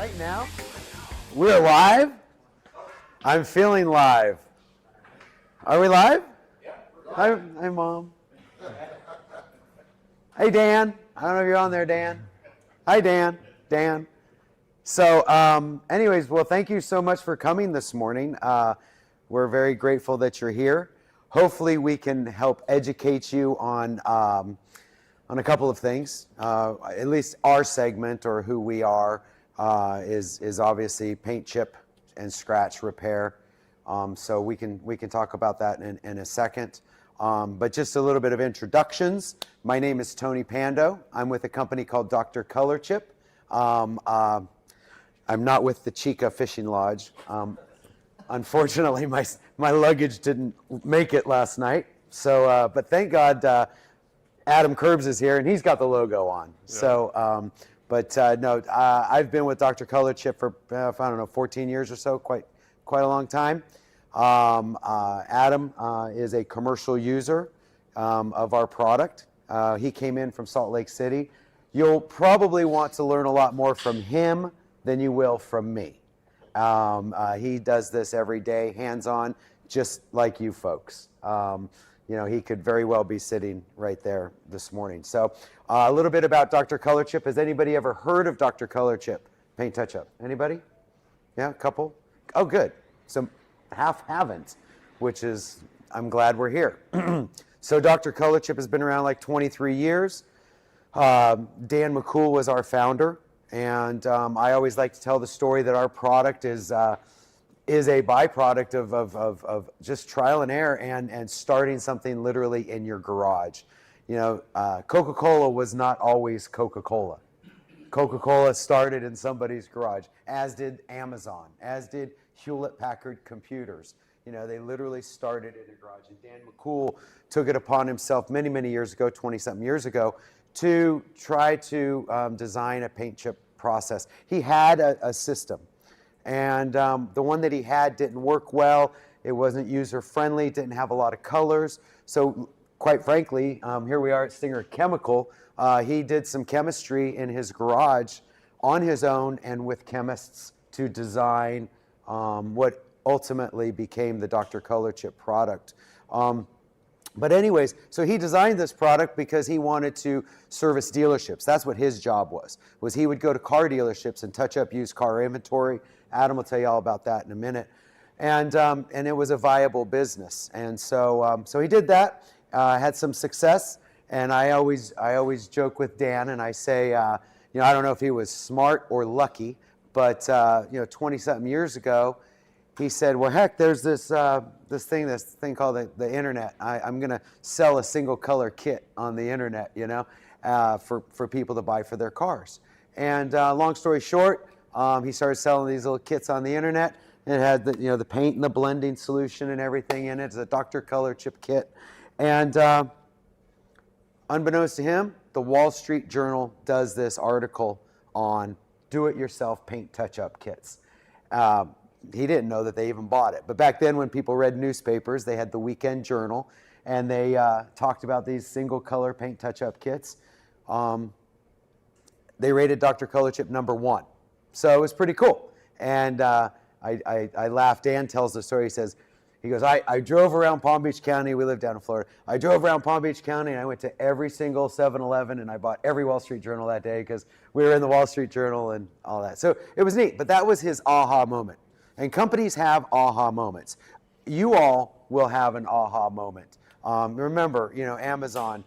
Right now? We're live? I'm feeling live. Are we live? Yeah. Hi, Mom. Hey, Dan. I don't know if you're on there, Dan. Hi, Dan. Dan. So, anyways, well, thank you so much for coming this morning. We're very grateful that you're here. Hopefully, we can help educate you on a couple of things. At least our segment, or who we are, is obviously paint, chip, and scratch repair. So we can talk about that in a second. But just a little bit of introductions. My name is Tony Pando. I'm with a company called Dr.ColorChip. I'm not with the Chica Fishing Lodge. Unfortunately, my luggage didn't make it last night. So, but thank God Adam Curbs is here, and he's got the logo on. Yeah. So, no, I've been with Dr.ColorChip for, I don't know, 14 years or so, quite a long time. Adam is a commercial user of our product. He came in from Salt Lake City. You'll probably want to learn a lot more from him than you will from me. He does this every day, hands-on, just like you folks. You know, he could very well be sitting right there this morning. So a little bit about Dr.ColorChip. Has anybody ever heard of Dr.ColorChip Paint Touch-Up? Anybody? Yeah, a couple? Oh, good. So half haven't, which is, I'm glad we're here. So Dr.ColorChip has been around like 23 years. Dan McCool was our founder. And I always like to tell the story that our product is a byproduct of just trial and error and starting something literally in your garage. You know, Coca-Cola was not always Coca-Cola. Coca-Cola started in somebody's garage, as did Amazon, as did Hewlett-Packard computers. You know, they literally started in a garage. And Dan McCool took it upon himself many, many years ago, 20-something years ago, to try to design a paint chip process. He had a system, and the one that he had didn't work well. It wasn't user-friendly, didn't have a lot of colors. So quite frankly, here we are at Stinger Chemical. He did some chemistry in his garage on his own and with chemists to design what ultimately became the Dr.ColorChip product. But anyways, so he designed this product because he wanted to service dealerships. That's what his job was he would go to car dealerships and touch up used car inventory. Adam will tell you all about that in a minute. And it was a viable business. And so he did that, had some success. And I always joke with Dan and I say, you know, I don't know if he was smart or lucky, but you know, 20-something years ago, he said, well, heck, there's this thing called the internet. I'm going to sell a single color kit on the internet, you know, for people to buy for their cars. And long story short, he started selling these little kits on the internet. It had the paint and the blending solution and everything in it. It's a Dr.ColorChip kit. And unbeknownst to him, the Wall Street Journal does this article on do-it-yourself paint touch-up kits. He didn't know that they even bought it. But back then when people read newspapers, they had the Weekend Journal, and they talked about these single color paint touch-up kits. They rated Dr.ColorChip #1. So it was pretty cool. And I laughed. Dan tells the story. He goes, I drove around Palm Beach County. We live down in Florida. I drove around Palm Beach County, and I went to every single 7-Eleven, and I bought every Wall Street Journal that day because we were in the Wall Street Journal and all that. So it was neat. But that was his aha moment. And companies have aha moments. You all will have an aha moment. Remember, you know, Amazon,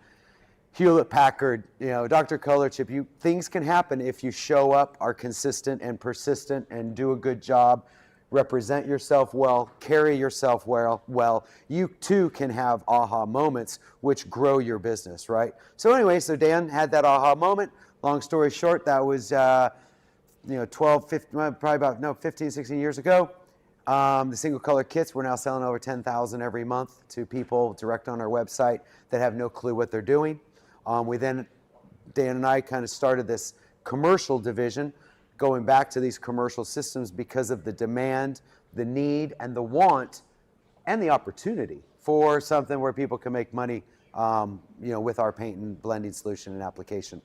Hewlett-Packard, you know, Dr.ColorChip, things can happen if you show up, are consistent and persistent, and do a good job, represent yourself well, carry yourself well. You too can have aha moments which grow your business, right? So anyway, so Dan had that aha moment. Long story short, that was 15, 16 years ago. The single color kits, we're now selling over 10,000 every month to people direct on our website that have no clue what they're doing. Dan and I kind of started this commercial division, going back to these commercial systems because of the demand, the need, and the want, and the opportunity for something where people can make money, with our paint and blending solution and application.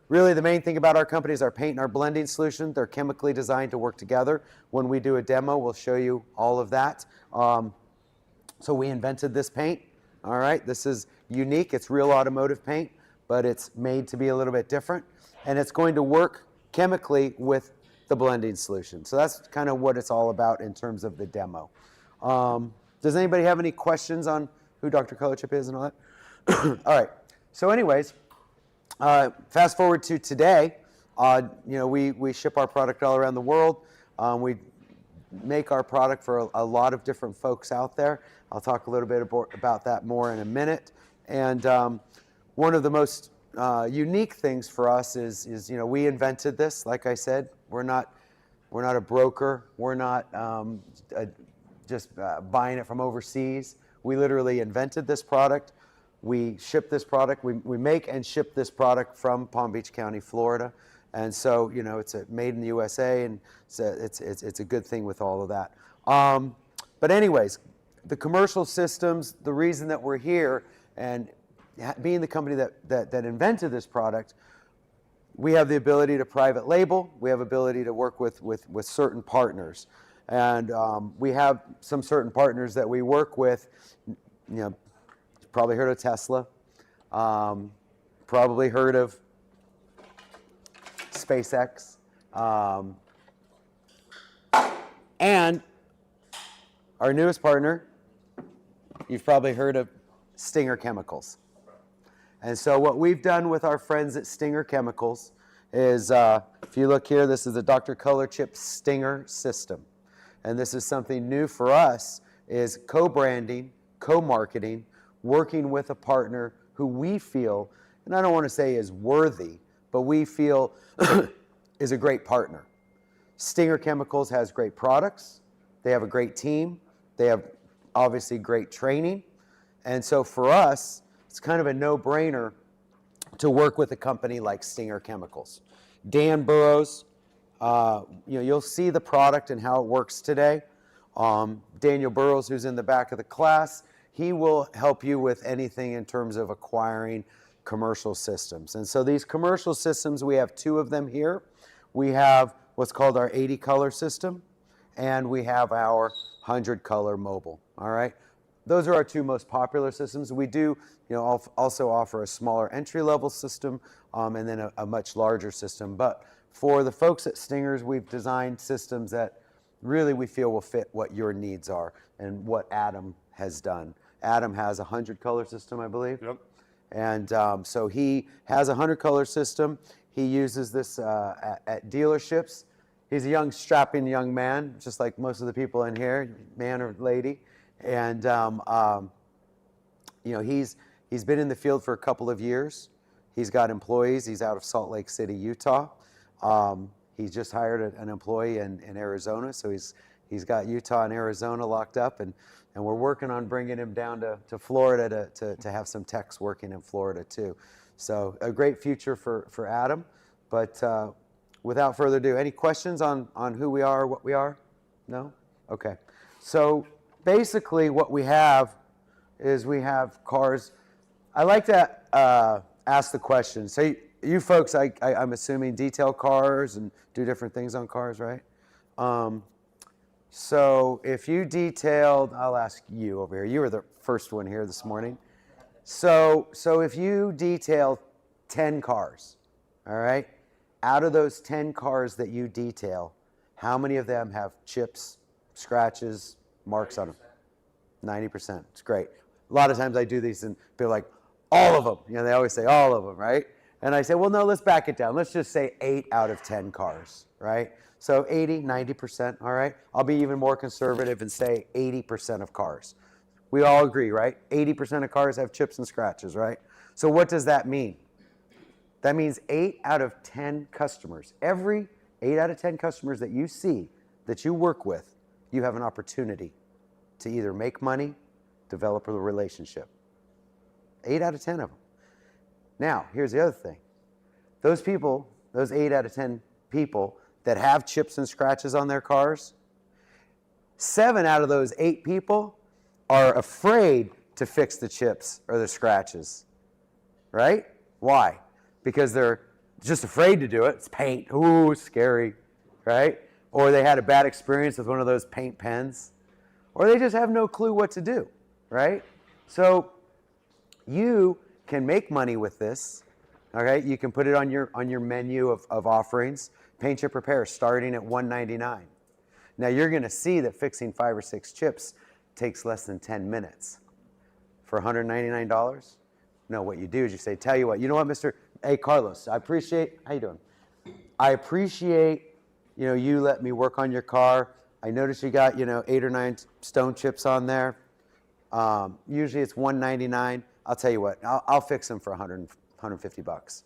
Really, the main thing about our company is our paint and our blending solution. They're chemically designed to work together. When we do a demo, we'll show you all of that. So we invented this paint. All right, this is unique. It's real automotive paint, but it's made to be a little bit different. And it's going to work chemically with the blending solution. So that's kind of what it's all about in terms of the demo. Does anybody have any questions on who Dr.ColorChip is and all that? All right, so anyways, fast forward to today. We ship our product all around the world. We make our product for a lot of different folks out there. I'll talk a little bit about that more in a minute. And one of the most unique things for us is we invented this. Like I said, we're not a broker. We're not just buying it from overseas. We literally invented this product. We ship this product. We make and ship this product from Palm Beach County, Florida. And so, it's made in the USA, and it's a good thing with all of that. But anyways, the commercial systems, the reason that we're here, and being the company that invented this product, we have the ability to private label. We have ability to work with certain partners. And we have some certain partners that we work with. You've probably heard of Tesla. Probably heard of SpaceX. And our newest partner, you've probably heard of Stinger Chemicals. And so what we've done with our friends at Stinger Chemicals is, if you look here, this is a Dr.ColorChip Stinger system. And this is something new for us, is co-branding, co-marketing, working with a partner who we feel, and I don't want to say is worthy, but we feel is a great partner. Stinger Chemicals has great products. They have a great team. They have obviously great training. And so for us, it's kind of a no-brainer to work with a company like Stinger Chemicals. Dan Burrows, you'll see the product and how it works today. Daniel Burrows, who's in the back of the class, he will help you with anything in terms of acquiring commercial systems. And so these commercial systems, we have two of them here. We have what's called our 80 color system, and we have our 100 color mobile. All right. Those are our two most popular systems. We do, also offer a smaller entry-level system, and then a much larger system. But for the folks at Stingers, we've designed systems that really we feel will fit what your needs are and what Adam has done. Adam has a 100 color system, I believe. Yep. And so he has a 100 color system. He uses this at dealerships. He's a young, strapping young man, just like most of the people in here, man or lady. And he's been in the field for a couple of years. He's got employees. He's out of Salt Lake City, Utah. He's just hired an employee in Arizona, so he's got Utah and Arizona locked up, and we're working on bringing him down to Florida to have some techs working in Florida too. So a great future for Adam. But without further ado, any questions on who we are, what we are? No? Okay. So basically what we have is we have cars. I like to ask the question. So you folks, I'm assuming, detail cars and do different things on cars, right? So if you detailed, I'll ask you over here. You were the first one here this morning. So if you detail 10 cars, all right, out of those 10 cars that you detail, how many of them have chips, scratches, marks on them? 90%. It's great. A lot of times I do these and they're like, all of them. They always say all of them, right? And I say, well, no, let's back it down. Let's just say 8 out of 10 cars, right? So 80, 90%, all right? I'll be even more conservative and say 80% of cars. We all agree, right? 80% of cars have chips and scratches, right? So what does that mean? That means 8 out of 10 customers. Every 8 out of 10 customers that you see, that you work with, you have an opportunity to either make money, develop a relationship. 8 out of 10 of them. Now, here's the other thing. Those people, those 8 out of 10 people that have chips and scratches on their cars, 7 out of those 8 people are afraid to fix the chips or the scratches, right? Why? Because they're just afraid to do it. It's paint. Ooh, scary, right? Or they had a bad experience with one of those paint pens. Or they just have no clue what to do, right? So you can make money with this, okay? You can put it on your menu of offerings. Paint chip repair starting at $199. Now you're going to see that fixing 5 or 6 chips takes less than 10 minutes. For $199? No, what you do is you say, tell you what, you know what, Mr. Hey, Carlos, I appreciate, how you doing? I appreciate, you let me work on your car. I noticed you got, 8 or 9 stone chips on there. Usually it's $199. I'll tell you what, I'll fix them for $150.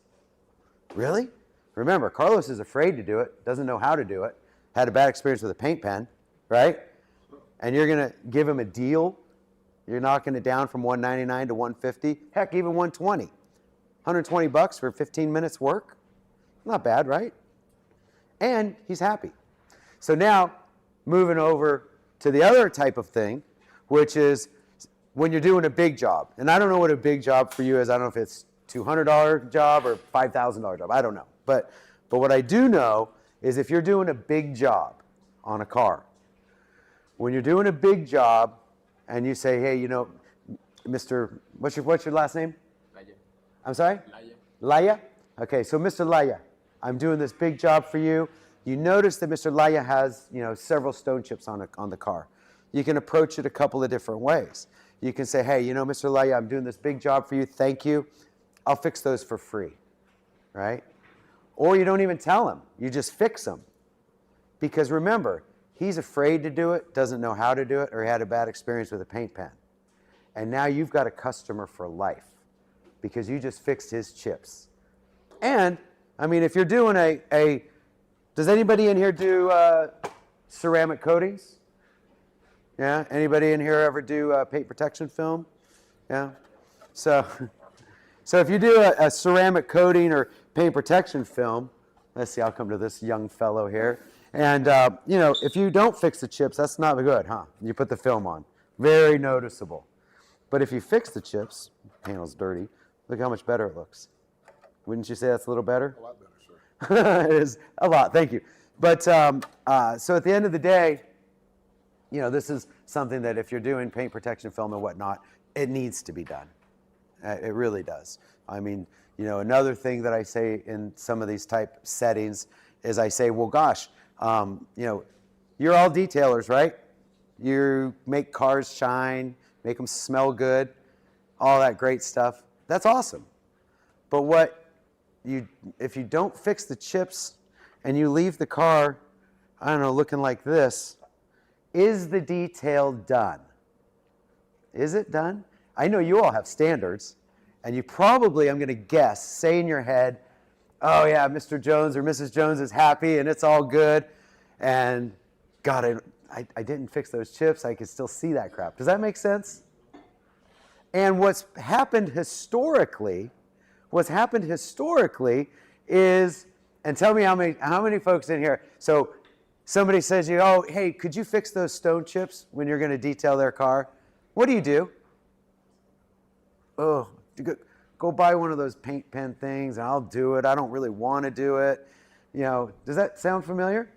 Really? Remember, Carlos is afraid to do it, doesn't know how to do it, had a bad experience with a paint pen, right? And you're going to give him a deal. You're knocking it down from $199 to $150, heck, even $120. $120 for 15 minutes work? Not bad, right? And he's happy. So now, moving over to the other type of thing, which is when you're doing a big job. And I don't know what a big job for you is. I don't know if it's $200 job or $5,000 job. I don't know. But what I do know is if you're doing a big job on a car, when you're doing a big job and you say, hey, Mr. What's your last name? Laya. I'm sorry? Laya. Okay, so Mr. Laya, I'm doing this big job for you. You notice that Mr. Laya has, several stone chips on the car. You can approach it a couple of different ways. You can say, hey, Mr. Laya, I'm doing this big job for you. Thank you. I'll fix those for free, right? Or you don't even tell him. You just fix them. Because remember, he's afraid to do it, doesn't know how to do it, or he had a bad experience with a paint pen. And now you've got a customer for life because you just fixed his chips. And, if you're doing does anybody in here do ceramic coatings? Yeah? Anybody in here ever do paint protection film? Yeah? So if you do a ceramic coating or paint protection film, let's see, I'll come to this young fellow here. And, if you don't fix the chips, that's not good, huh? You put the film on. Very noticeable. But if you fix the chips, panel's dirty, look how much better it looks. Wouldn't you say that's a little better? A lot better, sir. It is a lot, thank you. But so at the end of the day, this is something that if you're doing paint protection film and whatnot, it needs to be done. It really does. Another thing that I say in some of these type settings is I say, well, gosh, you're all detailers, right? You make cars shine, make them smell good, all that great stuff. That's awesome. But if you don't fix the chips and you leave the car, looking like this, is the detail done? Is it done? I know you all have standards, and you probably, I'm going to guess, say in your head, oh yeah, Mr. Jones or Mrs. Jones is happy and it's all good. And God, I didn't fix those chips. I can still see that crap. Does that make sense? And what's happened historically is, and tell me how many folks in here. So somebody says to you, oh, hey, could you fix those stone chips when you're going to detail their car? What do? Oh, go buy one of those paint pen things and I'll do it. I don't really want to do it. Does that sound familiar?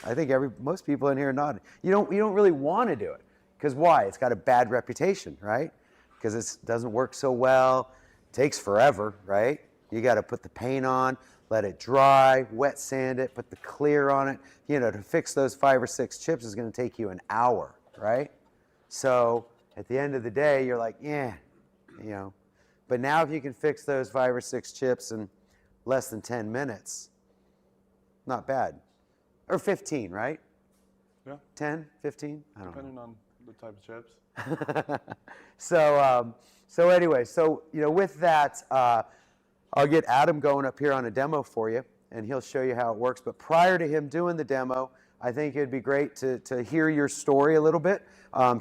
I think most people in here are nodding. You don't really want to do it. Because why? It's got a bad reputation, right? Because it doesn't work so well. It takes forever, right? You got to put the paint on, let it dry, wet sand it, put the clear on it. To fix those 5 or 6 chips is going to take you an hour, right? So at the end of the day, you're like, yeah, But now if you can fix those 5 or 6 chips in less than 10 minutes, not bad. Or 15, right? Yeah. 10, 15? I don't know. Depending on the type of chips. So anyway, with that, I'll get Adam going up here on a demo for you, and he'll show you how it works. But prior to him doing the demo, I think it'd be great to hear your story a little bit.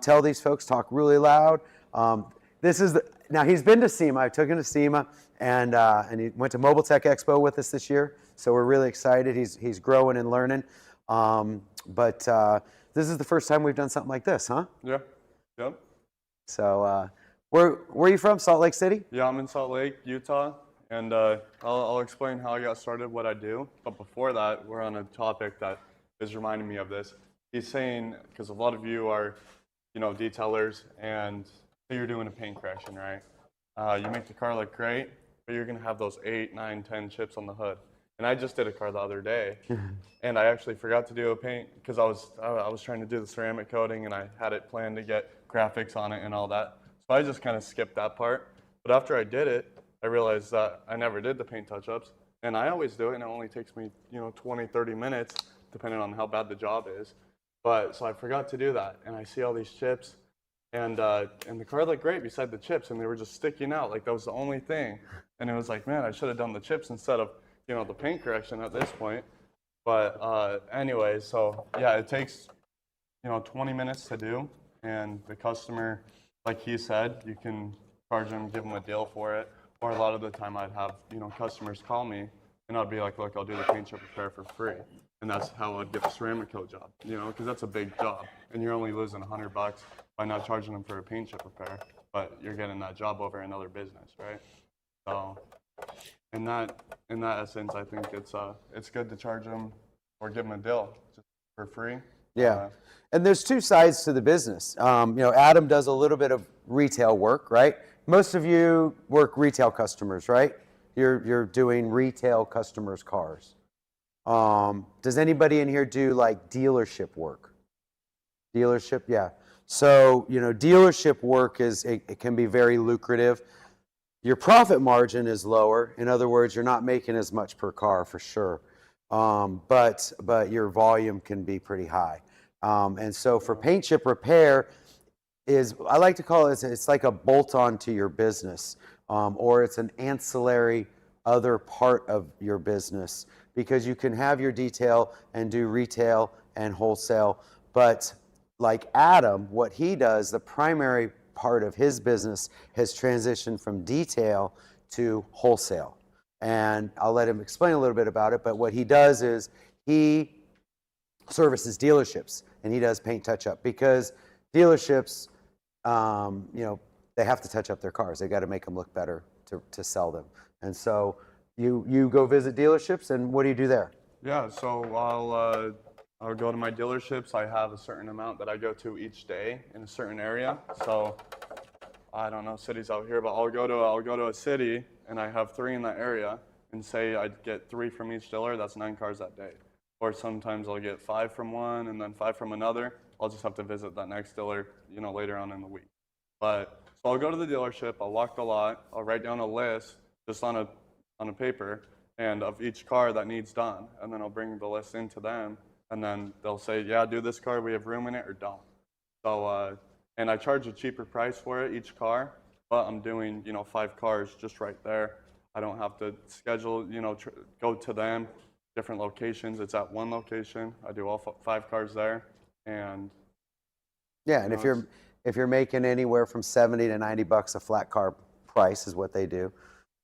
Tell these folks, talk really loud. Now he's been to SEMA. I took him to SEMA, and he went to Mobile Tech Expo with us this year. So we're really excited. He's growing and learning. But this is the first time we've done something like this, huh? Yeah. Yep. So where are you from? Salt Lake City? Yeah, I'm in Salt Lake, Utah. And I'll explain how I got started, what I do. But before that, we're on a topic that is reminding me of this. He's saying, because a lot of you are, detailers, and say you're doing a paint correction, right? You make the car look great, but you're going to have those 8, 9, 10 chips on the hood. And I just did a car the other day, and I actually forgot to do a paint because I was trying to do the ceramic coating, and I had it planned to get graphics on it and all that. So I just kind of skipped that part. But after I did it, I realized that I never did the paint touch-ups, and I always do it, and it only takes me 20, 30 minutes, depending on how bad the job is. But so I forgot to do that, and I see all these chips, and the car looked great beside the chips, and they were just sticking out like that was the only thing. And it was like, man, I should have done the chips instead of the paint correction at this point. But anyway, so yeah, it takes 20 minutes to do, and the customer, like he said, you can charge them, give them a deal for it. Or a lot of the time I'd have customers call me, and I'd be like, look, I'll do the paint chip repair for free. And that's how I'd get the ceramic coat job, because that's a big job, and you're only losing $100 by not charging them for a paint chip repair, but you're getting that job over another business, right? So in that essence, I think it's good to charge them or give them a deal just for free. Yeah. And there's two sides to the business. Adam does a little bit of retail work, right? Most of you work retail customers, right? You're doing retail customers' cars. Does anybody in here do like dealership work? Dealership, yeah. So, dealership work it can be very lucrative. Your profit margin is lower. In other words, you're not making as much per car for sure. But your volume can be pretty high. And so for paint chip repair I like to call it's like a bolt-on to your business, or it's an ancillary other part of your business, because you can have your detail and do retail and wholesale. But like Adam, what he does, the primary part of his business has transitioned from detail to wholesale. And I'll let him explain a little bit about it, but what he does is he services dealerships, and he does paint touch-up, because dealerships, they have to touch up their cars. They got to make them look better to sell them. And so you go visit dealerships, and what do you do there? Yeah, so I'll go to my dealerships. I have a certain amount that I go to each day in a certain area. So I don't know cities out here, but I'll go to a city, and I have 3 in that area, and say I get 3 from each dealer. That's 9 cars that day. Or sometimes I'll get 5 from one and then 5 from another. I'll just have to visit that next dealer, later on in the week. But so I'll go to the dealership. I'll walk the lot. I'll write down a list just on a paper and of each car that needs done, and then I'll bring the list into them, and then they'll say, yeah, do this car, we have room in it, or don't. So and I charge a cheaper price for it each car, but I'm doing 5 cars just right there. I don't have to schedule, go to them, different locations. It's at one location. I do all 5 cars there, and yeah, and if you're making anywhere from $70 to $90 a flat car price is what they do.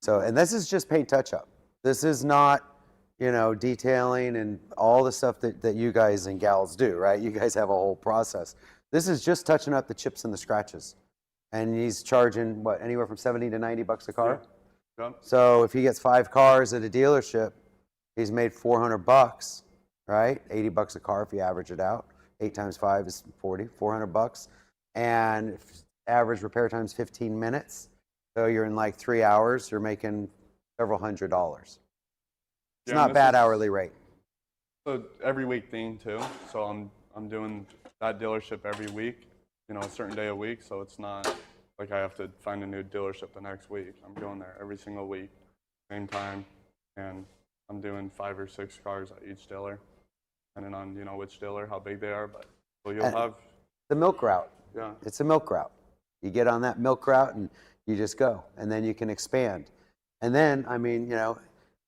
So, and this is just paint touch-up. This is not, detailing and all the stuff that you guys and gals do, right? You guys have a whole process. This is just touching up the chips and the scratches. And he's charging, what, anywhere from $70 to $90 a car? Yeah. Yeah. So if he gets 5 cars at a dealership, he's made $400, right? $80 a car if you average it out. 8 times 5 is 40, $400. And average repair time is 15 minutes. So you're in like 3 hours, you're making several $100s. It's not bad hourly rate. So every week thing too. So I'm doing that dealership every week, a certain day a week. So it's not like I have to find a new dealership the next week. I'm going there every single week, same time, and I'm doing 5 or 6 cars at each dealer, depending on which dealer, how big they are. But so you'll have the milk route. Yeah, it's a milk route. You get on that milk route and you just go, and then you can expand. And then,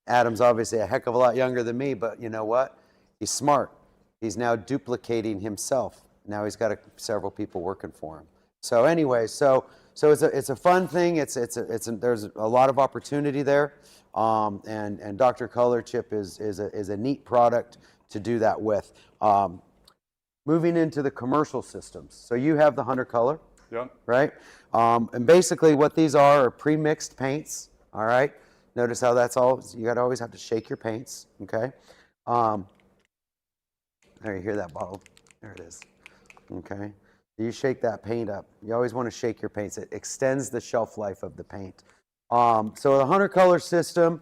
Adam's obviously a heck of a lot younger than me, but you know what? He's smart. He's now duplicating himself. Now he's got several people working for him. So anyway, so it's a fun thing. There's a lot of opportunity there, and Dr.ColorChip is a neat product to do that with. Moving into the commercial systems. So you have the Hunter Color. Yeah. Right? And basically what these are pre-mixed paints, all right? Notice how that's all, you got to always have to shake your paints, okay? There, you hear that bottle? There it is, okay? You shake that paint up. You always want to shake your paints. It extends the shelf life of the paint. So the 100 color system,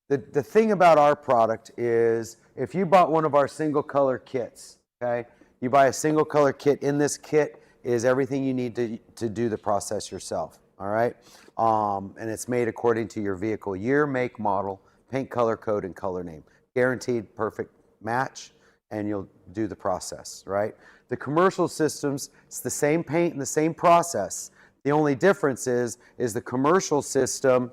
the thing about our product is if you bought one of our single color kits, okay? You buy a single color kit. In this kit is everything you need to do the process yourself, all right? And it's made according to your vehicle year, make, model, paint color code, and color name. Guaranteed perfect match, and you'll do the process, right? The commercial systems, it's the same paint and the same process. The only difference is the commercial system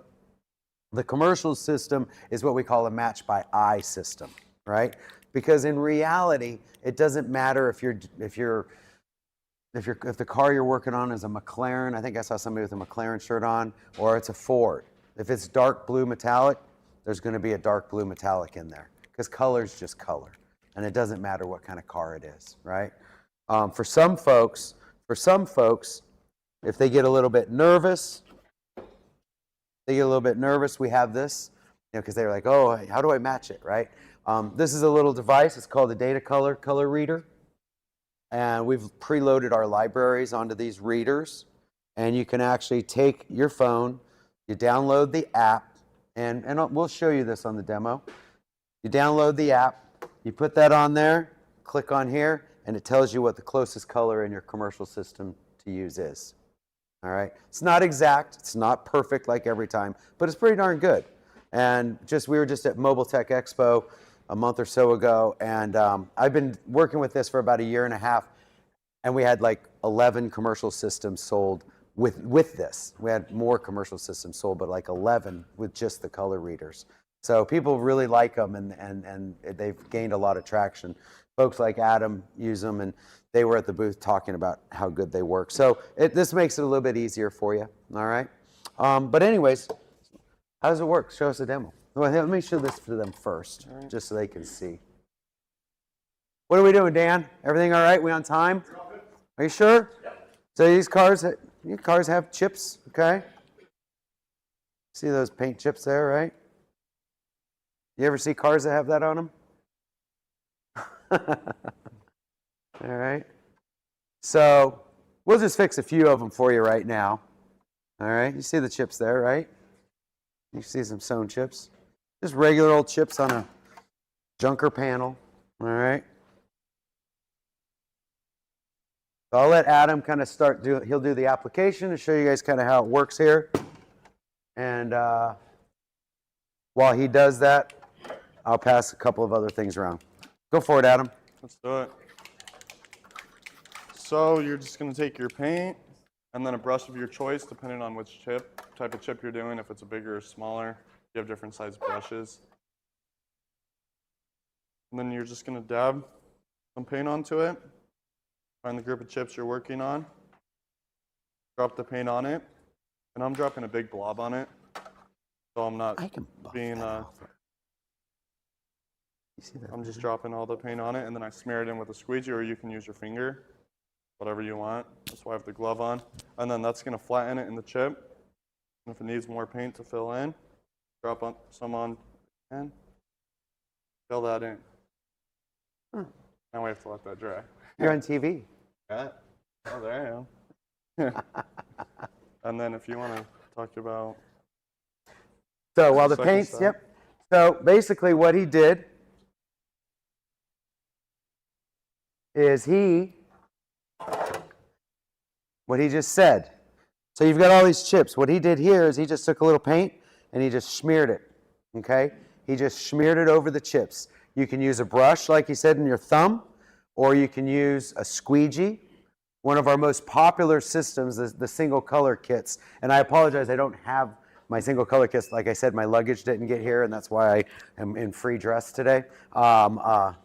is what we call a match by eye system, right? Because in reality, it doesn't matter if the car you're working on is a McLaren, I think I saw somebody with a McLaren shirt on, or it's a Ford. If it's dark blue metallic, there's going to be a dark blue metallic in there because color is just color, and it doesn't matter what kind of car it is, right? For some folks, if they get a little bit nervous, we have this, because they're like, oh, how do I match it, right? This is a little device. It's called the Data color reader. And we've preloaded our libraries onto these readers. And you can actually take your phone, you download the app, and we'll show you this on the demo. You download the app, you put that on there, click on here, and it tells you what the closest color in your commercial system to use is. All right, it's not exact, it's not perfect like every time, but it's pretty darn good. And we were just at Mobile Tech Expo a month or so ago, and I've been working with this for about a year and a half, and we had like 11 commercial systems sold with this. We had more commercial systems sold, but like 11 with just the color readers. So people really like them, and they've gained a lot of traction. Folks like Adam use them, and they were at the booth talking about how good they work. So this makes it a little bit easier for you, all right? But anyways, how does it work? Show us a demo. Well, let me show this to them first, just so they can see. What are we doing, Dan? Everything all right? We on time? Are you sure? Yep. So these cars have chips, okay? See those paint chips there, right? You ever see cars that have that on them? All right. So we'll just fix a few of them for you right now. All right. You see the chips there, right? You see some sewn chips. Just regular old chips on a junker panel. All right. So I'll let Adam kind of he'll do the application and show you guys kind of how it works here. And while he does that, I'll pass a couple of other things around. Go for it, Adam. Let's do it. So you're just going to take your paint and then a brush of your choice, depending on which type of chip you're doing, if it's a bigger or smaller. You have different size brushes. And then you're just going to dab some paint onto it. Find the group of chips you're working on. Drop the paint on it. And I'm dropping a big blob on it. So I'm not being... I'm just dropping all the paint on it, and then I smear it in with a squeegee, or you can use your finger, whatever you want. That's why I have the glove on. And then that's going to flatten it in the chip. And if it needs more paint to fill in, drop some on and fill that in. Now we have to let that dry. You're on TV. Yeah. Oh, there I am. And then if you want to talk about... So while the paint's, yep. So basically what he did is what he just said. So you've got all these chips. What he did here is he just took a little paint and he just smeared it, okay? He just smeared it over the chips. You can use a brush, like he said, in your thumb, or you can use a squeegee. One of our most popular systems is the single color kits. And I apologize, I don't have my single color kits. Like I said, my luggage didn't get here, and that's why I am in free dress today. The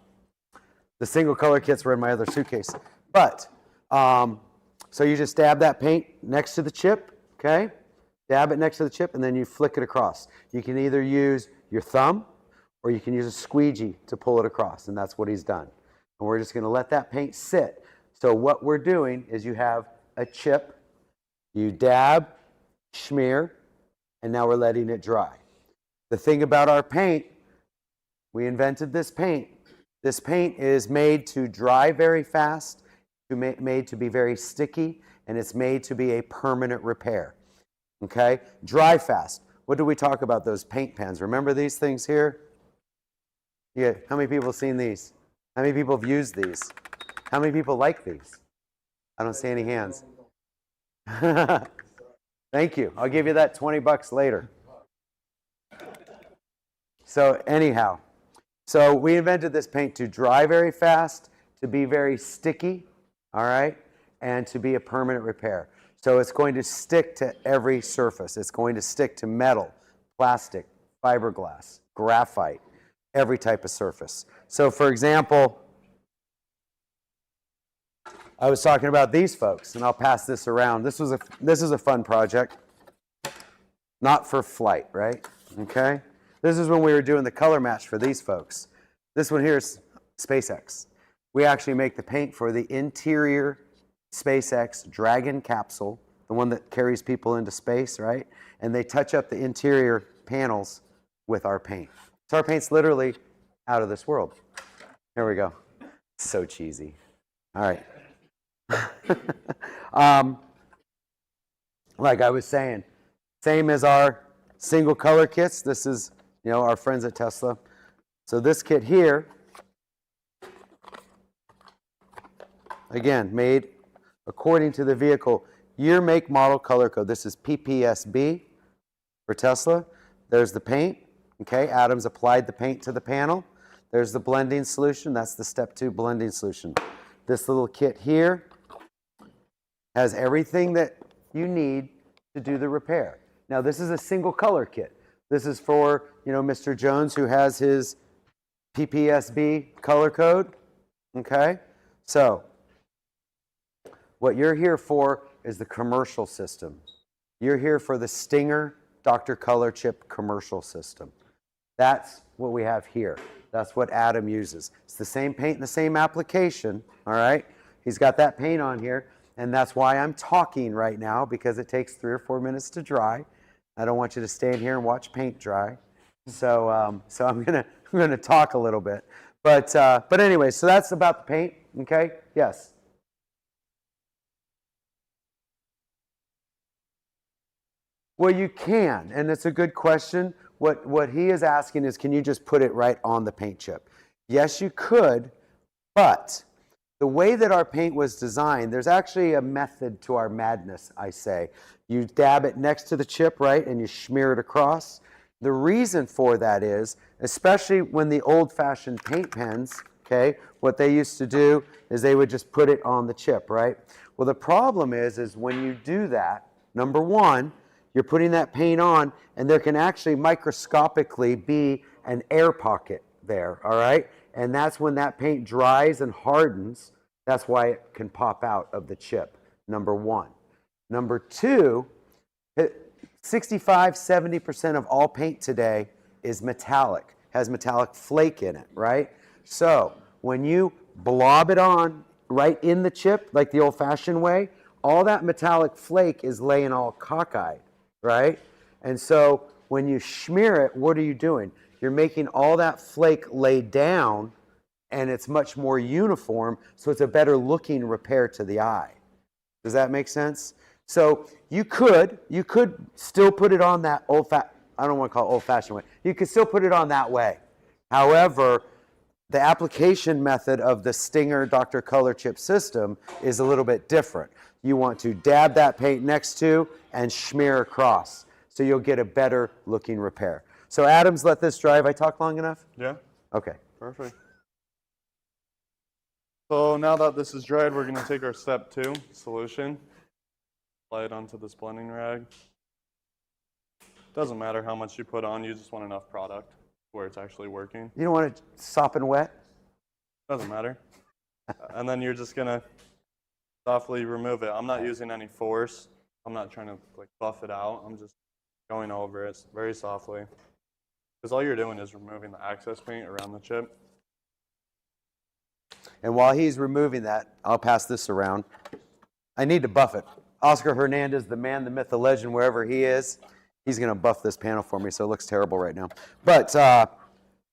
single color kits were in my other suitcase. But, so you just dab that paint next to the chip, okay? Dab it next to the chip, and then you flick it across. You can either use your thumb, or you can use a squeegee to pull it across, and that's what he's done. And we're just gonna let that paint sit. So what we're doing is you have a chip, you dab, smear, and now we're letting it dry. The thing about our paint, we invented this paint. This paint is made to dry very fast, made to be very sticky, and it's made to be a permanent repair. Okay? Dry fast. What do we talk about, those paint pens? Remember these things here? Yeah. How many people have seen these? How many people have used these? How many people like these? I don't see any hands. Thank you. I'll give you that $20 later. So anyhow, so we invented this paint to dry very fast, to be very sticky, all right, and to be a permanent repair. So it's going to stick to every surface. It's going to stick to metal, plastic, fiberglass, graphite, every type of surface. So for example, I was talking about these folks, and I'll pass this around. This is a fun project, not for flight, right? Okay. This is when we were doing the color match for these folks. This one here is SpaceX. We actually make the paint for the interior SpaceX Dragon capsule, the one that carries people into space, right? And they touch up the interior panels with our paint. So our paint's literally out of this world. Here we go. So cheesy. All right. Like I was saying, same as our single color kits. This is, our friends at Tesla. So this kit here, again, made according to the vehicle year, make, model, color code. This is PPSB for Tesla. There's the paint. Okay, Adam's applied the paint to the panel. There's the blending solution. That's the step 2 blending solution. This little kit here has everything that you need to do the repair. Now, this is a single color kit. This is for, Mr. Jones, who has his PPSB color code. Okay? So, what you're here for is the commercial system. You're here for the Stinger Dr.ColorChip commercial system. That's what we have here. That's what Adam uses. It's the same paint and the same application, all right? He's got that paint on here, and that's why I'm talking right now, because it takes 3 or 4 minutes to dry. I don't want you to stand here and watch paint dry. So I'm gonna talk a little bit. But anyway, so that's about the paint, okay? Yes? Well, you can, and it's a good question. What he is asking is, can you just put it right on the paint chip? Yes, you could, but the way that our paint was designed, there's actually a method to our madness, I say. You dab it next to the chip, right, and you smear it across. The reason for that is, especially when the old-fashioned paint pens, okay, what they used to do is they would just put it on the chip, right? Well, the problem is when you do that, number one, you're putting that paint on, and there can actually microscopically be an air pocket there, all right? And that's when that paint dries and hardens. That's why it can pop out of the chip, number one. Number two, 65–70% of all paint today is metallic, has metallic flake in it, right? So when you blob it on right in the chip, like the old-fashioned way, all that metallic flake is laying all cockeyed, right? And so when you smear it, what are you doing? You're making all that flake lay down, and it's much more uniform, so it's a better looking repair to the eye. Does that make sense? So you could still put it on that I don't want to call it old-fashioned way. You could still put it on that way. However, the application method of the Stinger Dr.ColorChip system is a little bit different. You want to dab that paint next to and smear across, so you'll get a better looking repair. So Adams, let this dry. Have I talked long enough? Yeah. Okay. Perfect. So now that this is dried, we're going to take our step 2 solution, apply it onto this blending rag. Doesn't matter how much you put on, you just want enough product where it's actually working. You don't want it sopping wet? Doesn't matter. And then you're just going to softly remove it. I'm not using any force. I'm not trying to buff it out. I'm just going over it very softly. Because all you're doing is removing the excess paint around the chip. And while he's removing that, I'll pass this around. I need to buff it. Oscar Hernandez, the man, the myth, the legend, wherever he is, He's going to buff this panel for me, so it looks terrible right now. But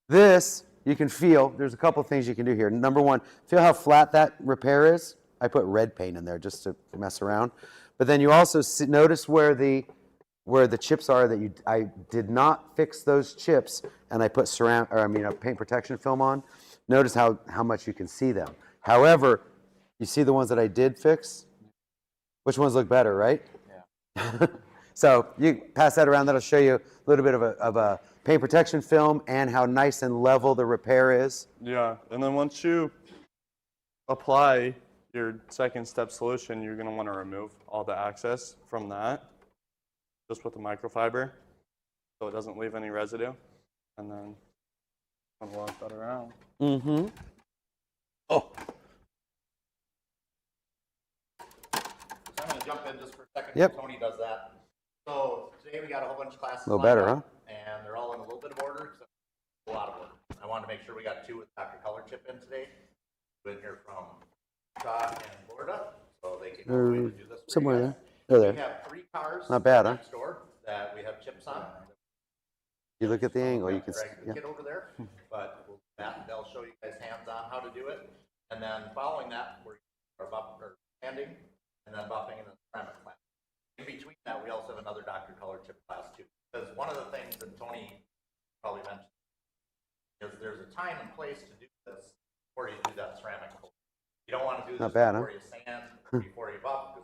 this, you can feel, there's a couple things you can do here. Number one, feel how flat that repair is? I put red paint in there just to mess around. But then you also notice where the chips are that I did not fix those chips, and I put a paint protection film on. Notice how much you can see them. However, you see the ones that I did fix? Which ones look better, right? Yeah. So you pass that around. That'll show you a little bit of a paint protection film and how nice and level the repair is. Yeah, and then once you apply your second step solution, you're going to want to remove all the excess from that, just with the microfiber, so it doesn't leave any residue. And then I'm going to wash that around. Mm-hmm. Oh. So I'm going to jump in just for a second. Yep. Tony does that. So today we got a whole bunch of classes. A little better, huh? And they're all in a little bit of order, except a lot of order. I wanted to make sure we got two with Dr.ColorChip in today. Been here from Utah and Florida, so they came all the way to do this. Somewhere there. They're there. We have 3 cars Not bad, huh? next door that we have chips on. You look at the angle, you can see. Drag the kid over there, but we'll do that. They'll show you guys hands-on how to do it. And then following that, we're sanding, and then buffing, and then ceramic class. In between that, we also have another Dr.ColorChip class too. Because one of the things that Tony probably mentioned is there's a time and place to do this before you do that ceramic coat. You don't want to do this before you sand, before you buff.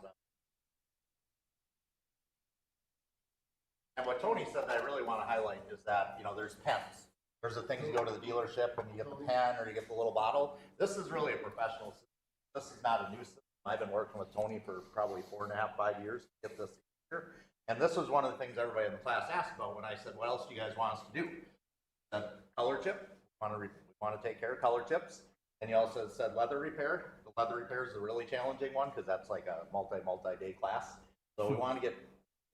And what Tony said that I really want to highlight is that, there's pens. There's the things you go to the dealership and you get the pen or you get the little bottle. This is really a professional system. This is not a new system. I've been working with Tony for probably 4.5, 5 years to get this here. And this was one of the things everybody in the class asked about when I said, what else do you guys want us to do? Said color chip. We want to take care of color chips. And you also said leather repair. The leather repair is a really challenging one because that's like a multi-day class. So we want to get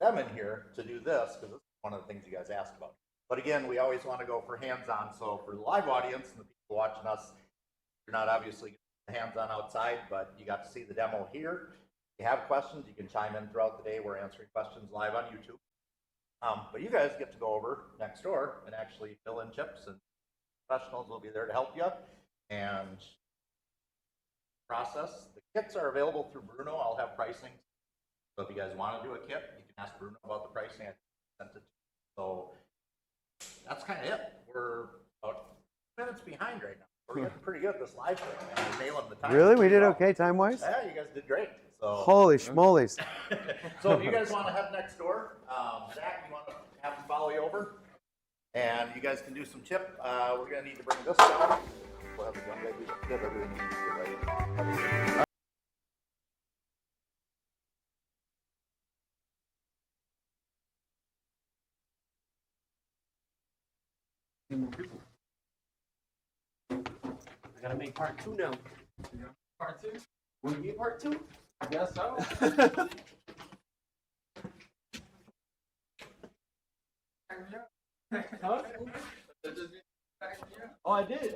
them in here to do this because this is one of the things you guys asked about. But again, we always want to go for hands-on. So for the live audience and the people watching us, you're not obviously hands-on outside, but you got to see the demo here. If you have questions, you can chime in throughout the day. We're answering questions live on YouTube. But you guys get to go over next door and actually fill in chips, and professionals will be there to help you and process. The kits are available through Bruno. I'll have pricing. So if you guys want to do a kit, you can ask Bruno about the pricing. I sent it. So that's kind of it. We're about 2 minutes behind right now. We're getting pretty good at this live thing, man. We're nailing the time. Really? We did okay time-wise? Yeah, you guys did great. So Holy schmolies. so if you guys want to head next door, Zach, you want to have him follow you over? And you guys can do some chip. We're going to need to bring this down. We'll have the gun ready. Get everything you need to get ready. I gotta make part 2 now. Part 2? Will you be part 2? I guess so. Huh? Oh, I did.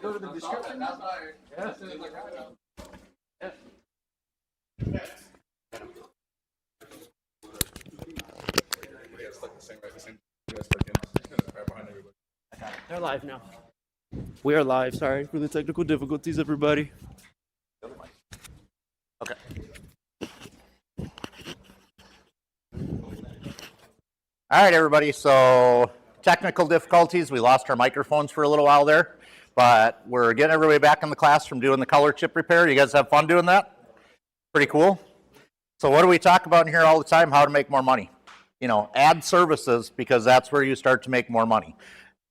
Go to the description. That's why. Yeah. Yeah. They're live now. We are live. Sorry for the technical difficulties, everybody. Okay. All right, everybody. So technical difficulties. We lost our microphones for a little while there, but we're getting everybody back in the class from doing the color chip repair. You guys have fun doing that? Pretty cool. So what do we talk about in here all the time? How to make more money. Add services, because that's where you start to make more money.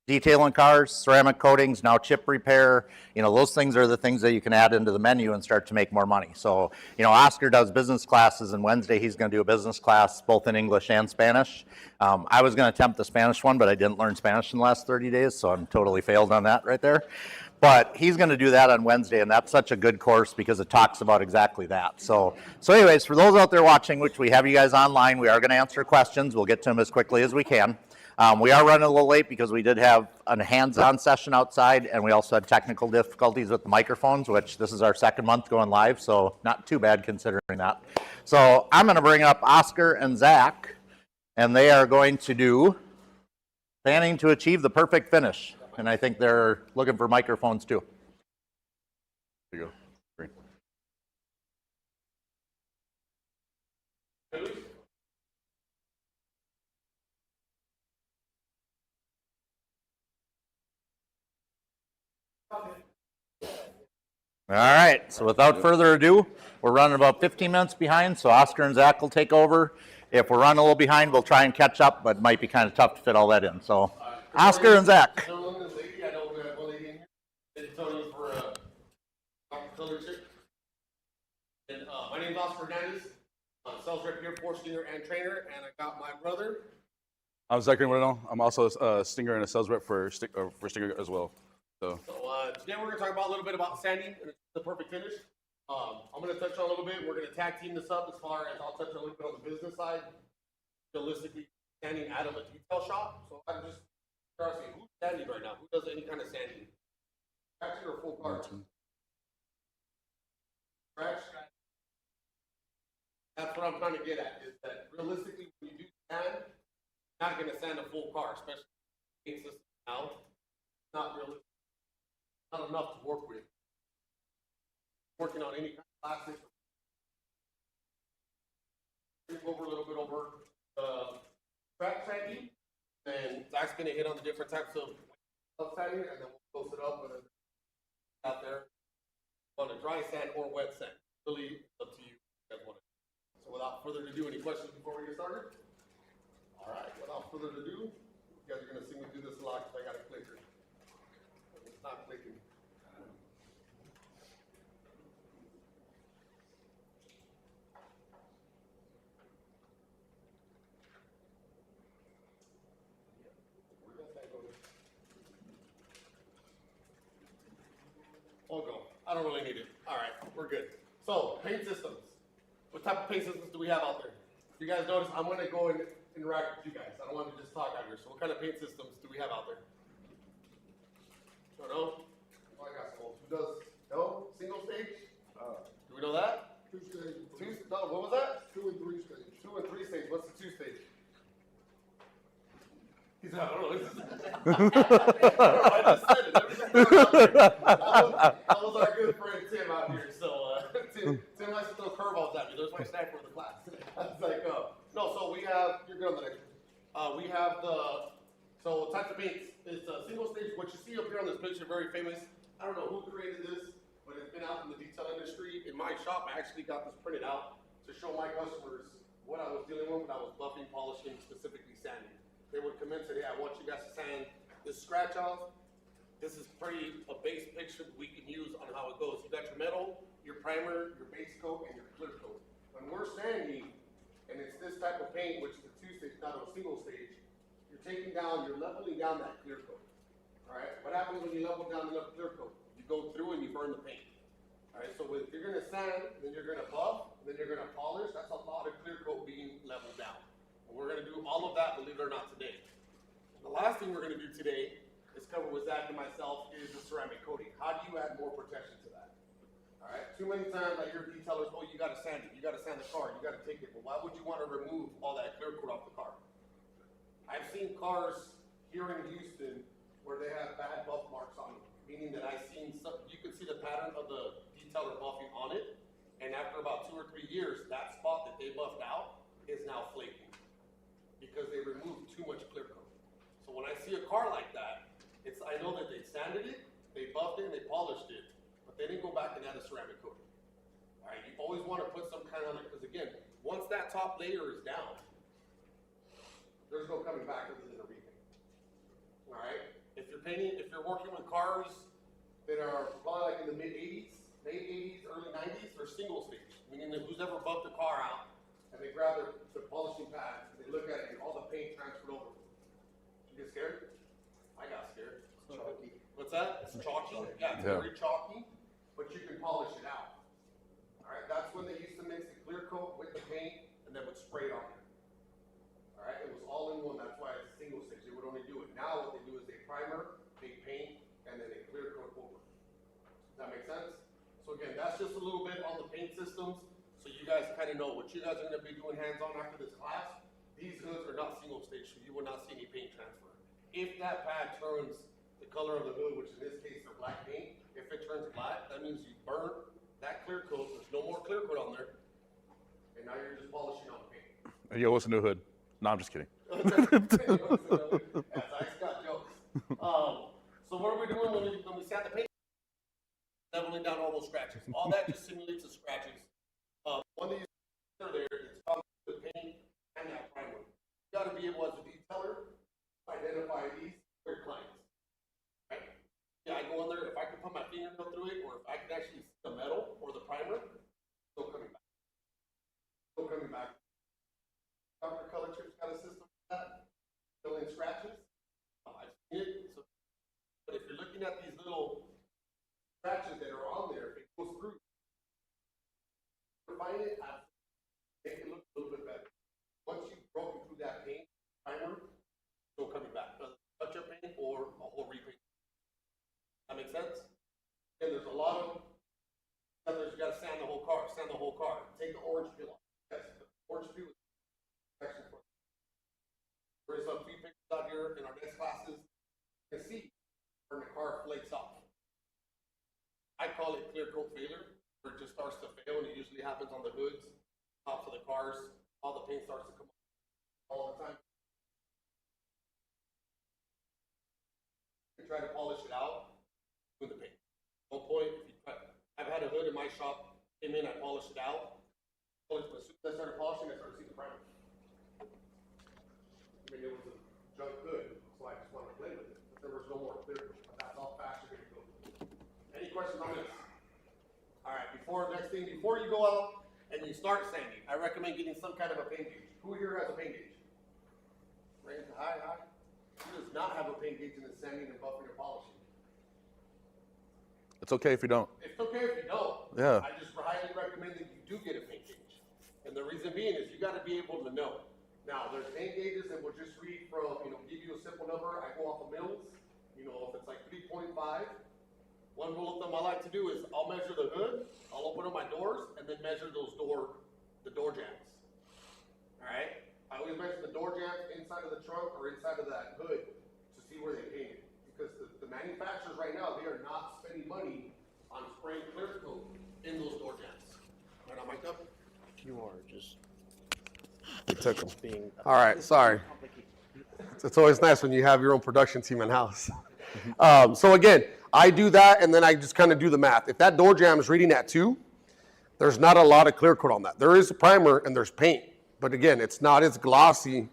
Detailing cars, ceramic coatings, now chip repair, those things are the things that you can add into the menu and start to make more money. So, Oscar does business classes, and Wednesday he's going to do a business class both in English and Spanish. I was going to attempt the Spanish one, but I didn't learn Spanish in the last 30 days, so I'm totally failed on that right there. But he's going to do that on Wednesday, and that's such a good course because it talks about exactly that. So anyways, for those out there watching, which we have you guys online, we are going to answer questions. We'll get to them as quickly as we can. We are running a little late because we did have a hands-on session outside, and we also had technical difficulties with the microphones, which this is our second month going live, so not too bad considering that. So I'm going to bring up Oscar and Zach And they are going to do panning to achieve the perfect finish. And I think they're looking for microphones too. There you go. Green. All right, so without further ado, we're running about 15 minutes behind, so Oscar and Zach will take over. If we're running a little behind, we'll try and catch up, but it might be kind of tough to fit all that in. So, Oscar and Zach. Gentlemen and lady, I know we have one lady in here. It's Tony for Dr.ColorChip. And my name is Oscar Hernandez. I'm sales rep here for Stinger and trainer, and I got my brother. I'm Zachary Moreno. I'm also a stinger and a sales rep for Stinger as well. So Today we're going to talk about a little bit about sanding and the perfect finish. I'm going to touch on a little bit. We're going to tag team this up as far as I'll touch a little bit on the business side. Realistically, sanding out of a detail shop. So I'm just asking, who's sanding right now? Who does any kind of sanding? Scratching or full car? Scratch. That's what I'm trying to get at, is that realistically, when you do sand, you're not going to sand a full car, especially paint system now. It's not realistic. Not enough to work with. Working on any kind of plastic. Go over a little bit over scratch sanding, and Zach's going to hit on the different types of sanding, and then we'll close it up with it out there on a dry sand or wet sand. Really up to you. So without further ado, any questions before we get started? All right, without further ado, you guys are going to see me do this a lot because I got a clicker. It's not clicking. I'll go. I don't really need it. All right, we're good. So, paint systems. What type of paint systems do we have out there? If you guys notice, I'm going to go and interact with you guys. I don't want to just talk out here. So, what kind of paint systems do we have out there? Don't know? Oh, I got some. Who does? No? Single stage? Do we know that? Two stages. No, what was that? 2 and 3 stages. 2 and 3 stage. What's the 2 stage? He's I don't know. I just said it. That was our good friend Tim out here. So Tim likes to throw curveballs at me. There's my sniper in the class. I was like, no. So we have. You're good on the next one. We have so types of paints. It's a single stage. What you see up here on this picture, very famous. I don't know who created this, but it's been out in the detail industry. In my shop, I actually got this printed out to show my customers what I was dealing with when I was buffing, polishing, specifically sanding. They would come in and say, hey, I want you guys to sand this scratch off. This is pretty a base picture that we can use on how it goes. You got your metal, your primer, your base coat, and your clear coat. When we're sanding, and it's this type of paint, which is a 2 stage, not a single stage, you're leveling down that clear coat. All right, what happens when you level down enough clear coat? You go through and you burn the paint. All right, so if you're gonna sand, then you're gonna buff, then you're gonna polish. That's a lot of clear coat being leveled down. We're going to do all of that, believe it or not, today. The last thing we're going to do today is cover with Zach and myself is the ceramic coating. How do you add more protection to that? All right. Too many times I hear detailers, oh, you got to sand it. You got to sand the car. You got to take it. Well, why would you want to remove all that clear coat off the car? I've seen cars here in Houston where they have bad buff marks on them, meaning that I've seen some, you can see the pattern of the detailer buffing on it, and after about 2 or 3 years, that spot that they buffed out is now flaking, because they removed too much clear coat. So when I see a car like that, I know that they sanded it, they buffed it, and they polished it, but they didn't go back and add a ceramic coating. All right, you always want to put some kind on it, because again, once that top layer is down, there's no coming back other than a repaint. All right, if you're working with cars that are probably like in the mid 80s, late 80s, early 90s, they're single stage, meaning that who's ever buffed the car out, and they grab the polishing pad, and they look at it, and all the paint transferred over. You get scared? I got scared. Chalky. What's that? It's chalky? Yeah, it's very chalky, but you can polish it out. All right, that's when they used to mix the clear coat with the paint, and then would spray it on there. All right, it was all in one, that's why it's single stage. They would only do it. Now what they do is they primer, they paint, and then they clear coat over. Does that make sense? So again, that's just a little bit on the paint systems. So you guys kind of know what you guys are going to be doing hands-on after this class. these hoods are not single stage, so you will not see any paint transfer. If that pad turns the color of the hood, which in this case are black paint, if it turns black, that means you burnt that clear coat. There's no more clear coat on there, and now you're just polishing on the paint. Yo, what's a new hood? No, I'm just kidding. As I got jokes. So what are we doing when we sand the paint? Leveling down all those scratches. All that just simulates the scratches. One of these are there, it's on the paint and that primer. You got to be able, as a detailer, to identify these for your clients. Right? Yeah, I go in there. If I can put my fingernail through it, or if I can actually see the metal or the primer, still coming back. Still coming back. Dr.ColorChip's got a system for that, filling scratches. I've seen it. So, but if you're looking at these little scratches that are on there, if it goes through, refine it, make it look a little bit better. Once you've broken through that paint, primer, still coming back. Touch-up paint or a whole repaint. That makes sense? And there's a lot of others. You got to sand the whole car. Sand the whole car. Take the orange peel off. Yes, the orange peel is protection for. There's some few pictures out here in our next classes. You can see when the car flakes off. I call it clear coat failure, where it just starts to fail, and it usually happens on the hoods, tops of the cars. All the paint starts to come off all the time. You try to polish it out with the paint. No point. If you try, I've had a hood in my shop. Came in, I polished it out. But as soon as I started polishing, I started seeing the primer. I mean, it was a junk hood, so I just wanted to play with it. But there was no more clear coat. But that's how fast you're going to go. Any questions on this? All right, before you go out and you start sanding, I recommend getting some kind of a paint gauge. Who here has a paint gauge? Raise the high. Who does not have a paint gauge and is sanding and buffing and polishing? It's okay if you don't. It's okay if you don't. Yeah. I just highly recommend that you do get a paint gauge. And the reason being is you got to be able to know. Now, there's paint gauges and we'll just read from, give you a simple number. I go off of mils. If it's like 3.5. One rule of thumb I like to do is I'll measure the hood, I'll open up my doors, and then measure the door jambs. All right? I always measure the door jambs inside of the trunk or inside of that hood to see where they painted. Because the manufacturers right now, they are not spending money on spraying clear coat in those door jambs. Right on, Mike? You are just being. All right, sorry. It's always nice when you have your own production team in-house. So again, I do that, and then I just kind of do the math. If that door jamb is reading at 2, there's not a lot of clear coat on that. There is a primer and there's paint, but again, it's not as glossy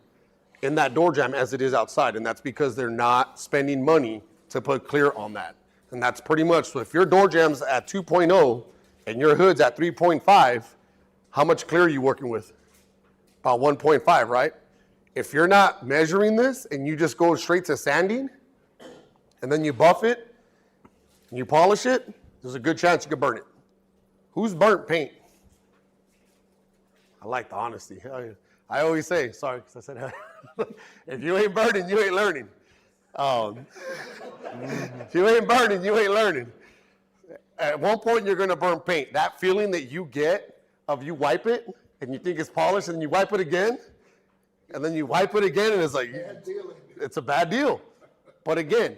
in that door jamb as it is outside, and that's because they're not spending money to put clear on that. And that's pretty much, so if your door jam's at 2.0 and your hood's at 3.5, how much clear are you working with? About 1.5, right? If you're not measuring this and you just go straight to sanding, and then you buff it, and you polish it, there's a good chance you could burn it. Who's burnt paint? I like the honesty. I always say, sorry, because I said, if you ain't burning, you ain't learning. If you ain't burning, you ain't learning. At one point, you're going to burn paint. That feeling that you get of you wipe it, and you think it's polished, and you wipe it again, and then you wipe it again, and it's like, it's a bad deal. But again,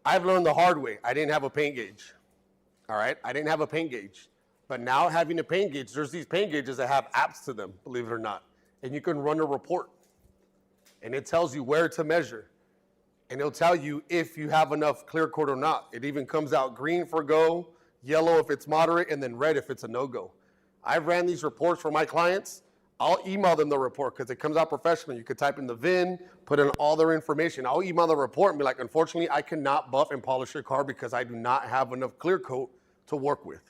I've learned the hard way. I didn't have a paint gauge. All right? I didn't have a paint gauge. But now having a paint gauge, there's these paint gauges that have apps to them, believe it or not. And you can run a report. And it tells you where to measure. And it'll tell you if you have enough clear coat or not. It even comes out green for go, yellow if it's moderate, and then red if it's a no-go. I've ran these reports for my clients. I'll email them the report because it comes out professional. You could type in the VIN, put in all their information. I'll email the report and be like, unfortunately, I cannot buff and polish your car because I do not have enough clear coat to work with.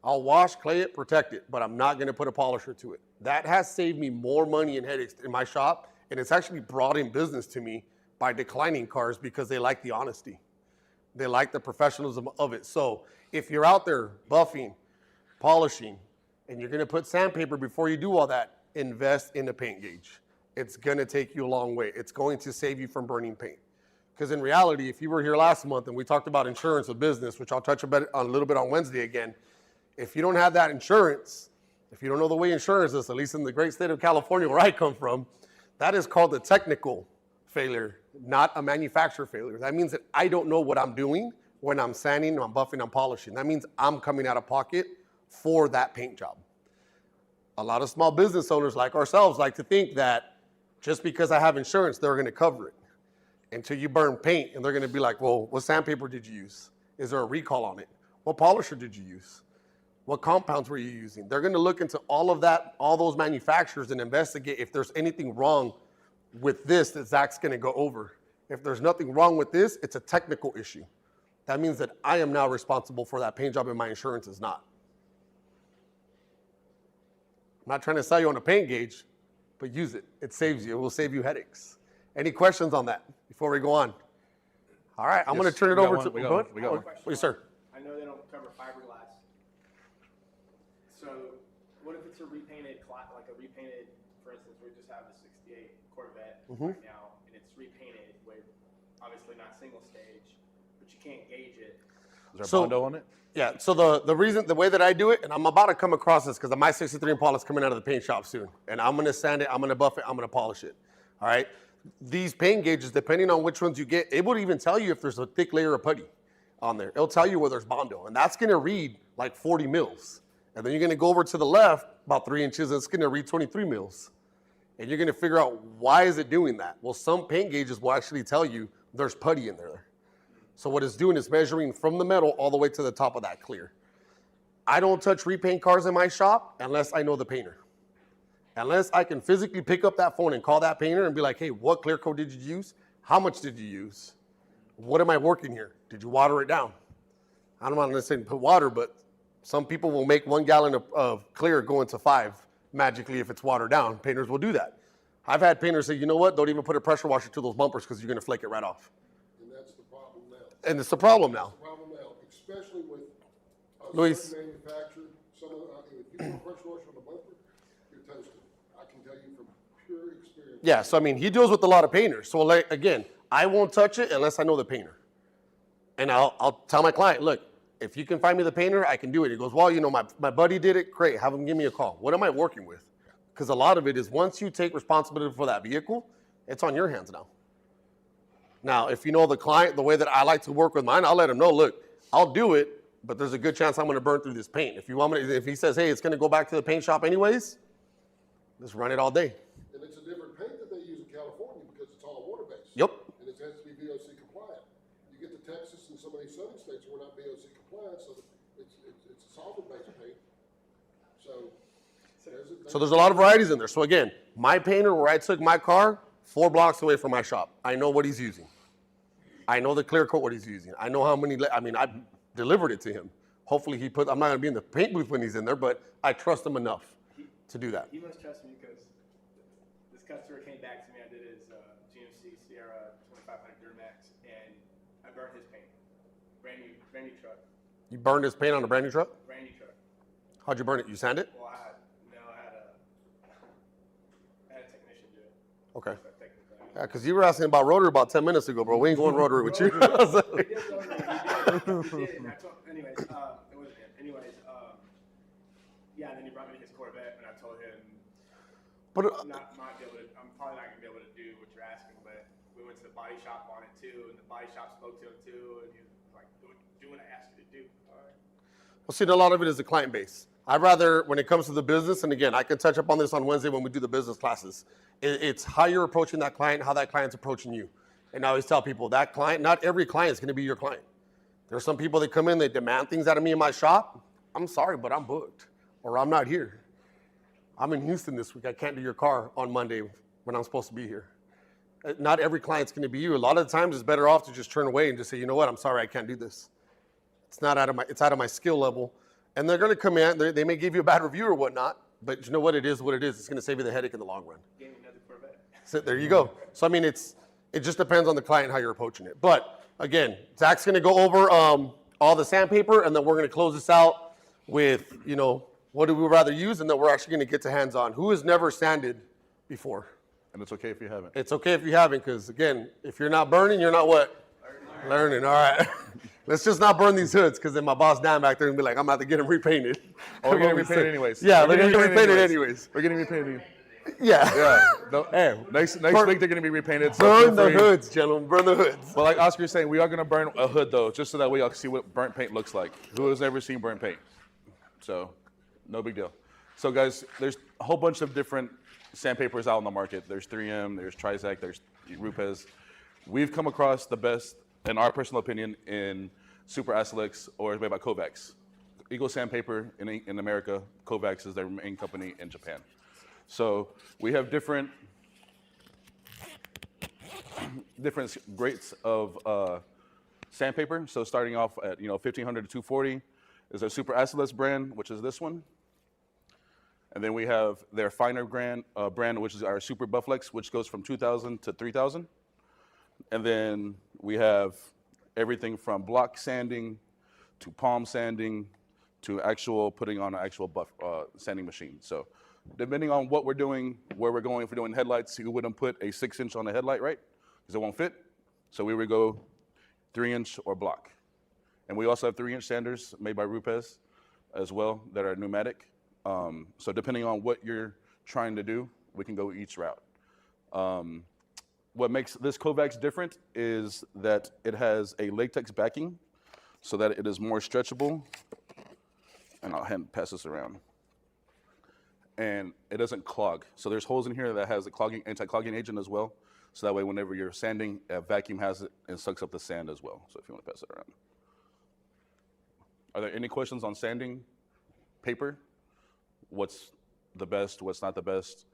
I'll wash, clay it, protect it, but I'm not going to put a polisher to it. That has saved me more money and headaches in my shop, and it's actually brought in business to me by declining cars because they like the honesty. They like the professionalism of it. So if you're out there buffing, polishing, and you're going to put sandpaper before you do all that, invest in a paint gauge. It's going to take you a long way. It's going to save you from burning paint. Because in reality, if you were here last month and we talked about insurance of business, which I'll touch a little bit on Wednesday again, if you don't have that insurance, If you don't know the way insurance is, at least in the great state of California where I come from, that is called a technical failure, not a manufacturer failure. That means that I don't know what I'm doing when I'm sanding, I'm buffing, I'm polishing. That means I'm coming out of pocket for that paint job. A lot of small business owners like ourselves like to think that just because I have insurance, they're gonna cover it. Until you burn paint and they're gonna be like, well, what sandpaper did you use? Is there a recall on it? What polisher did you use? What compounds were you using? They're gonna look into all of that, all those manufacturers and investigate if there's anything wrong with this that Zach's gonna go over. If there's nothing wrong with this, it's a technical issue. That means that I am now responsible for that paint job and my insurance is not. I'm not trying to sell you on a paint gauge, but use it. It saves you. It will save you headaches. Any questions on that before we go on? All right, I'm going to turn it over to. We got one. Yes, sir. I know they don't cover fiberglass. So what if it's a repainted, like a repainted, for instance, we just have a 68 Corvette right now, and it's repainted with obviously not single stage, but you can't gauge it. Is there a Pando on it? Yeah, so the way that I do it, and I'm about to come across this because my 63 Impala is coming out of the paint shop soon, and I'm going to sand it, I'm going to buff it, I'm going to polish it. All right? These paint gauges, depending on which ones you get, it would even tell you if there's a thick layer of putty on there. It'll tell you where there's Pando, and that's going to read like 40 mils. And then you're going to go over to the left about 3 inches, and it's going to read 23 mils. And you're going to figure out why is it doing that? Well, some paint gauges will actually tell you there's putty in there. So what it's doing is measuring from the metal all the way to the top of that clear. I don't touch repaint cars in my shop unless I know the painter. Unless I can physically pick up that phone and call that painter and be like, hey, what clear coat did you use? How much did you use? What am I working here? Did you water it down? I don't want to say put water, but some people will make 1 gallon of clear go into 5 magically if it's watered down. Painters will do that. I've had painters say, you know what? Don't even put a pressure washer to those bumpers because you're going to flake it right off. And that's the problem now. And it's the problem now. The problem now, especially with Luis. certain manufacturer, some of the, if you put a pressure washer on the bumper, you're toasted. I can tell you from pure experience. Yeah, so I mean, he deals with a lot of painters. So like, again, I won't touch it unless I know the painter. And I'll tell my client, look, if you can find me the painter, I can do it. He goes, well, you know, my buddy did it. Great, have him give me a call. What am I working with? Because a lot of it is once you take responsibility for that vehicle, it's on your hands now. Now, if you know the client, the way that I like to work with mine, I'll let him know, look, I'll do it, but there's a good chance I'm going to burn through this paint. If you want me to, if he says, hey, it's going to go back to the paint shop anyways, just run it all day. And it's a different paint that they use in California because it's all water-based. Yep. And it has to be VOC compliant. You get to Texas and some of these southern states, we're not VOC compliant, so it's a solvent-based paint. So there's a lot of varieties in there. So again, my painter where I took my car, 4 blocks away from my shop. I know what he's using. I know the clear coat what he's using. I know how many, I mean, I delivered it to him. Hopefully I'm not gonna be in the paint booth when he's in there, but I trust him enough to do that. He must trust me because this customer came back to me. I did his GMC Sierra 2500 Duramax, and I burned his paint. Brand new truck. You burned his paint on a brand new truck? Brand new truck. How'd you burn it? You sand it? Well, I had a technician do it. Okay. So technically, Yeah, because you were asking about rotary about 10 minutes ago, bro. We ain't going rotary with you. He did, and I told, anyways, it wasn't him. Anyways, yeah, and then he brought me his Corvette, and I told him, But I'm probably not gonna be able to do what you're asking, but we went to the body shop on it too, and the body shop spoke to him too, and he was like, do what I asked you to do. All right. well, see, a lot of it is the client base. I'd rather, when it comes to the business, and again, I can touch up on this on Wednesday when we do the business classes, it's how you're approaching that client, how that client's approaching you. And I always tell people, that client, not every client is gonna be your client. There are some people that come in, they demand things out of me in my shop. I'm sorry, but I'm booked, or I'm not here. I'm in Houston this week. I can't do your car on Monday when I'm supposed to be here. Not every client's gonna be you. A lot of the times it's better off to just turn away and just say, you know what, I'm sorry, I can't do this. It's out of my skill level. And they're gonna come in, they may give you a bad review or whatnot, but you know what it is. It's gonna save you the headache in the long run. Gave me another Corvette. So there you go. So I mean, it just depends on the client how you're approaching it. But again, Zach's gonna go over all the sandpaper, and then we're gonna close this out with, you know, what do we rather use, and then we're actually gonna get to hands-on. Who has never sanded before? And it's okay if you haven't. It's okay if you haven't, because again, if you're not burning, you're not what? Learning. All right. Let's just not burn these hoods, because then my boss down back there and be like, I'm about to get them repainted. Oh, we're getting repainted anyways. Yeah, We're they're getting gonna get repainted anyways. We're getting repainted. Yeah. Yeah. Hey, Next burn- week they're gonna be repainted. So burn feel the free. hoods, gentlemen. Burn the hoods. But like Oscar's saying, we are gonna burn a hood though, just so that way y'all can see what burnt paint looks like. Who has ever seen burnt paint? So, no big deal. So guys, there's a whole bunch of different sandpapers out on the market. There's 3M, there's Trizac, there's Rupes. We've come across the best, in our personal opinion, in Super Acelix or made by Kovacs. Eagle Sandpaper in America, Kovacs is their main company in Japan. So we have different grades of sandpaper. So starting off at 1500 to 240 is our Super Acelix brand, which is this one. And then we have their finer brand, which is our Super Bufflex, which goes from 2000 to 3000. And then we have everything from block sanding to palm sanding to actual putting on an actual sanding machine. So depending on what we're doing, where we're going, if we're doing headlights, you wouldn't put a 6-inch on a headlight, right? Because it won't fit. So we would go 3-inch or block. And we also have 3-inch sanders made by Rupes as well that are pneumatic. So depending on what you're trying to do, we can go each route. What makes this Kovacs different is that it has a latex backing so that it is more stretchable. And I'll pass this around. And it doesn't clog. So there's holes in here that has a anti-clogging agent as well. So that way whenever you're sanding, a vacuum has it and sucks up the sand as well. So if you want to pass it around. Are there any questions on sanding paper? What's the best, what's not the best?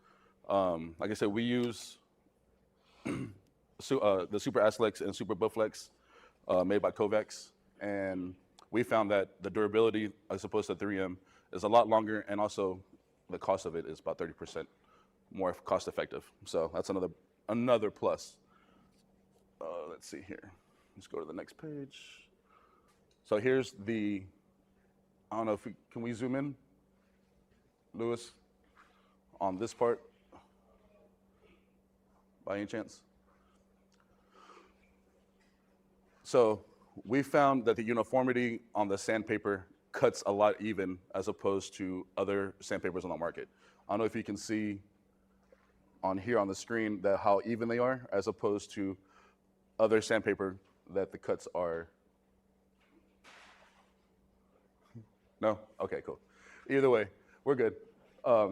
Like I said, we use the Super Acelix and Super Bufflex made by Kovacs. And we found that the durability, as opposed to 3M, is a lot longer, and also the cost of it is about 30% more cost effective. So that's another plus. Let's see here. Let's go to the next page. So here's I don't know if can we zoom in, Lewis, on this part, by any chance? So we found that the uniformity on the sandpaper cuts a lot even as opposed to other sandpapers on the market. I don't know if you can see on here on the screen that how even they are as opposed to other sandpaper that the cuts are. No? Okay, cool. Either way, we're good.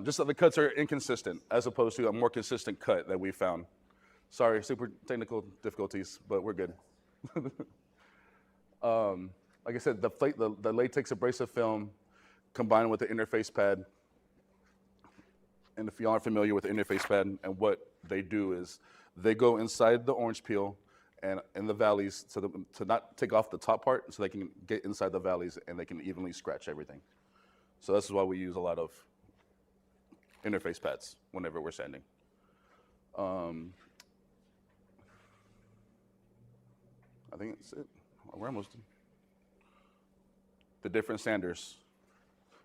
Just that the cuts are inconsistent as opposed to a more consistent cut that we found. Sorry, super technical difficulties, but we're good. Like I said, the latex abrasive film combined with the interface pad, and if you aren't familiar with the interface pad and what they do is they go inside the orange peel and in the valleys to not take off the top part so they can get inside the valleys and they can evenly scratch everything. So this is why we use a lot of interface pads whenever we're sanding. I think that's it. We're almost done. The different sanders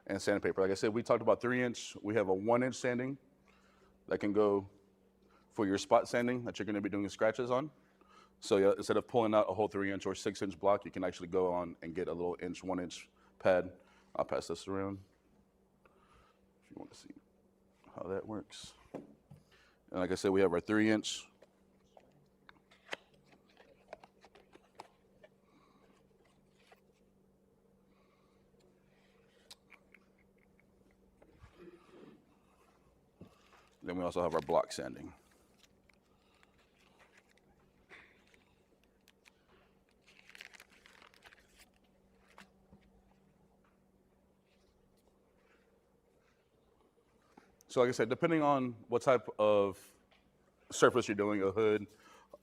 and sandpaper. Like I said, we talked about 3-inch. We have a 1-inch sanding that can go for your spot sanding that you're going to be doing scratches on. So yeah, instead of pulling out a whole 3-inch or 6-inch block, you can actually go on and get a little 1-inch pad. I'll pass this around if you want to see how that works. And like I said, we have our 3-inch. Then we also have our block sanding. So like I said, depending on what type of surface you're doing, a hood,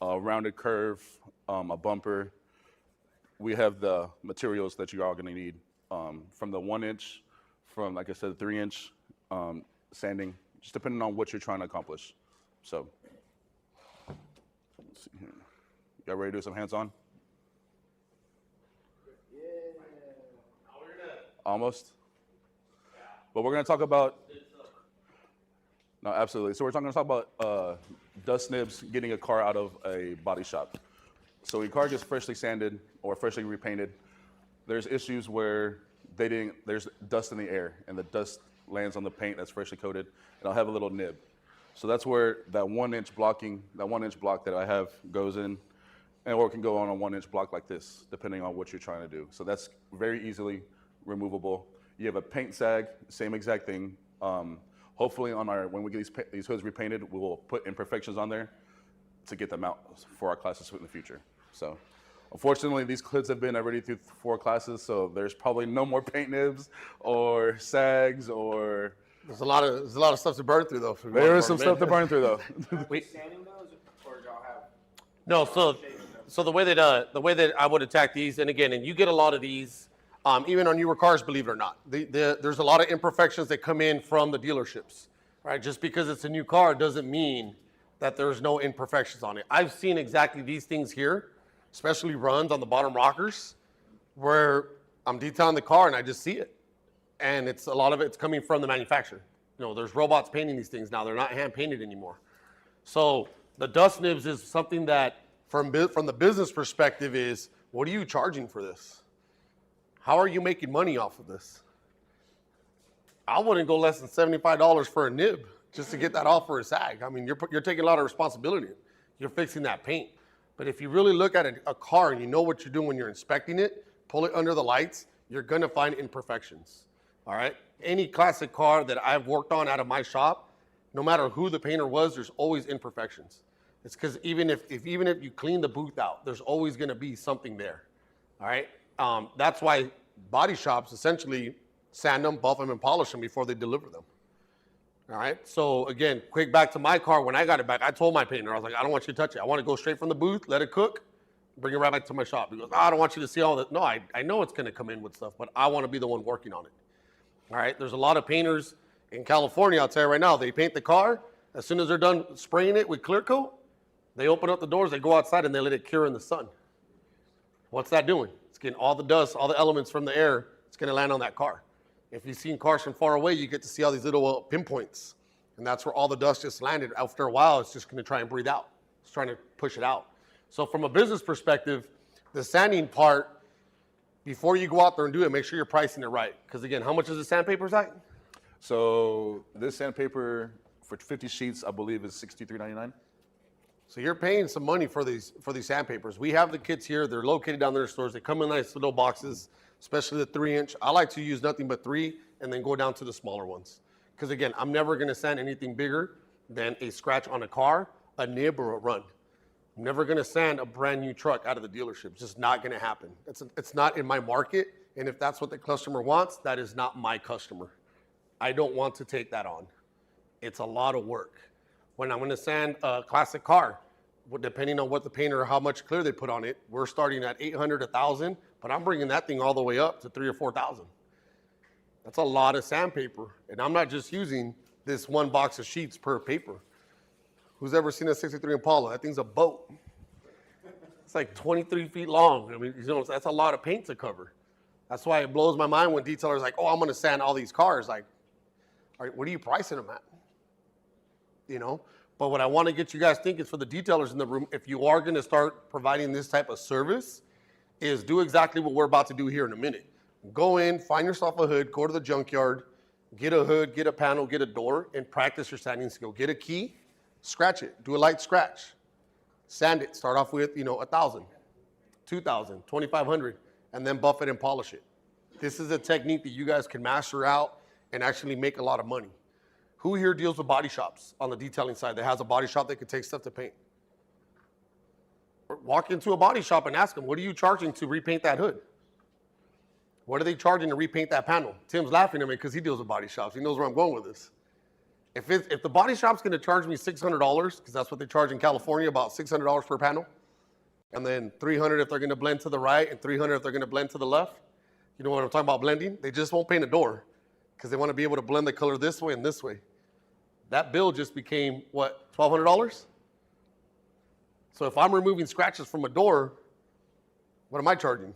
a rounded curve, a bumper, we have the materials that you're all gonna need from the 1-inch, from like I said, 3-inch sanding, just depending on what you're trying to accomplish. So, let's see here. Y'all ready to do some hands-on? Yeah. Almost? But we're gonna talk about, no, absolutely. So we're gonna talk about dust nibs, getting a car out of a body shop. So when your car gets freshly sanded or freshly repainted, there's issues where there's dust in the air and the dust lands on the paint that's freshly coated and I'll have a little nib. So that's where that 1 inch block that I have goes in, or it can go on a 1 inch block like this, depending on what you're trying to do. So that's very easily removable. You have a paint sag, same exact thing. Hopefully when we get these hoods repainted, we will put imperfections on there to get them out for our classes in the future. So unfortunately, these hoods have been already through 4 classes, so there's probably no more paint nibs or sags or. There's a lot of stuff to burn through though. There is some stuff to burn through though. Sanding those, or do y'all have? No, so the way that I would attack these, and you get a lot of these, even on newer cars, believe it or not. There's a lot of imperfections that come in from the dealerships, right? Just because it's a new car doesn't mean that there's no imperfections on it. I've seen exactly these things here, especially runs on the bottom rockers, where I'm detailing the car and I just see it. And a lot of it's coming from the manufacturer. You know, there's robots painting these things now. They're not hand painted anymore. So the dust nibs is something that from the business perspective is, what are you charging for this? How are you making money off of this? I wouldn't go less than $75 for a nib just to get that off for a sag. I mean, you're taking a lot of responsibility. You're fixing that paint. But if you really look at a car and you know what you're doing when you're inspecting it, pull it under the lights, you're gonna find imperfections. All right? Any classic car that I've worked on out of my shop, no matter who the painter was, there's always imperfections. It's because even if you clean the booth out, there's always gonna be something there. All right? That's why body shops essentially sand them, buff them, and polish them before they deliver them. All right? So again, quick back to my car. When I got it back, I told my painter, I was like, I don't want you to touch it. I want to go straight from the booth, let it cook, bring it right back to my shop. He goes, I don't want you to see all that. No, I know it's gonna come in with stuff, but I want to be the one working on it. All right, there's a lot of painters in California, I'll tell you right now, they paint the car. As soon as they're done spraying it with clear coat, they open up the doors, they go outside, and they let it cure in the sun. What's that doing? It's getting all the dust, all the elements from the air, it's gonna land on that car. If you've seen cars from far away, you get to see all these little pinpoints. And that's where all the dust just landed. After a while, it's just gonna try and breathe out. It's trying to push it out. So from a business perspective, the sanding part, before you go out there and do it, make sure you're pricing it right. Because again, how much is the sandpaper, Zach? So this sandpaper for 50 sheets, I believe, is $63.99. So you're paying some money for these sandpapers. We have the kits here. They're located down there in stores. They come in nice little boxes, especially the 3-inch. I like to use nothing but 3 and then go down to the smaller ones. Because again, I'm never going to sand anything bigger than a scratch on a car, a nib, or a run. I'm never going to sand a brand new truck out of the dealership. It's just not going to happen. It's not in my market. And if that's what the customer wants, that is not my customer. I don't want to take that on. It's a lot of work. When I'm going to sand a classic car, depending on what the painter or how much clear they put on it, we're starting at $800, $1,000, but I'm bringing that thing all the way up to $3,000 or $4,000. That's a lot of sandpaper. And I'm not just using this one box of sheets per paper. Who's ever seen a 63 Impala? That thing's a boat. It's like 23 feet long. I mean, you know, that's a lot of paint to cover. That's why it blows my mind when detailers are like, oh, I'm going to sand all these cars. Like, all right, what are you pricing them at? You know? But what I want to get you guys thinking for the detailers in the room, if you are going to start providing this type of service, is do exactly what we're about to do here in a minute. Go in, find yourself a hood, go to the junkyard, get a hood, get a panel, get a door, and practice your sanding skill. Get a key, scratch it, do a light scratch, sand it. Start off with, 1,000, 2,000, 2,500, and then buff it and polish it. This is a technique that you guys can master out and actually make a lot of money. Who here deals with body shops on the detailing side that has a body shop that can take stuff to paint? Or walk into a body shop and ask them, what are you charging to repaint that hood? What are they charging to repaint that panel? Tim's laughing at me because he deals with body shops. He knows where I'm going with this. If the body shop's going to charge me $600, because that's what they charge in California, about $600 per panel, and then $300 if they're going to blend to the right and $300 if they're going to blend to the left. You know what I'm talking about blending? They just won't paint a door because they want to be able to blend the color this way and this way. That bill just became, what, $1,200? So if I'm removing scratches from a door, what am I charging?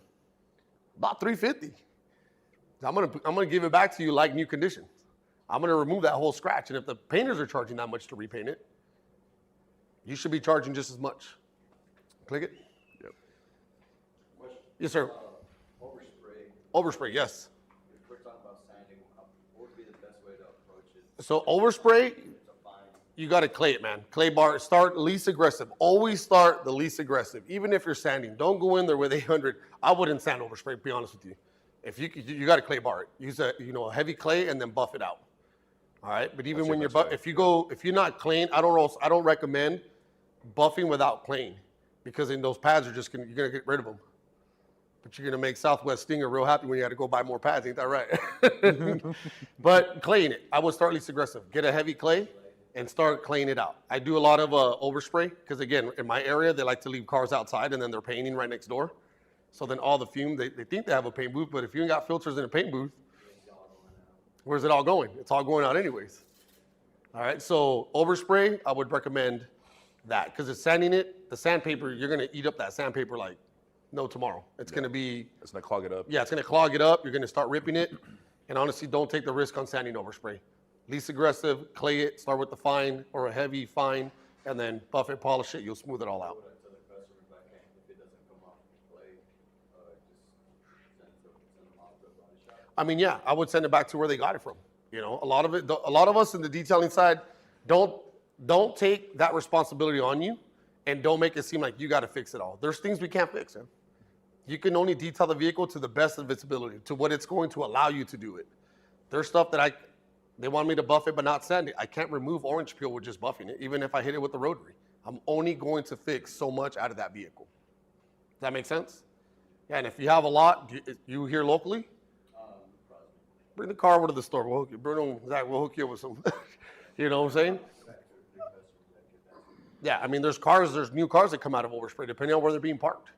About $350. I'm gonna give it back to you like new condition. I'm gonna remove that whole scratch, and if the painters are charging that much to repaint it, you should be charging just as much. Click it. Yep. Yes, sir. Overspray, yes. If we're talking about sanding, what would be the best way to approach it? So overspray, you got to clay it, man. Clay bar, start least aggressive. Always start the least aggressive, even if you're sanding. Don't go in there with 800. I wouldn't sand overspray, to be honest with you. If you got to clay bar it. Use a heavy clay and then buff it out. All right, but even when you're if you're not claying, I don't recommend buffing without claying, because in those pads you're gonna get rid of them. But you're gonna make Southwest Stinger real happy when you got to go buy more pads. Ain't that right? But claying it, I would start least aggressive. Get a heavy clay and start claying it out. I do a lot of overspray because, again, in my area they like to leave cars outside and then they're painting right next door. So then all the fume, they think they have a paint booth, but if you ain't got filters in a paint booth, where's it all going? It's all going out anyways. All right, so overspray, I would recommend that, because it's sanding it, the sandpaper, you're gonna eat up that sandpaper like no tomorrow. It's gonna clog it up. Yeah, it's gonna clog it up. You're gonna start ripping it. And honestly, don't take the risk on sanding overspray. Least aggressive, clay it, start with the fine or a heavy fine, and then buff it, polish it, you'll smooth it all out. I mean, yeah, I would send it back to where they got it from. You know, a lot of us in the detailing side, don't take that responsibility on you, and don't make it seem like you got to fix it all. There's things we can't fix, man. You can only detail the vehicle to the best of its ability, to what it's going to allow you to do it. There's stuff that they want me to buff it but not sand it. I can't remove orange peel with just buffing it, even if I hit it with the rotary. I'm only going to fix so much out of that vehicle. Does that make sense? Yeah, and if you have a lot, you here locally? Bring the car over to the store. We'll hook you. Bruno, Zach, we'll hook you up with some. You know what I'm saying? Yeah, I mean, there's new cars that come out of overspray, depending on where they're being parked.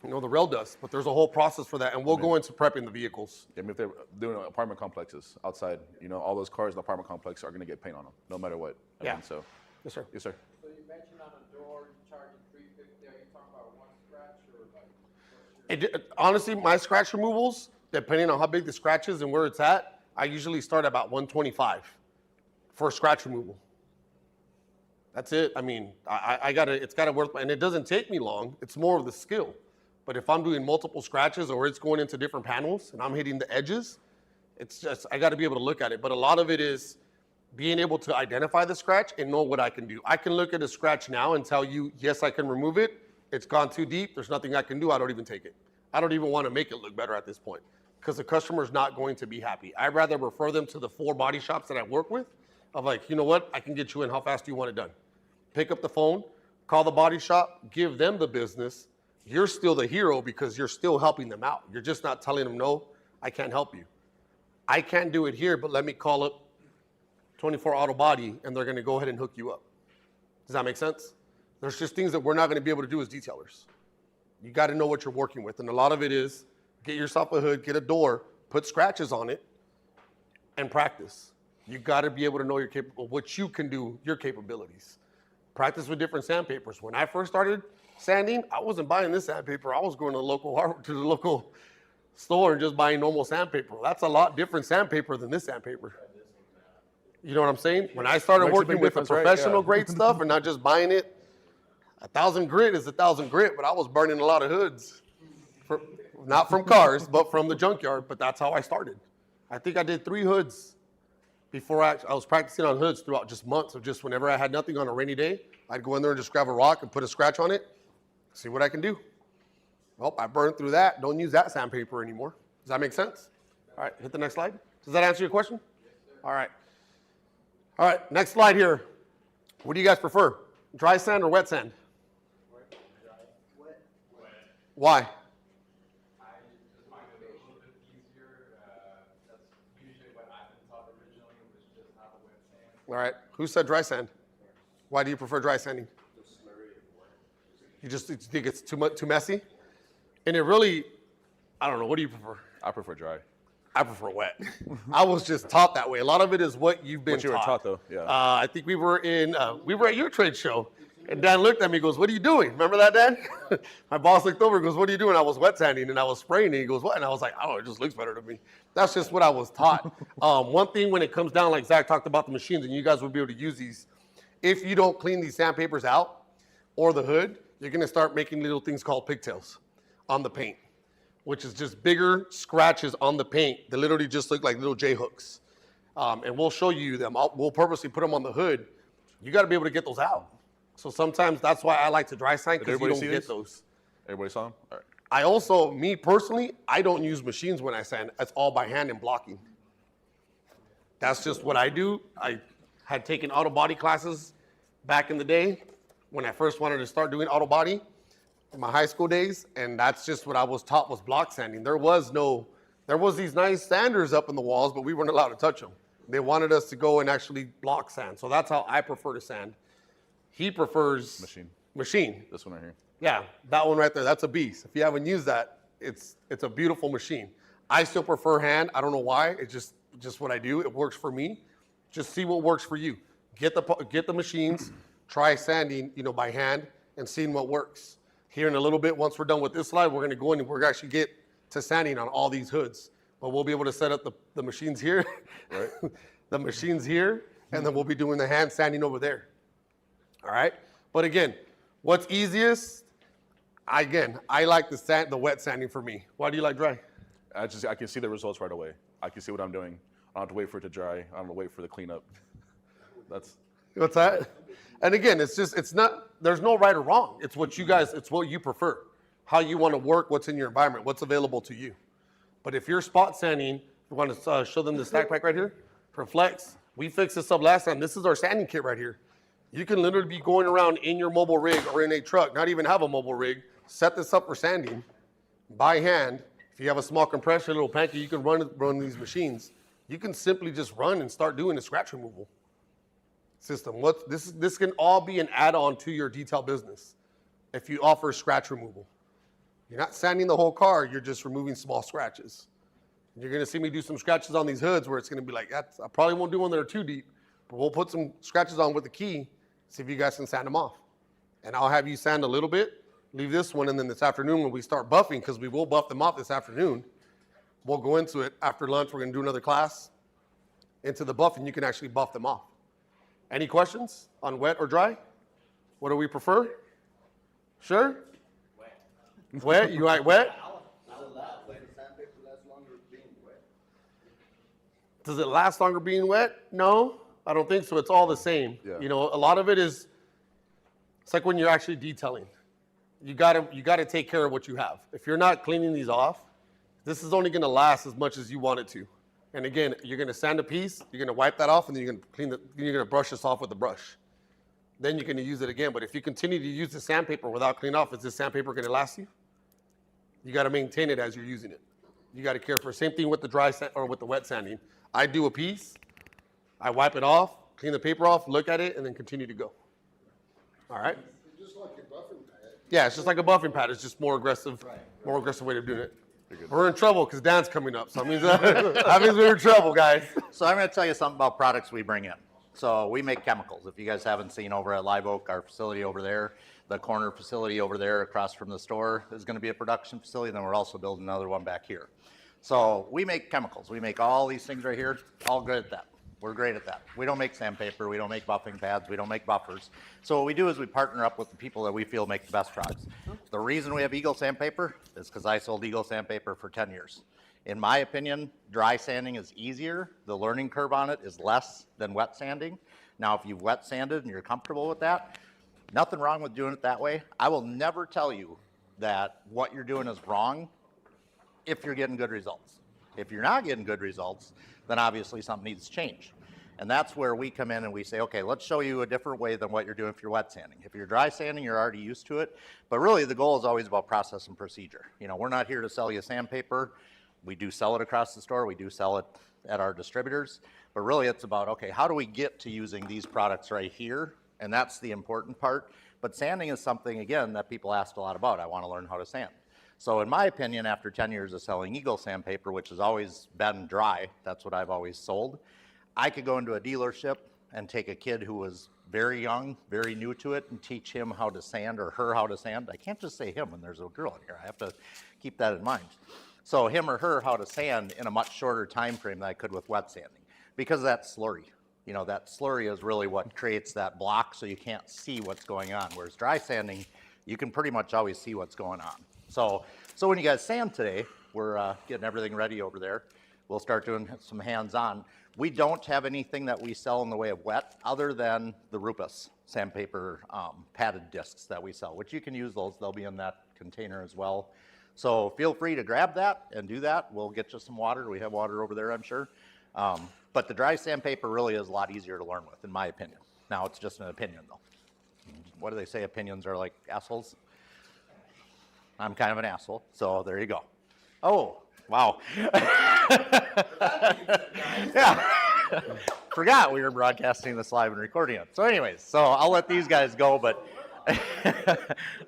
You know, the rail does, but there's a whole process for that, and we'll go into prepping the vehicles. I mean, if they're doing apartment complexes outside, all those cars in the apartment complex are going to get paint on them, no matter what. Yeah. So. Yes, sir. Yes, sir. So you mentioned on a door charging $350. Are you talking about one scratch or like? Honestly, my scratch removals, depending on how big the scratch is and where it's at, I usually start at about $125 for a scratch removal. That's it. I mean, it's gotta work, and it doesn't take me long. It's more of the skill. But if I'm doing multiple scratches or it's going into different panels and I'm hitting the edges, it's just, I gotta be able to look at it. But a lot of it is being able to identify the scratch and know what I can do. I can look at a scratch now and tell you, yes, I can remove it. It's gone too deep. There's nothing I can do. I don't even take it. I don't even want to make it look better at this point, because the customer's not going to be happy. I'd rather refer them to the 4 body shops that I work with, of like, you know what, I can get you in. How fast do you want it done? Pick up the phone, call the body shop, give them the business. You're still the hero because you're still helping them out. You're just not telling them, no, I can't help you. I can't do it here, but let me call up 24 Auto Body and they're going to go ahead and hook you up. Does that make sense? There's just things that we're not going to be able to do as detailers. You got to know what you're working with. And a lot of it is get yourself a hood, get a door, put scratches on it, and practice. You got to be able to know what you can do, your capabilities. Practice with different sandpapers. When I first started sanding, I wasn't buying this sandpaper. I was going to the local store and just buying normal sandpaper. That's a lot different sandpaper than this sandpaper. You know what I'm saying? When I started working with the professional grade stuff and not just buying it, 1,000 grit is 1,000 grit, but I was burning a lot of hoods. Not from cars, but from the junkyard, but that's how I started. I think I did 3 hoods before I was practicing on hoods throughout just months of just whenever I had nothing on a rainy day, I'd go in there and just grab a rock and put a scratch on it, see what I can do. Well, I burned through that. Don't use that sandpaper anymore. Does that make sense? All right, hit the next slide. Does that answer your question? All right. All right, next slide here. What do you guys prefer? Dry sand or wet sand? Why? All right. Who said dry sand? Why do you prefer dry sanding? You just think it's too messy? And it really, I don't know. What do you prefer? I prefer dry. I prefer wet. I was just taught that way. A lot of it is what you've been What you were taught, though. Yeah. I think we were at your trade show, and Dan looked at me and goes, "What are you doing?" Remember that, Dan? My boss looked over and goes, "What are you doing?" I was wet sanding and I was spraying, and he goes, "What?" And I was like, "Oh, it just looks better to me." That's just what I was taught. One thing when it comes down, like Zach talked about the machines, and you guys will be able to use these. If you don't clean these sandpapers out or the hood, you're going to start making little things called pigtails. on the paint, which is just bigger scratches on the paint that literally just look like little J-hooks. And we'll show you them. We'll purposely put them on the hood. You got to be able to get those out. So sometimes that's why I like to dry sand, because you don't get those. Everybody saw them? All right. I also, me personally, I don't use machines when I sand. It's all by hand and blocking. That's just what I do. I had taken auto body classes back in the day when I first wanted to start doing auto body in my high school days, and that's just what I was taught was block sanding. There was these nice sanders up in the walls, but we weren't allowed to touch them. They wanted us to go and actually block sand. So that's how I prefer to sand. He prefers machine. This one right here. Yeah, that one right there, that's a beast. If you haven't used that, it's a beautiful machine. I still prefer hand. I don't know why. It's just what I do. It works for me. Just see what works for you. Get the machines, try sanding, by hand and seeing what works. Here in a little bit, once we're done with this slide, we're gonna go in and we're gonna actually get to sanding on all these hoods. But we'll be able to set up the machines here, Right. the machines here, and then we'll be doing the hand sanding over there. All right? But again, what's easiest? I like the wet sanding for me. Why do you like dry? I can see the results right away. I can see what I'm doing. I don't have to wait for it to dry. I don't have to wait for the cleanup. What's that? And again, it's not, there's no right or wrong. It's what you prefer. How you want to work, what's in your environment, what's available to you. But if you're spot sanding, you want to show them the stack pack right here for Flex. We fixed this up last time. This is our sanding kit right here. You can literally be going around in your mobile rig or in a truck, not even have a mobile rig, set this up for sanding by hand. If you have a small compressor, a little pancake, you can run these machines. You can simply just run and start doing the scratch removal system. This can all be an add-on to your detail business if you offer scratch removal. You're not sanding the whole car, you're just removing small scratches. You're gonna see me do some scratches on these hoods where it's gonna be like, I probably won't do one that are too deep, but we'll put some scratches on with the key, see if you guys can sand them off. And I'll have you sand a little bit, leave this one, and then this afternoon when we start buffing, because we will buff them off this afternoon, we'll go into it after lunch. We're gonna do another class into the buff, and you can actually buff them off. Any questions on wet or dry? What do we prefer? Sure? Wet? You like wet? Does it last longer being wet? No, I don't think so. It's all the same. Yeah. A lot of it is, it's like when you're actually detailing. You gotta take care of what you have. If you're not cleaning these off, this is only gonna last as much as you want it to. And again, you're gonna sand a piece, you're gonna wipe that off, and then you're gonna brush this off with a brush. Then you're gonna use it again. But if you continue to use the sandpaper without cleaning off, is this sandpaper gonna last you? You gotta maintain it as you're using it. You gotta care for it. Same thing with the dry sand or with the wet sanding. I do a piece, I wipe it off, clean the paper off, look at it, and then continue to go. All right? Just like your buffing pad. Yeah, it's just like a buffing pad. It's just more aggressive way of doing it. We're in trouble because Dan's coming up. So that means we're in trouble, guys. So I'm going to tell you something about products we bring in. So we make chemicals. If you guys haven't seen over at Live Oak, our facility over there, the corner facility over there across from the store is going to be a production facility. Then we're also building another one back here. So we make chemicals. We make all these things right here, all good at that. We're great at that. We don't make sandpaper. We don't make buffing pads. We don't make buffers. So what we do is we partner up with the people that we feel make the best products. The reason we have Eagle sandpaper is because I sold Eagle sandpaper for 10 years. In my opinion, dry sanding is easier. The learning curve on it is less than wet sanding. Now, if you've wet sanded and you're comfortable with that, nothing wrong with doing it that way. I will never tell you that what you're doing is wrong if you're getting good results. If you're not getting good results, then obviously something needs to change. And that's where we come in and we say, okay, let's show you a different way than what you're doing if you're wet sanding. If you're dry sanding, you're already used to it. But really the goal is always about process and procedure. We're not here to sell you sandpaper. We do sell it across the store. We do sell it at our distributors. But really it's about, okay, how do we get to using these products right here? And that's the important part. But sanding is something, again, that people ask a lot about. I want to learn how to sand. So in my opinion, after 10 years of selling Eagle sandpaper, which has always been dry, that's what I've always sold, I could go into a dealership and take a kid who was very young, very new to it, and teach him how to sand or her how to sand. I can't just say him when there's a girl in here. I have to keep that in mind. So him or her how to sand in a much shorter time frame than I could with wet sanding because of that slurry. That slurry is really what creates that block so you can't see what's going on. Whereas dry sanding, you can pretty much always see what's going on. So when you guys sand today, we're getting everything ready over there. We'll start doing some hands-on. We don't have anything that we sell in the way of wet other than the Rupus sandpaper padded discs that we sell, which you can use those. They'll be in that container as well. So feel free to grab that and do that. We'll get you some water. We have water over there, I'm sure. But the dry sandpaper really is a lot easier to learn with, in my opinion. Now, it's just an opinion, though. What do they say? Opinions are like assholes? I'm kind of an asshole, so there you go. Oh, wow. Yeah. Forgot we were broadcasting this live and recording it. So anyways, so I'll let these guys go, but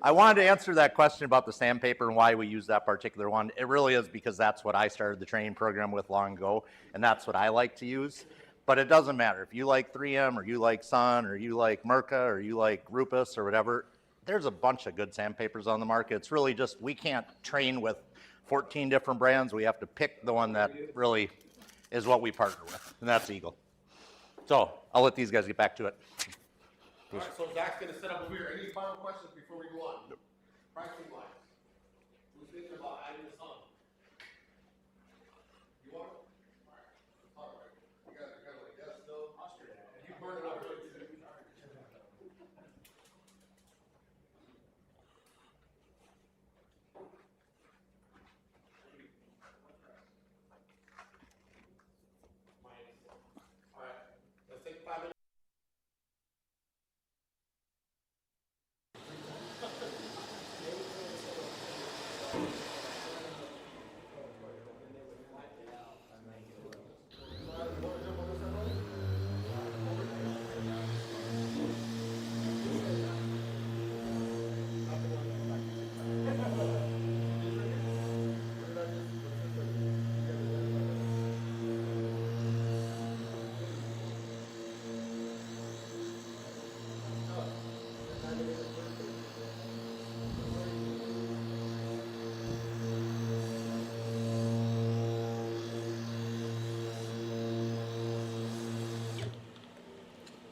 I wanted to answer that question about the sandpaper and why we use that particular one. It really is because that's what I started the training program with long ago, and that's what I like to use. But it doesn't matter. If you like 3M, or you like Sun, or you like Mirka, or you like Rupus, or whatever, there's a bunch of good sandpapers on the market. It's really just, we can't train with 14 different brands. We have to pick the one that really is what we partner with, and that's Eagle. So I'll let these guys get back to it. All right, so Zach's gonna set up over here. Any final questions before we go on? Pricing wise, who's thinking about adding this on? You want it? All right. You guys are kind of like, yes, no. You burn it up. All right, let's take 5 minutes.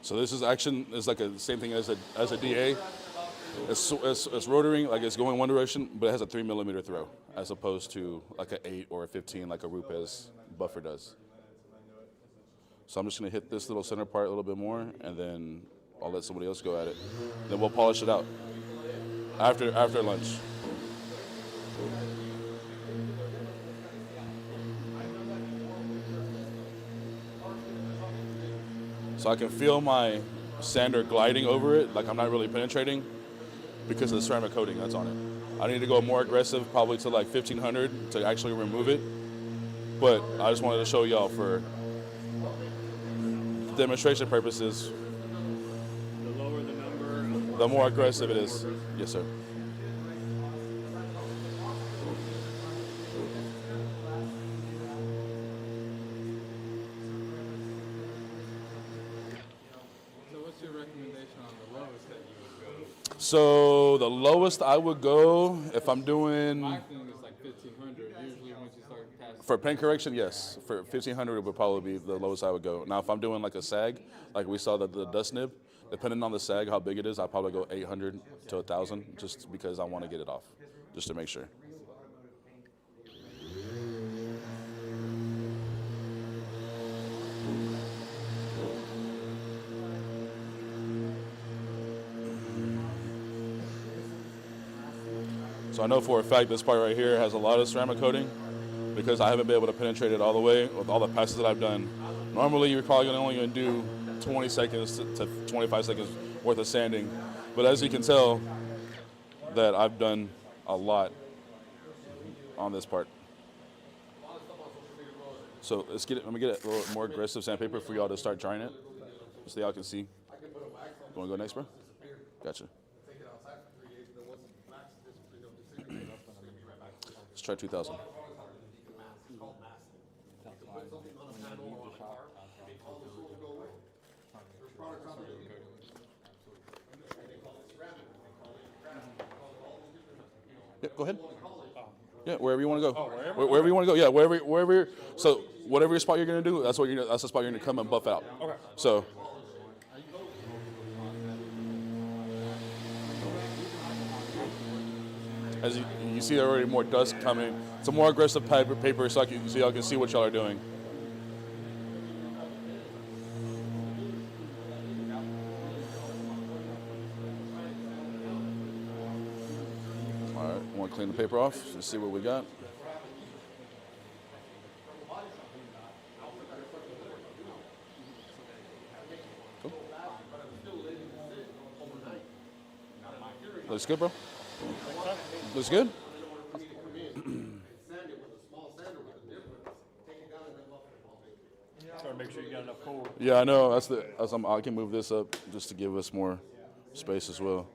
So this is action is like the same thing as a DA. It's rotoring, like it's going one direction, but it has a 3 millimeter throw, as opposed to like an 8 or a 15, like a Rupes buffer does. So I'm just gonna hit this little center part a little bit more, and then I'll let somebody else go at it. Then we'll polish it out after lunch. So I can feel my sander gliding over it, like I'm not really penetrating because of the ceramic coating that's on it. I need to go more aggressive, probably to like 1500 to actually remove it. But I just wanted to show y'all for demonstration purposes. The lower the number, the more aggressive it is. Yes, sir. So the lowest I would go if I'm doing. my thing is like 1500. Usually once you start passing. For pen correction, yes. For 1500 would probably be the lowest I would go. Now if I'm doing like a sag, like we saw the dust nib, depending on the sag, how big it is, I'll probably go 800 to 1000 just because I want to get it off, just to make sure. So I know for a fact this part right here has a lot of ceramic coating because I haven't been able to penetrate it all the way with all the passes that I've done. Normally you're probably only going to do 20 seconds to 25 seconds worth of sanding. But as you can tell, that I've done a lot on this part. So let me get a little more aggressive sandpaper for y'all to start trying it so y'all can see. You want to go next, bro? Gotcha. Let's try 2000. Yeah, go ahead. Yeah, wherever you want to go. Wherever you want to go. Yeah, wherever. So whatever spot you're gonna do, that's the spot you're gonna come and buff out. Okay. So. As you see already more dust coming. It's a more aggressive paper so y'all can see what y'all are doing. All right, want to clean the paper off? Let's see what we got. Cool. Looks good, bro. Looks good. Make sure you got enough cord. Yeah, I know. I can move this up just to give us more space as well.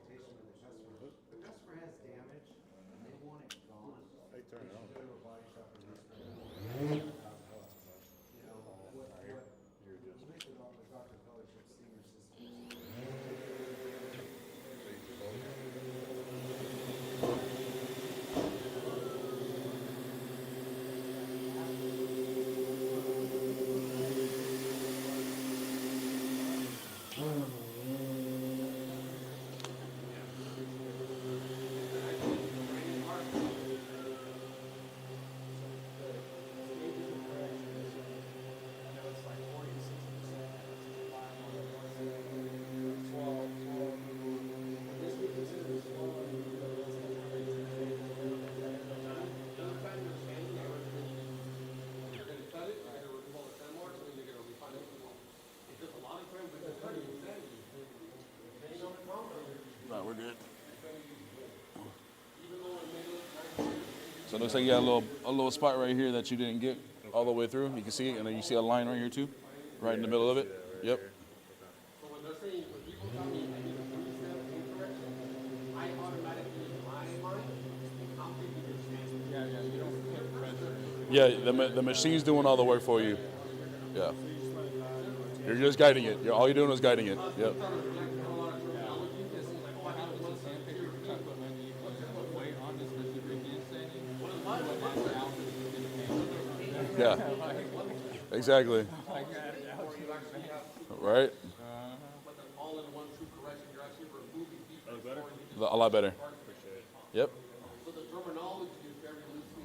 Right, we're good. So it looks like you got a little spot right here that you didn't get all the way through. You can see it, and then you see a line right here too, right in the middle of it. Yep. So when they're saying, when people tell me I need a 3-step paint correction, I automatically, in my mind, I'm thinking it's changing. Yeah, you don't put pressure. Yeah, the machine's doing all the work for you. Yeah. You're just guiding it. All you're doing is guiding it. Yep. Yeah. Exactly. Right? A lot better. Yep. So the terminology is very loosely.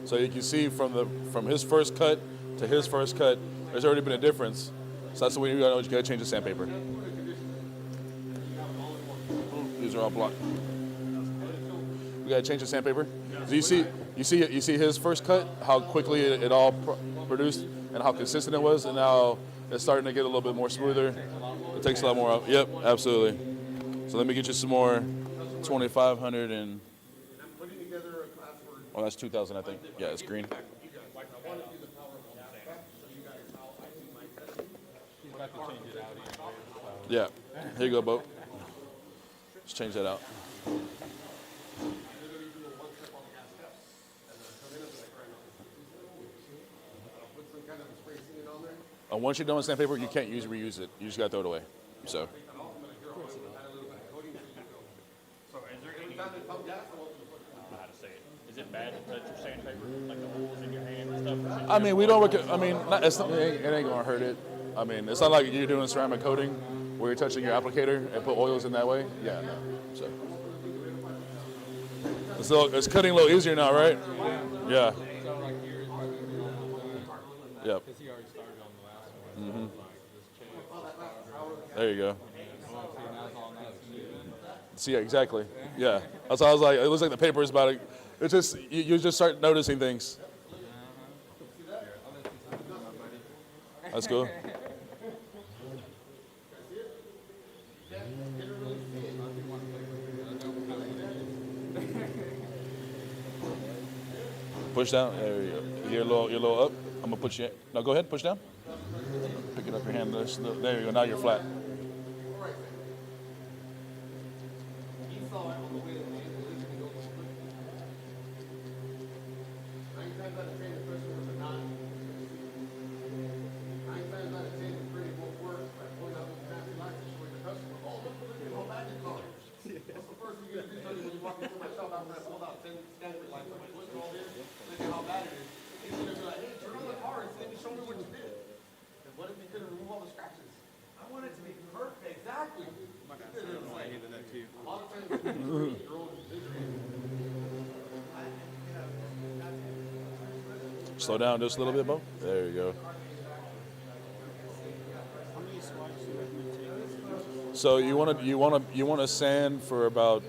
So you can see from his first cut to his first cut, there's already been a difference. So that's the way you gotta change the sandpaper. These are all blocked. We gotta change the sandpaper. So you see his first cut, how quickly it all produced and how consistent it was, and now it's starting to get a little bit more smoother. It takes a lot more out. Yep, absolutely. So let me get you some more 2,500 and. Oh, that's 2,000, I think. Yeah, it's green. Yeah, here you go, Bo. Let's change that out. Once you're done with sandpaper, you can't reuse it. You just gotta throw it away. So. Is it bad to touch your sandpaper, like the holes in your hand and stuff? I mean, we don't. I mean, it ain't gonna hurt it. I mean, it's not like you're doing ceramic coating where you're touching your applicator and put oils in that way. Yeah, no. So it's cutting a little easier now, right? Yeah. Yep. Mm-hmm. There you go. See, yeah, exactly. Yeah. That's how I was like, it looks like the paper is about to, it's just, you just start noticing things. That's cool. Push down. There you go. You're a little up. I'm gonna push you. No, go ahead. Push down. Pick it up your hand. There you go. Now you're flat. Slow down just a little bit, Bo. There you go. So you want to sand for about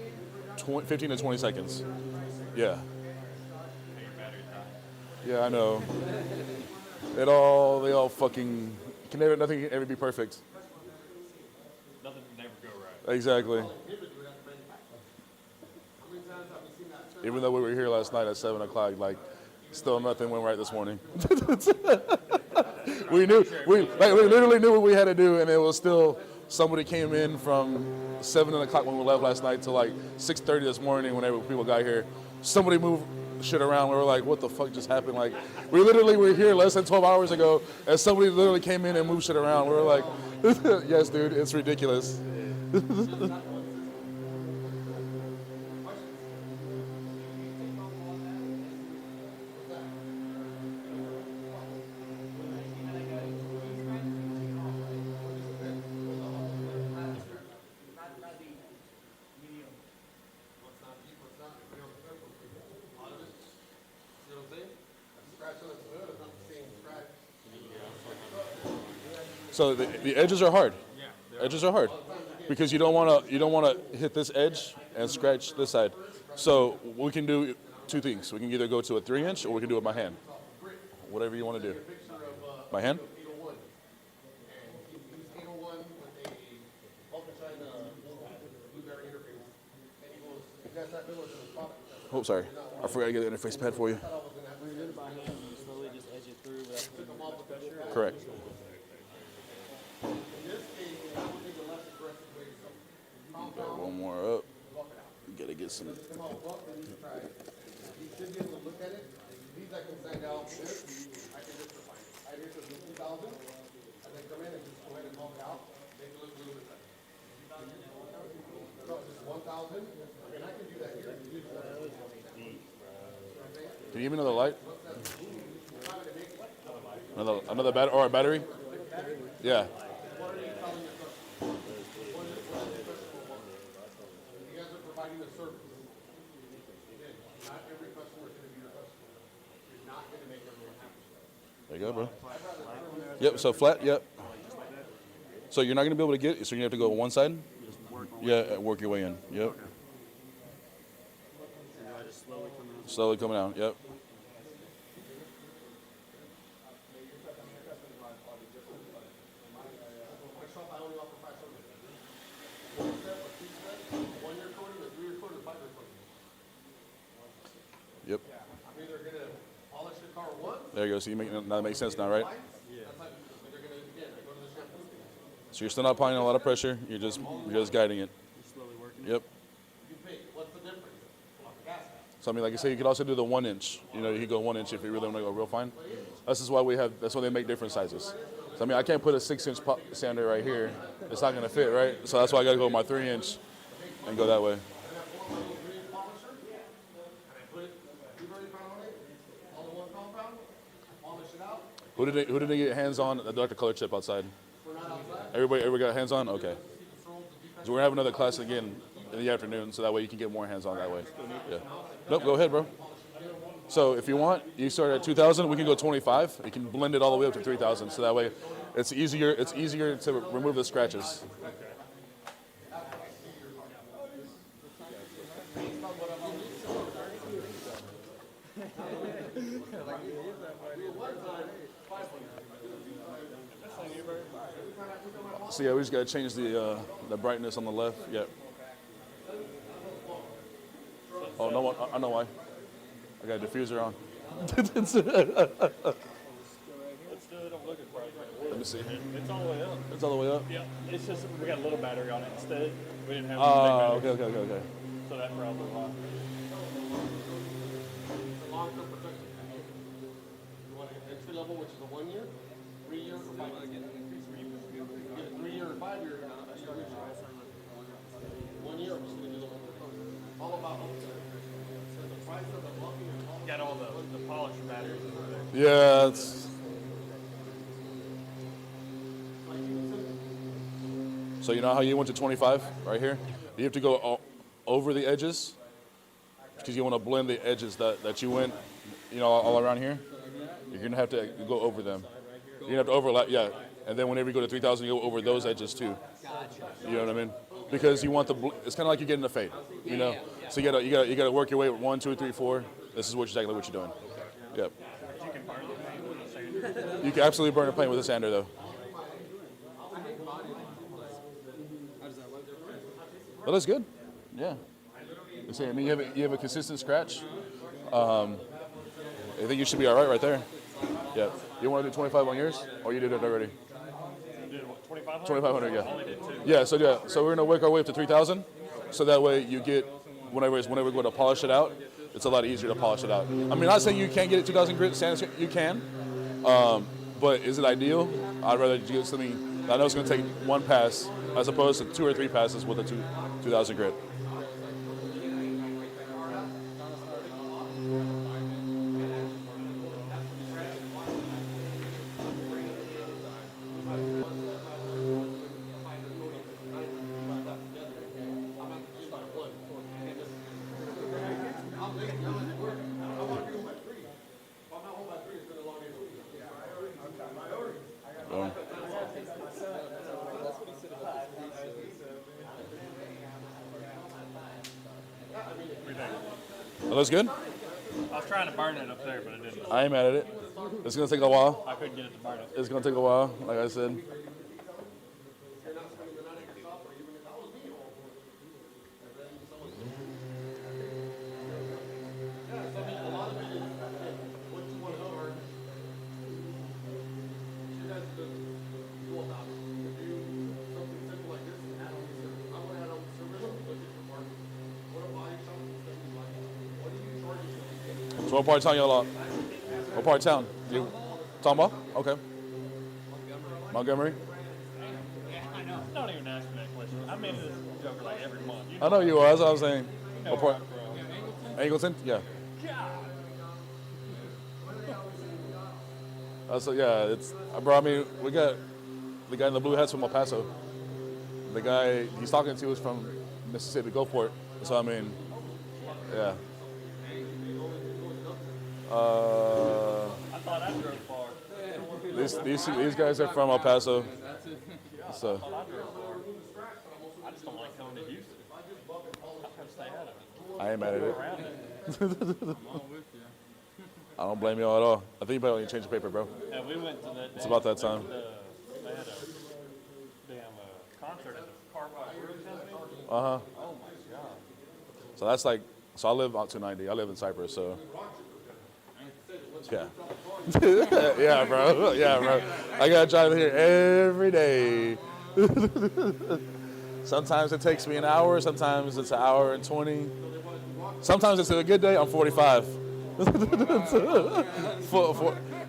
15 to 20 seconds. Yeah. Yeah, I know. They all fucking nothing can ever be perfect. Nothing can never go right. Exactly. Even though we were here last night at 7 o'clock, like, still nothing went right this morning. we literally knew what we had to do, and it was still, somebody came in from 7 o'clock when we left last night to like 6:30 this morning whenever people got here. Somebody moved shit around. We were like, what the fuck just happened? Like, we literally were here less than 12 hours ago, and somebody literally came in and moved shit around. We were like, yes, dude, it's ridiculous. So the edges are hard. Edges are hard because you don't want to hit this edge and scratch this side. So we can do two things. We can either go to a 3-inch or we can do it by hand. Whatever you want to do. By hand? Oh, sorry. I forgot to get the interface pad for you. Correct. Got one more up. You gotta get some. Do you even know the light? Another battery? Yeah. There you go, bro. Yep, so flat, yep. So you're not going to be able to get it, so you have to go one side? Yeah, work your way in, yep. Slowly coming out, yep. Yep. There you go. So that makes sense now, right? So you're still not applying a lot of pressure. You're just guiding it. Yep. So I mean, like I say, you could also do the 1-inch. You know, you could go 1-inch if you really want to go real fine. That's why they make different sizes. So I mean, I can't put a 6-inch sander right here. It's not gonna fit, right? So that's why I gotta go my 3-inch and go that way. Who did they get hands on the Dr.ColorChip outside? Everybody got hands on? Okay. So we're gonna have another class again in the afternoon, so that way you can get more hands on that way. Yeah. Nope, go ahead, bro. So if you want, you start at 2,000, we can go 25. You can blend it all the way up to 3,000, so that way it's easier to remove the scratches. So yeah, we just gotta change the brightness on the left. Yep. Oh no, I know why. I got a diffuser on. Let's do it. I'm looking for it. Let me see. It's all the way up. It's all the way up? Yeah. It's just we got a little battery on it instead. We didn't have Oh, big okay. batteries. So that probably why. Long-term protection. You want an entry level, which is a 1 year, 3 year, or 5 year. You get a 3 year or 5 year. 1 year, I'm just gonna do the 1 year. All about the price of the lumping and all. Got all the polished batteries over there. Yeah, it's. So you know how you went to 25 right here? You have to go over the edges, because you want to blend the edges that you went, all around here. You're gonna have to go over them. You're gonna have to overlap, yeah. And then whenever you go to 3,000, you go over those edges too. You know what I mean? Because you want it's kind of like you're getting a fade, So you gotta work your way with 1, 2, 3, 4. This is exactly what you're doing. Yep. You can absolutely burn a paint with a sander though. Well, that's good. Yeah. I mean, you have a consistent scratch. I think you should be all right there. Yeah. You want to do 25 on yours, or you did it already? 2,500, yeah. Yeah. So we're gonna work our way up to 3,000. So that way you get whenever we go to polish it out, it's a lot easier to polish it out. I mean, not saying you can't get it 2,000 grit sand. You can. But is it ideal? I'd rather get something that I know it's going to take one pass as opposed to 2 or 3 passes with a 2,000 grit. That looks good? I was trying to burn it up there, but I didn't. I ain't mad at it. It's going to take a while. I couldn't get it to burn it. It's going to take a while, like I said. So what part of town y'all are? What part of town? You talking about? Okay. Montgomery? Don't even ask me that question. I'm in this joke like every month. I know you are. That's what I was saying. What part? Angleton? Yeah. So yeah, it's bro. I mean, we got the guy in the blue hats from El Paso. The guy he's talking to is from Mississippi. Go for it. So I mean, yeah. I thought I drove far. These guys are from El Paso. So. I just don't like coming to Houston. I'm trying to stay out of it. I ain't mad at it. Around it. I don't blame y'all at all. I think you better only change the paper, bro. Yeah, we went to that. It's about that time. They had a damn concert at the car wash room company. Uh-huh. Oh my god. So that's like, so I live on 290. I live in Cypress, so. Yeah. Yeah, bro. Yeah, bro. I gotta drive here every day. Sometimes it takes me an hour. Sometimes it's an hour and 20. Sometimes it's a good day. I'm 45.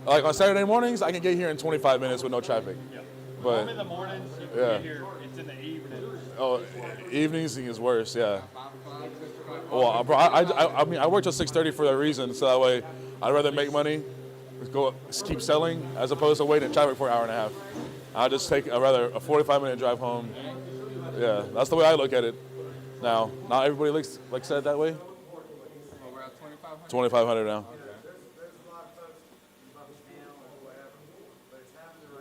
Like on Saturday mornings, I can get here in 25 minutes with no traffic. Yeah. But in the mornings, you can yeah. get here. It's in the evening. Oh, evenings is worse. Yeah. Well, bro, I mean, I work till 6:30 for that reason. So that way, I'd rather make money, keep selling, as opposed to waiting in traffic for an hour and a half. I'd rather a 45-minute drive home. Yeah, that's the way I look at it. Now, not everybody looks like said that way. We're at 2,500. 2,500 now.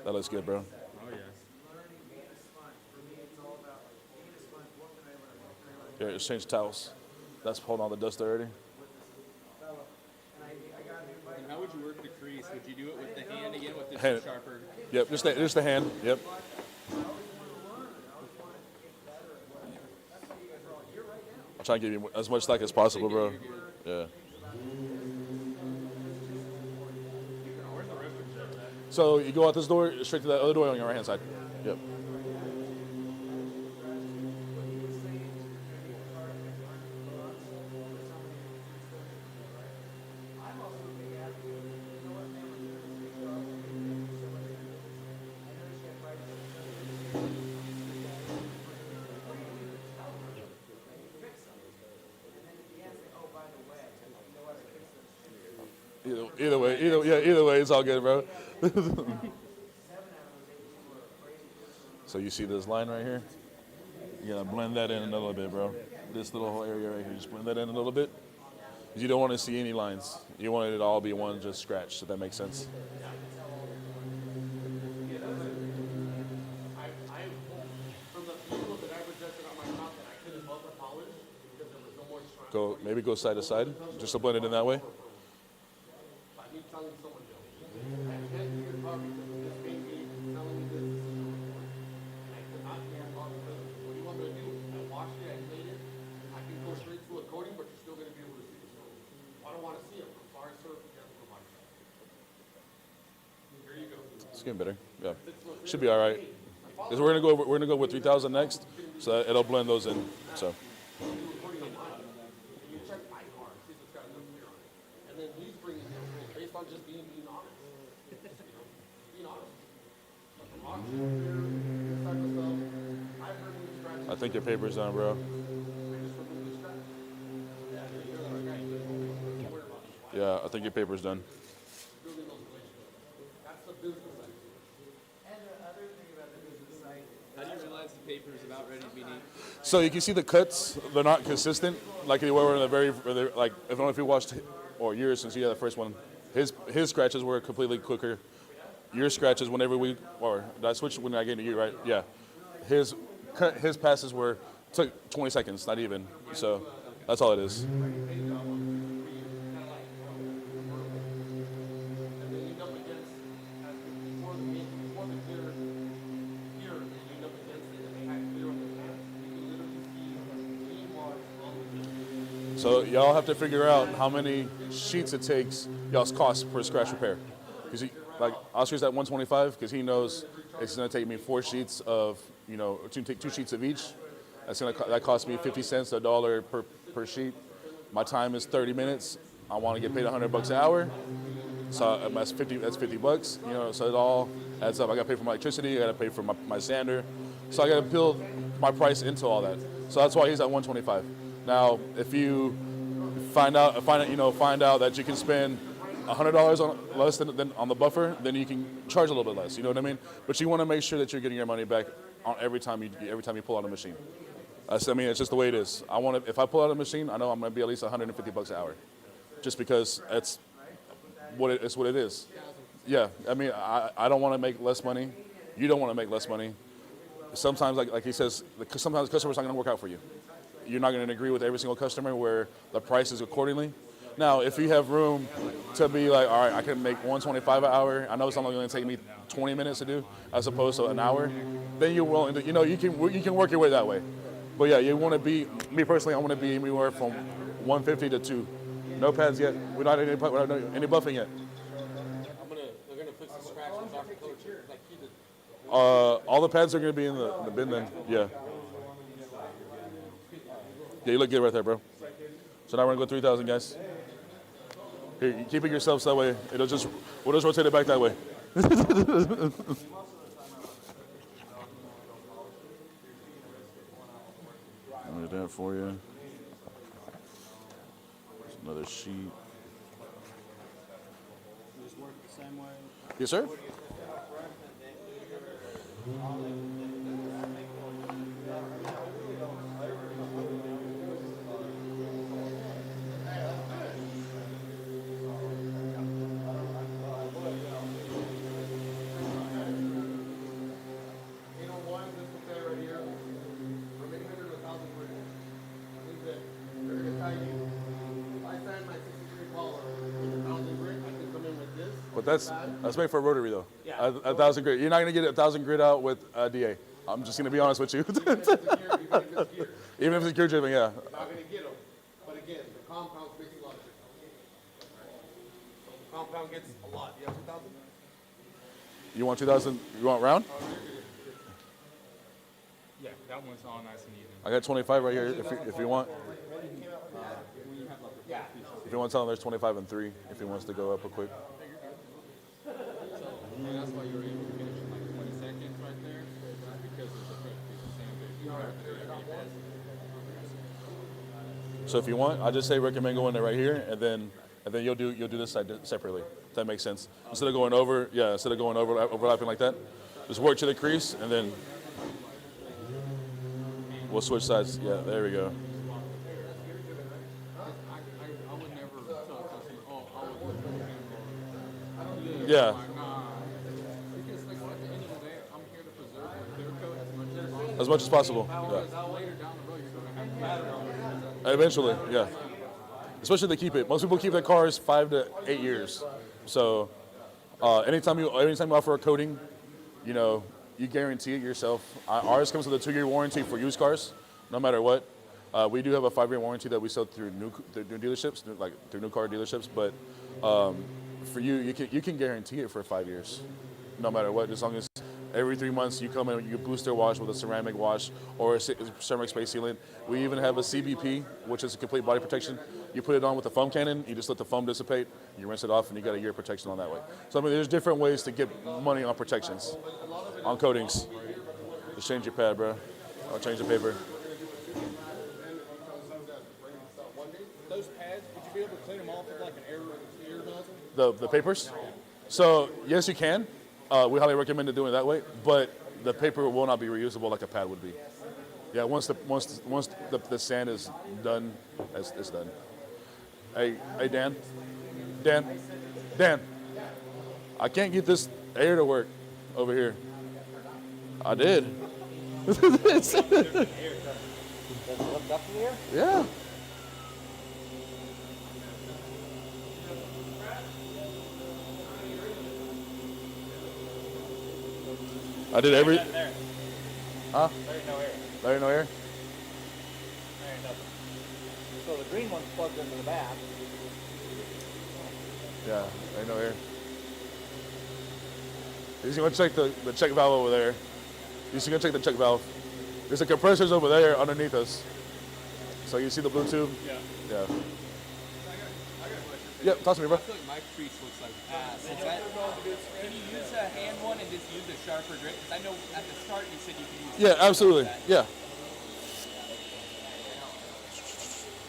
That looks good, bro. Oh yeah. Here, just change towels. That's holding all the dust already. And how would you work the crease? Would you do it with the hand again with the Hand. sharper? Yep, just the hand. Yep. I'll try and give you as much slack as possible, bro. Yeah. So you go out this door, straight to that other door on your right hand side. Yep. Either way, it's all good, bro. So you see this line right here? You gotta blend that in a little bit, bro. this little whole area right here. Just blend that in a little bit. 'Cause you don't want to see any lines. You want it to all be one just scratch, if that makes sense. Maybe go side to side, just to blend it in that way. It's getting better. Yeah, should be all right. Because we're gonna go with 3,000 next, so it'll blend those in. So. I think your paper's done, bro. Yeah, I think your paper's done. How do you realize the paper is about ready to be neat? So you can see the cuts; they're not consistent, like they were in the very like. I don't know if you watched or yours since you had the first one. His scratches were completely quicker. Your scratches, whenever we or did I switch when I gave to you, right? Yeah. His passes took 20 seconds, not even. So that's all it is. So y'all have to figure out how many sheets it takes y'all's cost per scratch repair. Because like Oscar's at 125 because he knows it's going to take me 4 sheets of, take 2 sheets of each. That costs me 50 cents, $1 per sheet. My time is 30 minutes. I want to get paid $100 an hour. So that's 50 bucks. So it all adds up. I got to pay for my electricity. I got to pay for my sander. So I got to build my price into all that. So that's why he's at 125. Now, if you find out that you can spend $100 on less than on the buffer, then you can charge a little bit less. You know what I mean? But you want to make sure that you're getting your money back on every time you pull out a machine. It's just the way it is. If I pull out a machine, I know I'm going to be at least $150 an hour, just because it's what it is. Yeah, I mean, I don't want to make less money. You don't want to make less money. Sometimes, like he says, sometimes the customer's not going to work out for you. You're not going to agree with every single customer where the price is accordingly. Now, if you have room to be like, all right, I can make $125 an hour. I know it's only going to take me 20 minutes to do, as opposed to an hour. Then you're willing to, you can work your way that way. But yeah, you want to be. Me personally, I want to be anywhere from 150 to 2. No pads yet. We're not any buffing yet. They're gonna fix the scratch with Dr.ColorChip like he did. All the pads are going to be in the bin then. Yeah. Yeah, you look good right there, bro. So now we're going to go 3,000, guys. Here, you keep it yourself so that way. We'll just rotate it back that way. Look at that for you. There's another sheet. Does this work the same way? Yes, sir. But that's made for a rotary though. Yeah. 1,000 grit. You're not gonna get 1,000 grit out with DA. I'm just gonna be honest with you. Even if it's gear driven, yeah. Not gonna get them. But again, the compound makes a lot of difference. So the compound gets a lot. You have 2,000? You want 2,000? You want round? Yeah, that one's all nice and even. I got 25 right here if you want. If you want to tell him there's 25 and 3 if he wants to go up real quick. And that's why you're able to finish in like 20 seconds right there, because it's a fresh piece of sandwich. So if you want, I just say recommend going there right here, and then you'll do this side separately. If that makes sense. Instead of going overlapping like that, just work to the crease, and then we'll switch sides. Yeah, there we go. Yeah. Like, nah. Because like at the end of the day, I'm here to preserve the clear coat as much As much as possible. Yeah. because later down the road you're going to have to Eventually, yeah. Especially if they keep it. Most people keep their cars 5 to 8 years. So anytime you offer a coating, you know, you guarantee it yourself. Ours comes with a 2-year warranty for used cars, no matter what. We do have a 5-year warranty that we sell through new dealerships, like through new car dealerships. But for you can guarantee it for 5 years, no matter what, as long as every 3 months you come in, you booster wash with a ceramic wash or a ceramic spray sealant. We even have a CBP, which is a complete body protection. You put it on with a foam cannon, you just let the foam dissipate, you rinse it off, and you got a year of protection on that way. So I mean, there's different ways to get money on protections, on coatings. Just change your pad, bro. I'll change the paper. Those pads, would you be able to clean them off with like an air nozzle? The papers? So yes, you can. We highly recommend doing it that way, but the paper will not be reusable like a pad would be. Yeah, once the sand is done, it's done. Hey, Dan, I can't get this air to work over here. I did. Yeah. I did every. Huh? There's no air. There no air. There ain't nothing. So the green one's plugged into the back. Yeah, there no air. He's gonna check the check valve over there. He's gonna check the check valve. There's a compressors over there underneath us. So you see the blue tube? Yeah. Yeah. Yep, talk to me, bro. I feel like my crease looks like ass. Can you use a hand one and just use a sharper grip? Because I know at the start you said you can use. Yeah, absolutely. Yeah.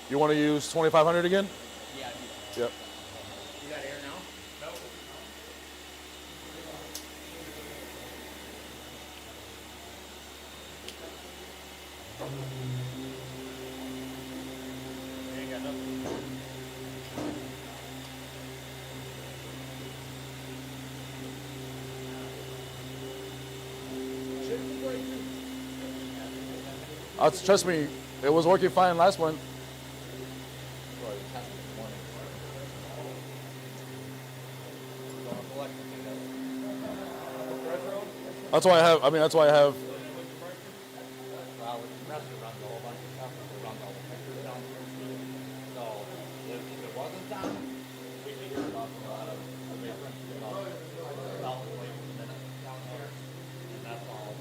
You want to use 2500 again? Yeah. Yep. You got air now? No. You ain't got nothing. Trust me, it was working fine last one. That's why I have. I mean, that's why I have. Well, the compressor runs a whole bunch of stuff. It runs all the pictures down here. So if it wasn't done, we'd be hearing about a lot of different, you know, 1,000 waves a minute down there. And that's all.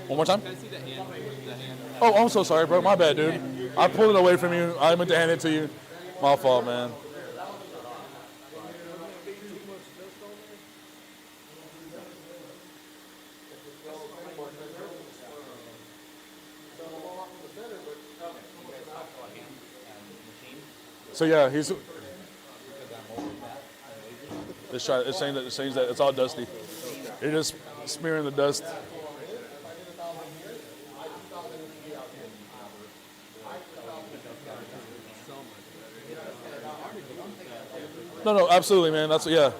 One more time. Can I see the hand? The hand. Oh, I'm so sorry, bro. My bad, dude. I pulled it away from you. I meant to hand it to you. My fault, man. So yeah, he's. It's saying that it's all dusty. You're just smearing the dust. No, absolutely, man. That's yeah.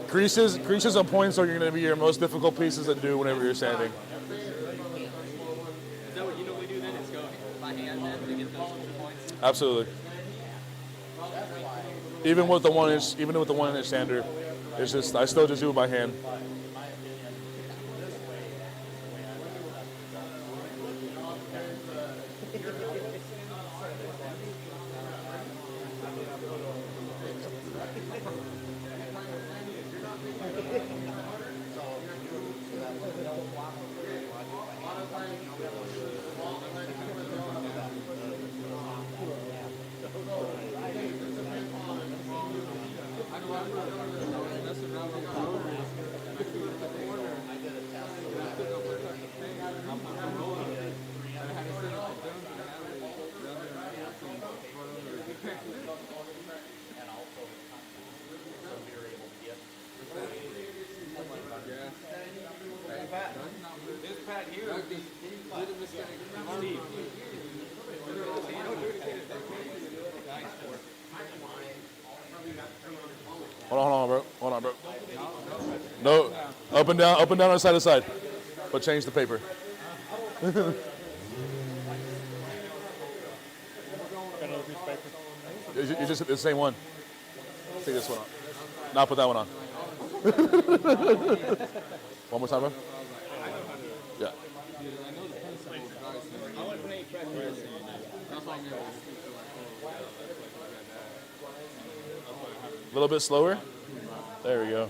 Creases and points are going to be your most difficult pieces to do whenever you're sanding. Is that what you normally do then? Is go by hand then to get those points? Absolutely. Even with the 1-inch sander, it's just I still just do it by hand. This pad here would be did a mistake. Steve. Nice. Hold on, bro. Hold on, bro. No, up and down, or side to side. But change the paper. You just the same one. Take this one off. Now put that one on. One more time, bro. Yeah. A little bit slower. There we go.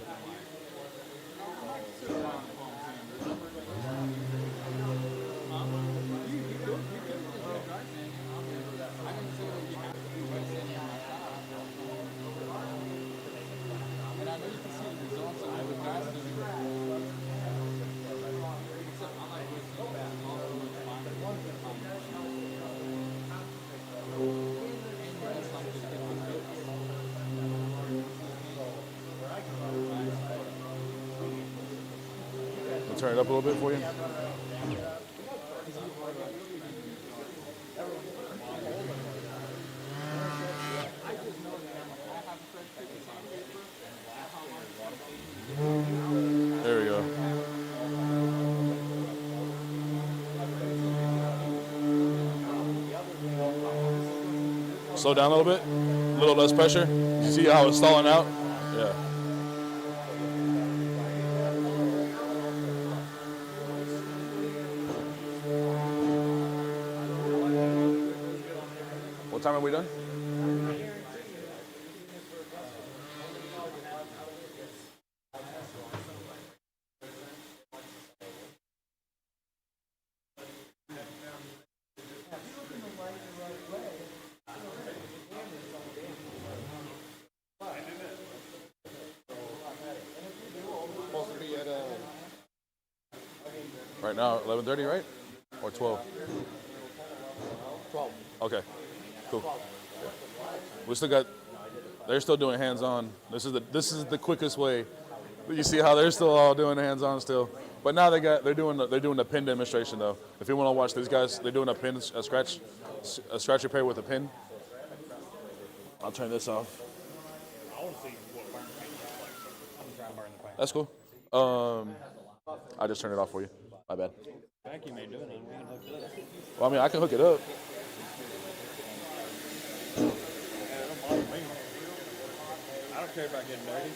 Turn it up a little bit for you. There we go. Slow down a little bit, a little less pressure. You see how it's stalling out? Yeah. What time are we done? Right now, 11:30, right? Or 12? 12. Okay, cool. Yeah. We still got. They're still doing hands-on. This is the quickest way. You see how they're still all doing hands-on still. But now they're doing the pin demonstration though. If you want to watch these guys, they're doing a scratch repair with a pin. I'll turn this off. I want to see what burn paint looks like. I'm gonna try and burn the paint. That's cool. I just turned it off for you. My bad. Vacuum ain't doing it. We can hook it up. Well, I mean, I can hook it up. Yeah, don't bother me. I don't care about getting dirty.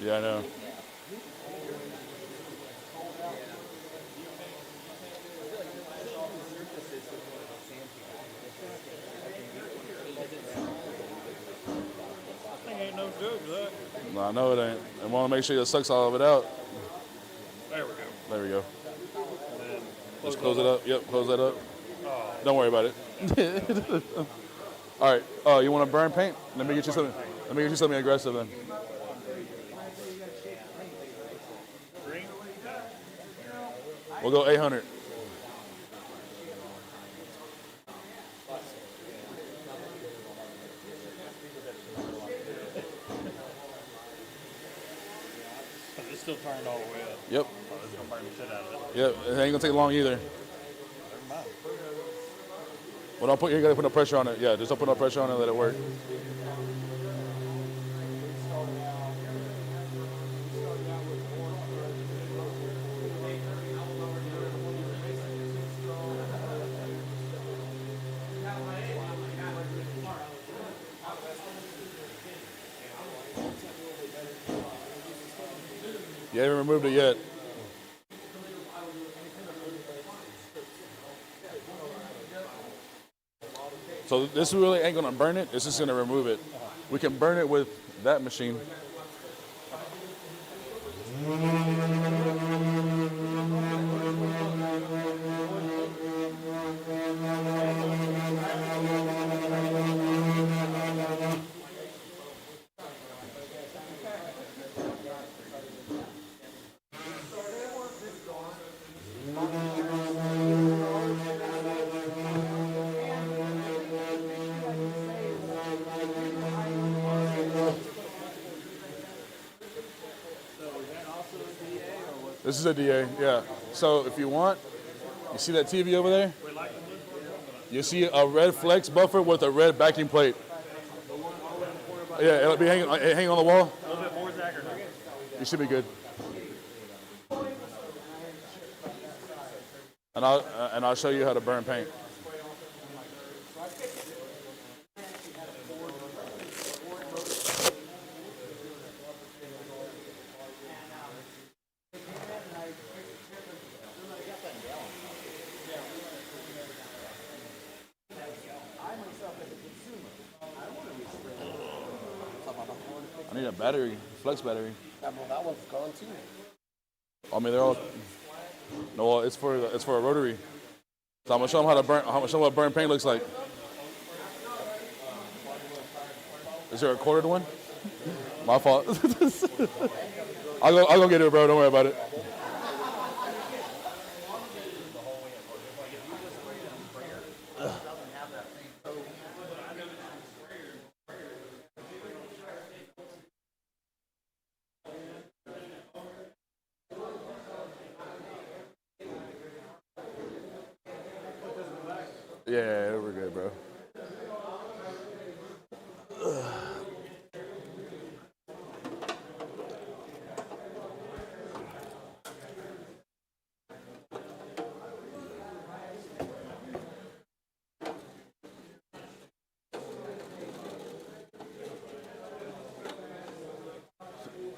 Yeah, I know. Ain't no joke, look. No, I know it ain't. I want to make sure it sucks all of it out. There we go. There we go. And then Just close it up. Yep, close that up. Don't worry about it. All right. Oh, you want to burn paint? Let me get you something. Let me get you something aggressive then. We'll go 800. it's still turned all the way up. Yep. Oh, it's gonna burn the shit out of it. Yep. It ain't gonna take long either. Well, don't put. You gotta put no pressure on it. Yeah, just don't put no pressure on it and let it work. You haven't removed it yet. So this really ain't gonna burn it, it's just gonna remove it. We can burn it with that machine. This is a DA, yeah. So if you want, you see that TV over there? You see a red flex buffer with a red backing plate. Yeah, it'll be hanging on the wall. A little bit more, Zach, or not? You should be good. And I'll show you how to burn paint. I need a battery, flex battery. That one's gone too. I mean, they're all. No, it's for a rotary. So I'm gonna show them how to burn. I'm gonna show them what burn paint looks like. Is there a quartered one? My fault. I'll go get it, bro. Don't worry about it. Yeah, we're good, bro.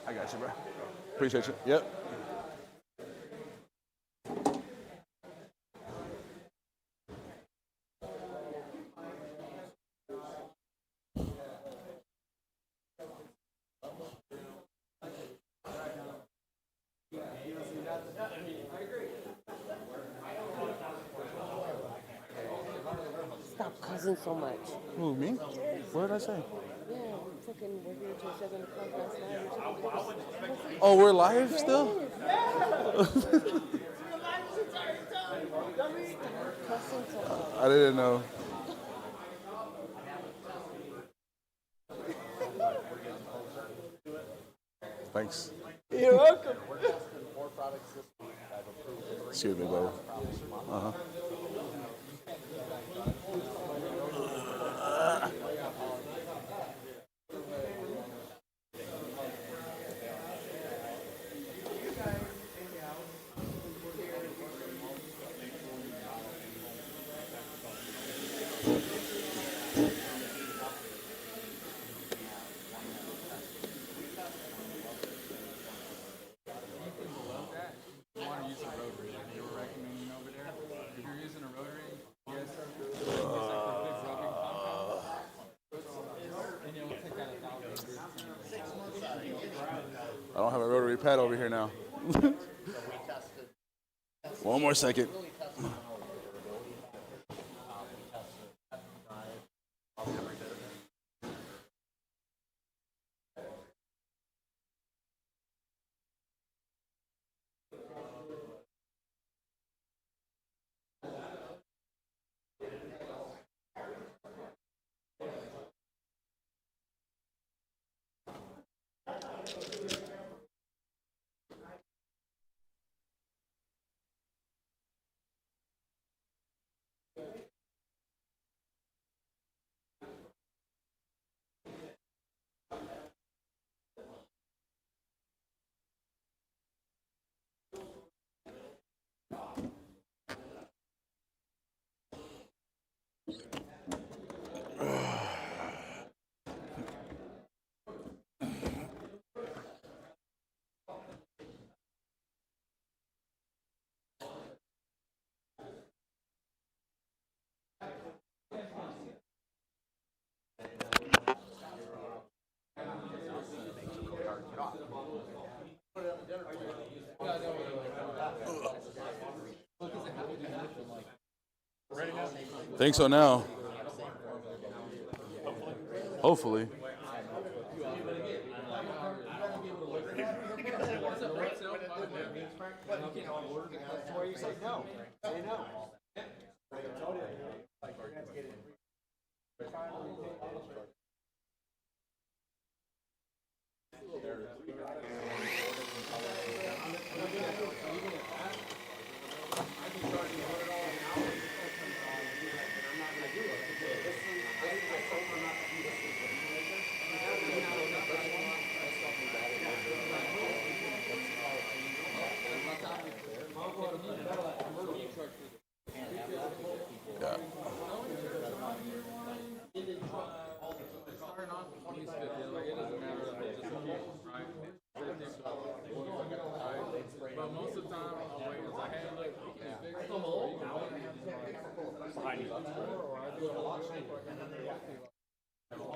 I got you, bro. Appreciate you. Yep. Stop cussing so much. Who, me? What did I say? Yeah, freaking we're here till 7 o'clock last night or something. Oh, we're live still? Cussing so much. I didn't know. Thanks. You're welcome. Excuse me, bro. Uh-huh. I don't have a rotary pad over here now. One more second. Think so now. Hopefully.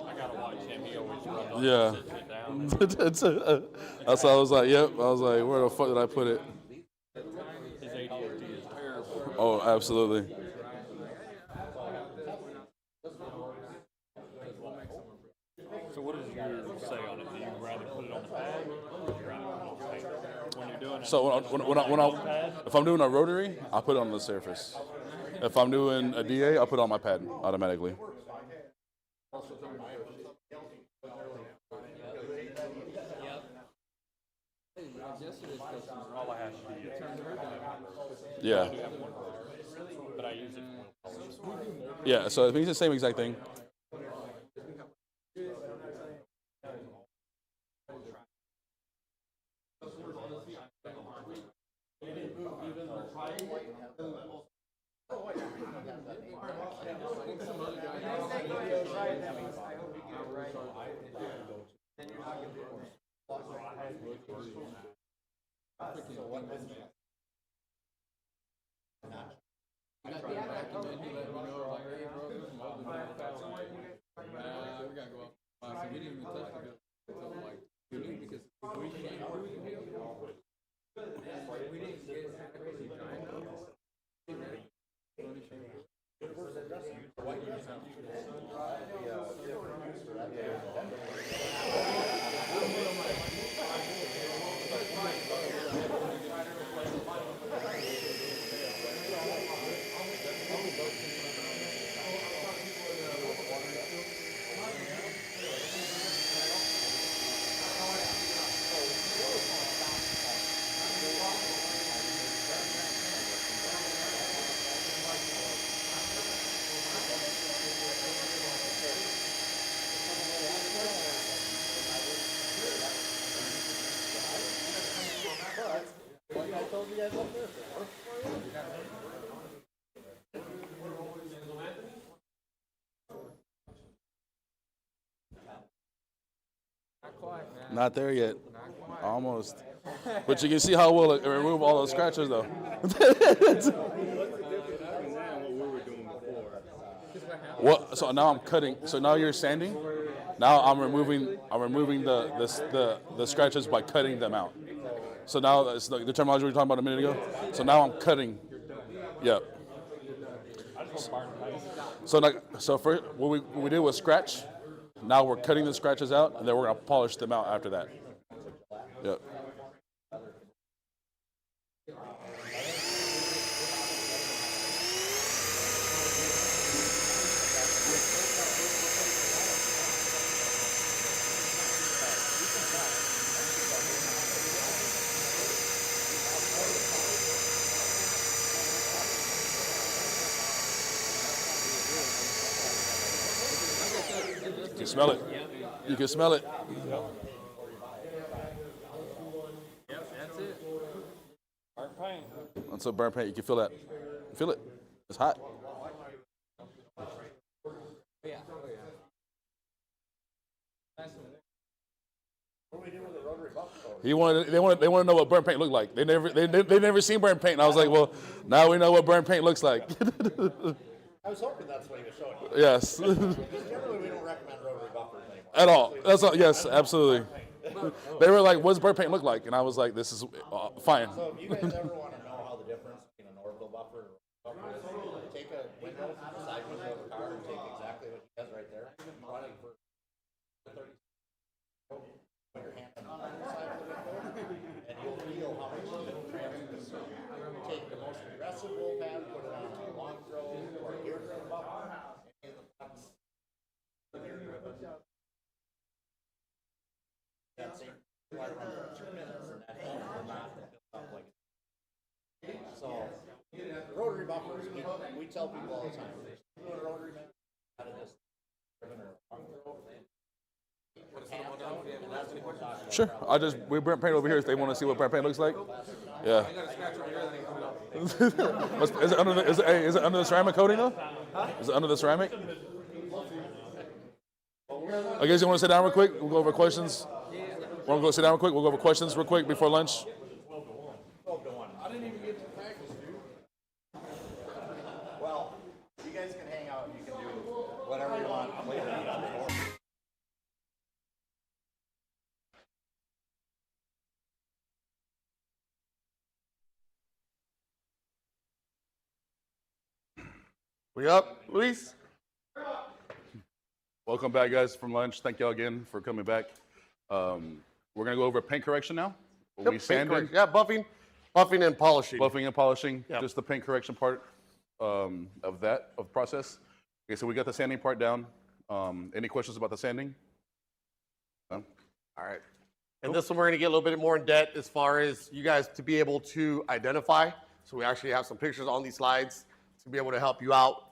I gotta watch him. He always runs Yeah. That's why I was like, yep. I was like, where the fuck did I put it? His ADHD is terrible. Oh, absolutely. So what does yours say on it? Do you rather put it on the pad or do you rather put it on the paper? When you're doing it, So if I'm doing a rotary, I put it on the surface. If I'm doing a DA, I'll put it on my pad automatically. all I have to do is Yeah. but I use it for Yeah, so it means the same exact thing. Not there yet. Almost. But you can see how well it remove all those scratches though. What? So now I'm cutting. So now you're sanding. Now I'm removing the scratches by cutting them out. So now that's the terminology we were talking about a minute ago. So now I'm cutting. Yep. So first what we did was scratch. Now we're cutting the scratches out, and then we're gonna polish them out after that. Yep. You can smell it. You can smell it. Yep, that's it. Burnt paint. That's a burnt paint. You can feel that. Feel it. It's hot. Yeah. They want to know what burnt paint looked like. They never seen burnt paint. And I was like, well, now we know what burnt paint looks like. I was hoping that's what he was showing. Yes. Because generally we don't recommend rotary buffers anymore. At all. That's all. Yes, absolutely. They were like, "What's burnt paint look like?" And I was like, "This is fine." So if you guys ever want to know how the difference between an orbital buffer and a buffer is, take a window, side window of a car, and take exactly what he has right there, run it for 30 seconds. Put your hand on the side of the window, and you'll feel how much heat transfers. Take the most aggressive wool pad, put it on a long throw or a gear throw buffer, any of the buttons. That same run for 2 minutes, and that heat will not build up like it. So, rotary buffers, we tell people all the time, doing a rotary method, out of this, driven or long throw, Sure. We burnt paint over here if they want to see what burnt paint looks like. Yeah. Is it under the ceramic coating though? Is it under the ceramic? I guess you want to sit down real quick? We'll go over questions. Want to go sit down real quick? We'll go over questions real quick before lunch. I didn't even get to practice, dude. Well, you guys We up, Luis? Welcome back, guys, from lunch. Thank y'all again for coming back. We're gonna go over paint correction now. When we Paint sanded, correction. Yeah, buffing and polishing. buffing and polishing, Yep. just the paint correction part of the process. Okay, so we got the sanding part down. Any questions about the sanding? No? All right. And this one, we're going to get a little bit more in depth as far as you guys to be able to identify. So we actually have some pictures on these slides to be able to help you out.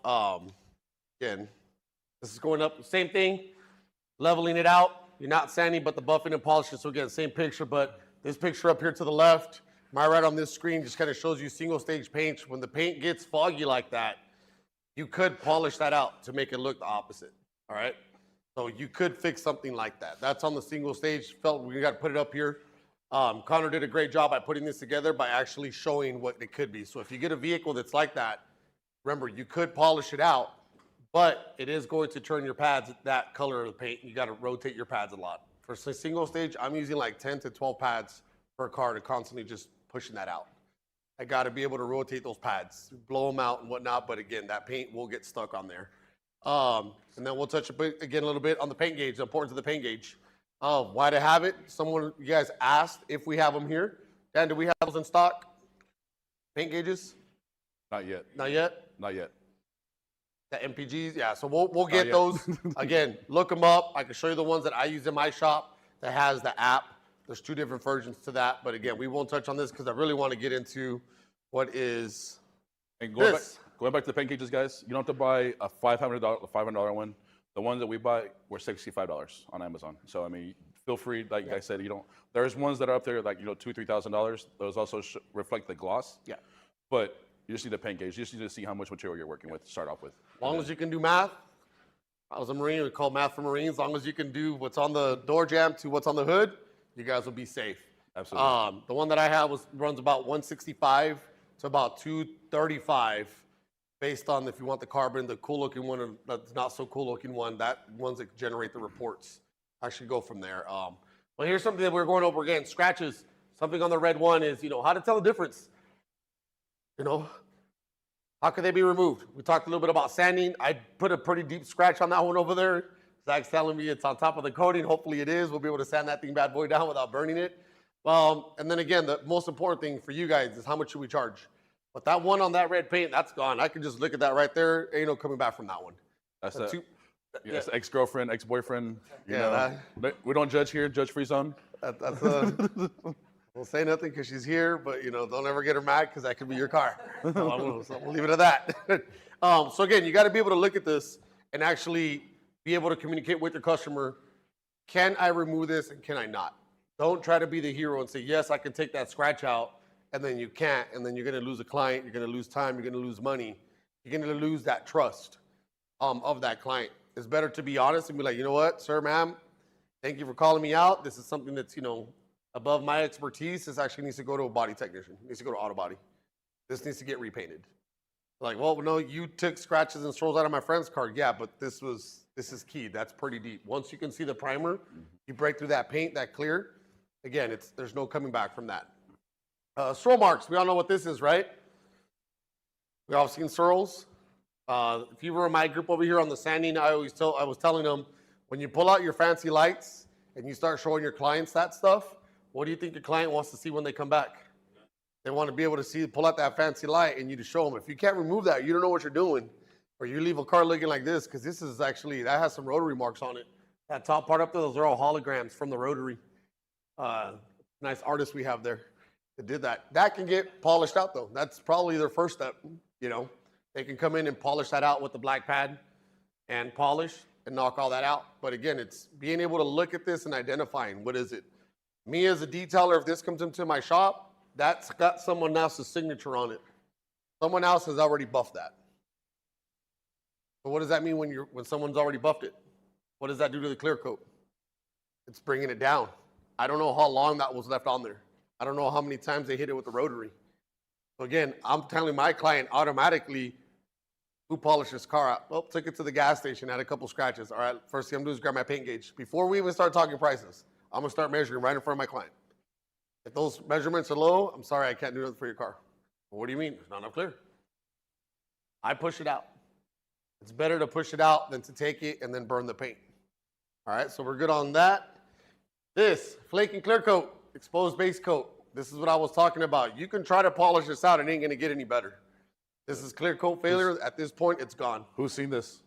Again, this is going up, same thing, leveling it out. You're not sanding, but the buffing and polishing. So again, same picture, but this picture up here to the left, my right on this screen just kind of shows you single stage paints. When the paint gets foggy like that, you could polish that out to make it look the opposite. All right. So you could fix something like that. That's on the single stage. Felt we got to put it up here. Connor did a great job by putting this together by actually showing what it could be. So if you get a vehicle that's like that, remember you could polish it out, but it is going to turn your pads that color of the paint. You got to rotate your pads a lot. For single stage, I'm using like 10 to 12 pads per car to constantly just pushing that out. I got to be able to rotate those pads, blow them out and whatnot. But again, that paint will get stuck on there. And then we'll touch again a little bit on the paint gauge, the importance of the paint gauge. Why to have it? You guys asked if we have them here. Dan, do we have those in stock? Paint gauges? Not yet. Not yet? Not yet. The MPGs? Yeah, so we'll get those. Again, look them up. I can show you the ones that I use in my shop that has the app. There's 2 different versions to that. But again, we won't touch on this because I really want to get into what is And this. Going back to the paint gauges, guys, you don't have to buy a $500 one. The ones that we buy were $65 on Amazon. So I mean, feel free, like I said, there's ones that are up there like $2,000, $3,000. Those also reflect the gloss. Yeah. But you just need a paint gauge. You just need to see how much material you're working with to start off with. As long as you can do math. I was a Marine, we call math for Marines. As long as you can do what's on the door jamb to what's on the hood, you guys will be safe. Absolutely. The one that I have runs about 165 to about 235, based on if you want the carbon, the cool looking one, or the not so cool looking one, that ones that generate the reports actually go from there. But here's something that we're going over again, scratches. Something on the red one is, how to tell the difference. How could they be removed? We talked a little bit about sanding. I put a pretty deep scratch on that one over there. Zach's telling me it's on top of the coating. Hopefully it is. We'll be able to sand that thing bad boy down without burning it. And then again, the most important thing for you guys is how much should we charge? But that one on that red paint, that's gone. I can just look at that right there. Ain't no coming back from that one. That's ex-girlfriend, ex-boyfriend. We don't judge here, judge-free zone. We'll say nothing because she's here, but don't ever get her mad because that could be your car. So we'll leave it at that. So again, you got to be able to look at this and actually be able to communicate with your customer. Can I remove this and can I not? Don't try to be the hero and say, yes, I can take that scratch out, and then you can't, and then you're going to lose a client, you're going to lose time, you're going to lose money. You're going to lose that trust of that client. It's better to be honest and be like, you know what, sir, ma'am, thank you for calling me out. This is something that's, above my expertise. This actually needs to go to a body technician. It needs to go to auto body. This needs to get repainted. Like, well, no, you took scratches and strolls out of my friend's car. Yeah, but this is key. That's pretty deep. Once you can see the primer, you break through that paint, that clear. Again, there's no coming back from that. Swirl marks. We all know what this is, right? We all seen swirls. If you were in my group over here on the sanding, I was telling them, when you pull out your fancy lights and you start showing your clients that stuff, what do you think your client wants to see when they come back? They want to be able to pull out that fancy light and you to show them. If you can't remove that, you don't know what you're doing. Or you leave a car looking like this, because this is actually, that has some rotary marks on it. That top part up there, those are all holograms from the rotary. Nice artist we have there that did that. That can get polished out though. That's probably their first step, They can come in and polish that out with the black pad and polish and knock all that out. But again, it's being able to look at this and identifying what is it. Me as a detailer, if this comes into my shop, that's got someone else's signature on it. Someone else has already buffed that. But what does that mean when someone's already buffed it? What does that do to the clear coat? It's bringing it down. I don't know how long that was left on there. I don't know how many times they hit it with the rotary. So again, I'm telling my client automatically, who polished this car out? Well, took it to the gas station, had a couple scratches. All right, first thing I'm doing is grab my paint gauge. Before we even start talking prices, I'm gonna start measuring right in front of my client. If those measurements are low, I'm sorry, I can't do nothing for your car. Well, what do you mean? There's not enough clear. I push it out. It's better to push it out than to take it and then burn the paint. All right, so we're good on that. This flake and clear coat, exposed base coat. This is what I was talking about. You can try to polish this out, it ain't gonna get any better. This is clear coat failure. At this point, it's gone. Who's seen this?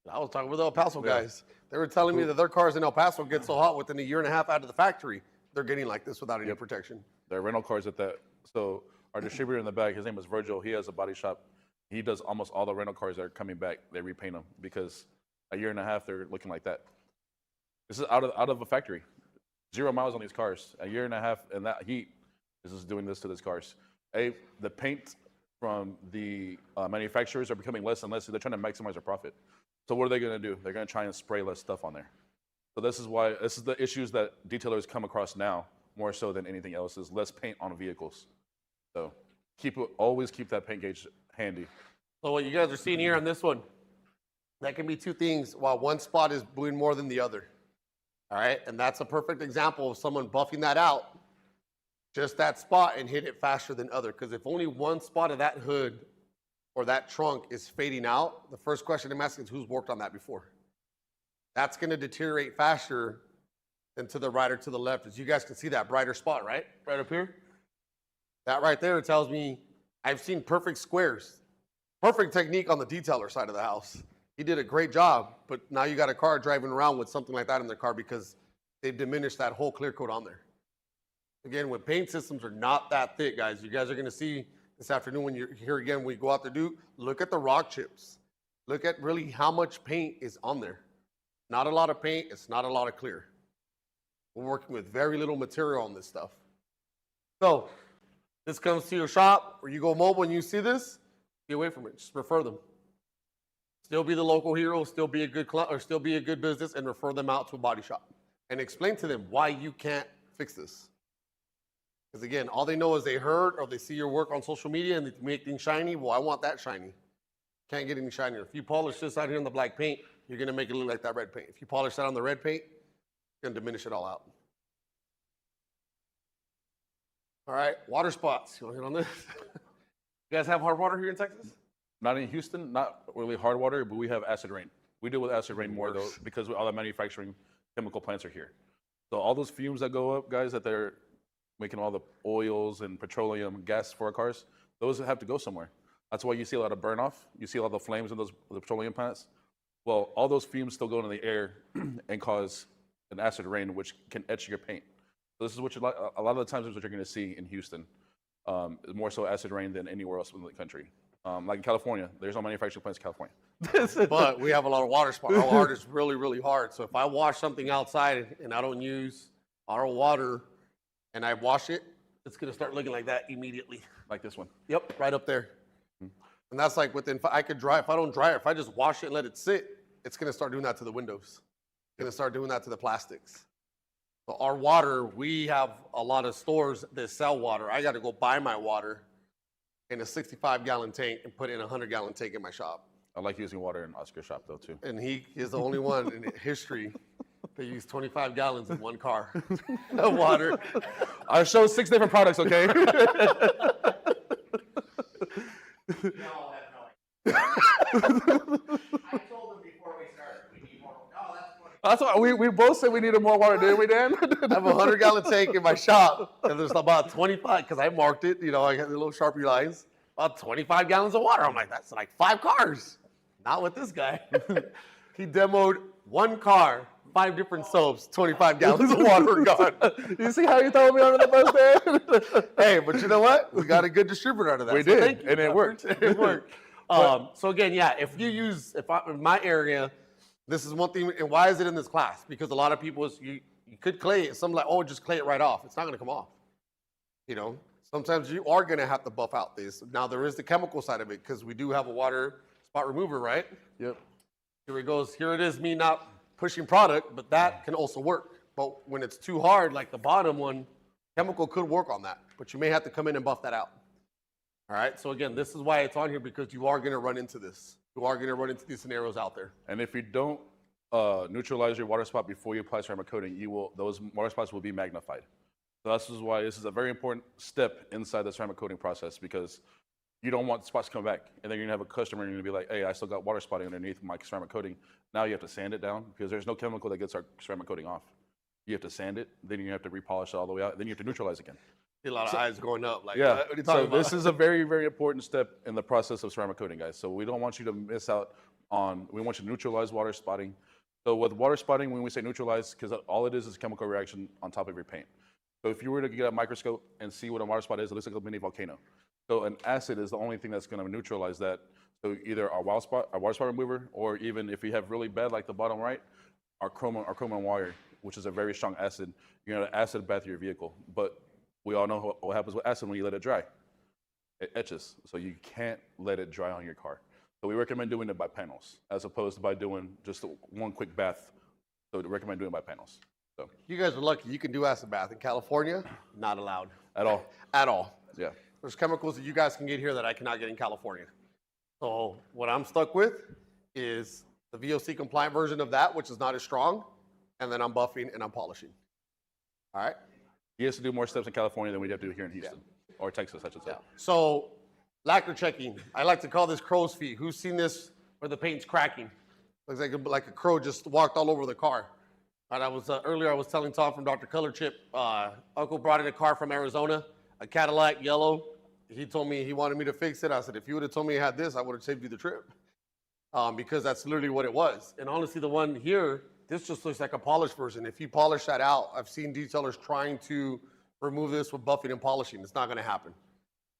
I was talking with the El Paso guys. They were telling me that their cars in El Paso get so hot within a year and a half out of the factory, they're getting like this without any protection. There are rental cars at that. So our distributor in the back, his name is Virgil. He has a body shop. He does almost all the rental cars that are coming back. They repaint them because a year and a half they're looking like that. This is out of a factory. 0 miles on these cars. A year and a half, and that heat is just doing this to these cars. The paint from the manufacturers are becoming less and less. They're trying to maximize their profit. So what are they going to do? They're going to try and spray less stuff on there. So this is the issues that detailers come across now, more so than anything else, is less paint on vehicles. So always keep that paint gauge handy. So what you guys are seeing here on this one, that can be two things while one spot is doing more than the other. All right, and that's a perfect example of someone buffing that out, just that spot, and hit it faster than other. Because if only one spot of that hood or that trunk is fading out, the first question I'm asking is who's worked on that before? That's going to deteriorate faster than to the right or to the left. As you guys can see that brighter spot, right? Right up here. That right there tells me I've seen perfect squares. Perfect technique on the detailer side of the house. He did a great job, but now you got a car driving around with something like that in their car because they've diminished that whole clear coat on there. Again, when paint systems are not that thick, guys, you guys are going to see this afternoon when you're here again, when we go out there, look at the rock chips. Look at really how much paint is on there. Not a lot of paint, it's not a lot of clear. We're working with very little material on this stuff. So this comes to your shop or you go mobile and you see this, get away from it, just refer them. Still be the local hero, still be a good client, or still be a good business, and refer them out to a body shop. And explain to them why you can't fix this. Because again, all they know is they heard or they see your work on social media and they make things shiny. Well, I want that shiny. Can't get any shinier. If you polish this out here in the black paint, you're gonna make it look like that red paint. If you polish that on the red paint, you're gonna diminish it all out. All right, water spots. You wanna hit on this? You guys have hard water here in Texas? Not in Houston, not really hard water, but we have acid rain. We deal with acid rain more though, because all the manufacturing chemical plants are here. So all those fumes that go up, guys, that they're making all the oils and petroleum gas for our cars, those have to go somewhere. That's why you see a lot of burn off. You see a lot of the flames in the petroleum plants. Well, all those fumes still go into the air and cause an acid rain, which can etch your paint. So this is what a lot of the times is what you're going to see in Houston. More so acid rain than anywhere else in the country. Like in California, there's no manufacturing plants in California. But we have a lot of water spots. Our water is really, really hard. So if I wash something outside and I don't use our water and I wash it, it's going to start looking like that immediately. Like this one. Yep, right up there. And that's like within, I could dry, if I don't dry it, if I just wash it and let it sit, it's going to start doing that to the windows. It's going to start doing that to the plastics. So our water, we have a lot of stores that sell water. I got to go buy my water in a 65-gallon tank and put it in a 100-gallon tank in my shop. I like using water in Oscar's shop though too. And he is the only one in history that used 25 gallons in one car of water. I showed 6 different products, okay? I told him before we started, we need more. No, that's funny. That's why we both said we needed more water, didn't we, Dan? I have a 100-gallon tank in my shop, and there's about 25, because I marked it, you know, I got the little Sharpie lines, about 25 gallons of water. I'm like, that's like 5 cars. Not with this guy. He demoed one car, 5 different soaps, 25 gallons of water gone. You see how you throw me under the bus, Dan? Hey, but you know what? We got a good distributor out of that. We so did, thank you. and it worked. It worked. So again, yeah, if you use, in my area, this is one thing, and why is it in this class? Because a lot of people, you could clay it. Some like, oh, just clay it right off. It's not going to come off. You know, sometimes you are going to have to buff out this. Now, there is the chemical side of it, because we do have a water spot remover, right? Yep. Here it goes. Here it is, me not pushing product, but that can also work. But when it's too hard, like the bottom one, chemical could work on that, but you may have to come in and buff that out. All right, so again, this is why it's on here, because you are going to run into this. You are going to run into these scenarios out there. And if you don't neutralize your water spot before you apply ceramic coating, those water spots will be magnified. So this is why this is a very important step inside the ceramic coating process, because you don't want spots to come back. And then you're gonna have a customer and you're gonna be like, hey, I still got water spotting underneath my ceramic coating. Now you have to sand it down because there's no chemical that gets our ceramic coating off. You have to sand it, then you have to repolish it all the way out, then you have to neutralize again. See a lot of eyes going up. Like, Yeah, what are you so talking about? this is a very, very important step in the process of ceramic coating, guys. So we don't want you to miss out on, we want you to neutralize water spotting. So with water spotting, when we say neutralize, because all it is a chemical reaction on top of your paint. So if you were to get a microscope and see what a water spot is, it looks like a mini volcano. So an acid is the only thing that's going to neutralize that. So either our water spot remover, or even if you have really bad, like the bottom right, our chromium wire, which is a very strong acid, you're going to acid bath your vehicle. But we all know what happens with acid when you let it dry. It etches, so you can't let it dry on your car. So we recommend doing it by panels, as opposed to by doing just one quick bath. So we recommend doing it by panels. So You guys are lucky. You can do acid bath. In California, not allowed. at all. At all. Yeah. There's chemicals that you guys can get here that I cannot get in California. So what I'm stuck with is the VOC compliant version of that, which is not as strong, and then I'm buffing and I'm polishing. All right? He has to do more steps in California than we have to do here in Houston, or Texas, I should say. So lacquer checking. I like to call this crow's feet. Who's seen this where the paint's cracking? Looks like a crow just walked all over the car. And I was earlier I was telling Tom from Dr.ColorChip, Uncle brought in a car from Arizona, a Cadillac yellow. He told me he wanted me to fix it. I said, if you would have told me I had this, I would have saved you the trip. Because that's literally what it was. And honestly, the one here, this just looks like a polished version. If you polish that out, I've seen detailers trying to remove this with buffing and polishing. It's not gonna happen.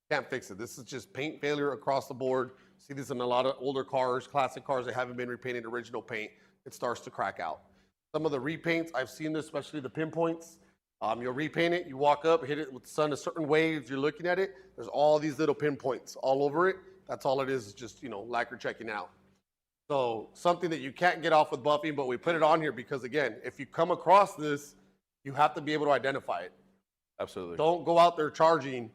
Can't fix it. This is just paint failure across the board. See this in a lot of older cars, classic cars that haven't been repainted original paint. It starts to crack out. Some of the repaints, I've seen this, especially the pinpoints. You'll repaint it, you walk up, hit it with the sun a certain way as you're looking at it. There's all these little pinpoints all over it. That's all it is just, lacquer checking out. So something that you can't get off with buffing, but we put it on here because, again, if you come across this, you have to be able to identify it. Absolutely. Don't go out there charging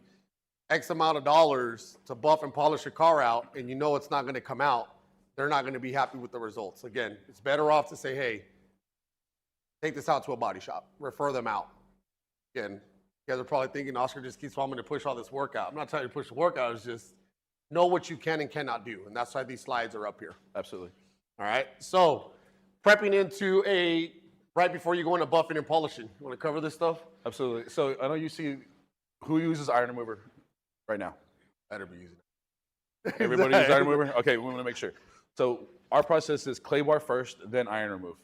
X amount of dollars to buff and polish a car out, and you know it's not going to come out. They're not going to be happy with the results. Again, it's better off to say, hey, take this out to a body shop, refer them out. Again, you guys are probably thinking Oscar just keeps wanting me to push all this work out. I'm not trying to push the work out, it's just know what you can and cannot do, and that's why these slides are up here. Absolutely. All right, so prepping into right before you go into buffing and polishing. You want to cover this stuff? Absolutely. So I know you see who uses iron remover right now. Better be using it. Everybody uses iron remover? Okay, we want to make sure. So our process is clay bar first, then iron remove.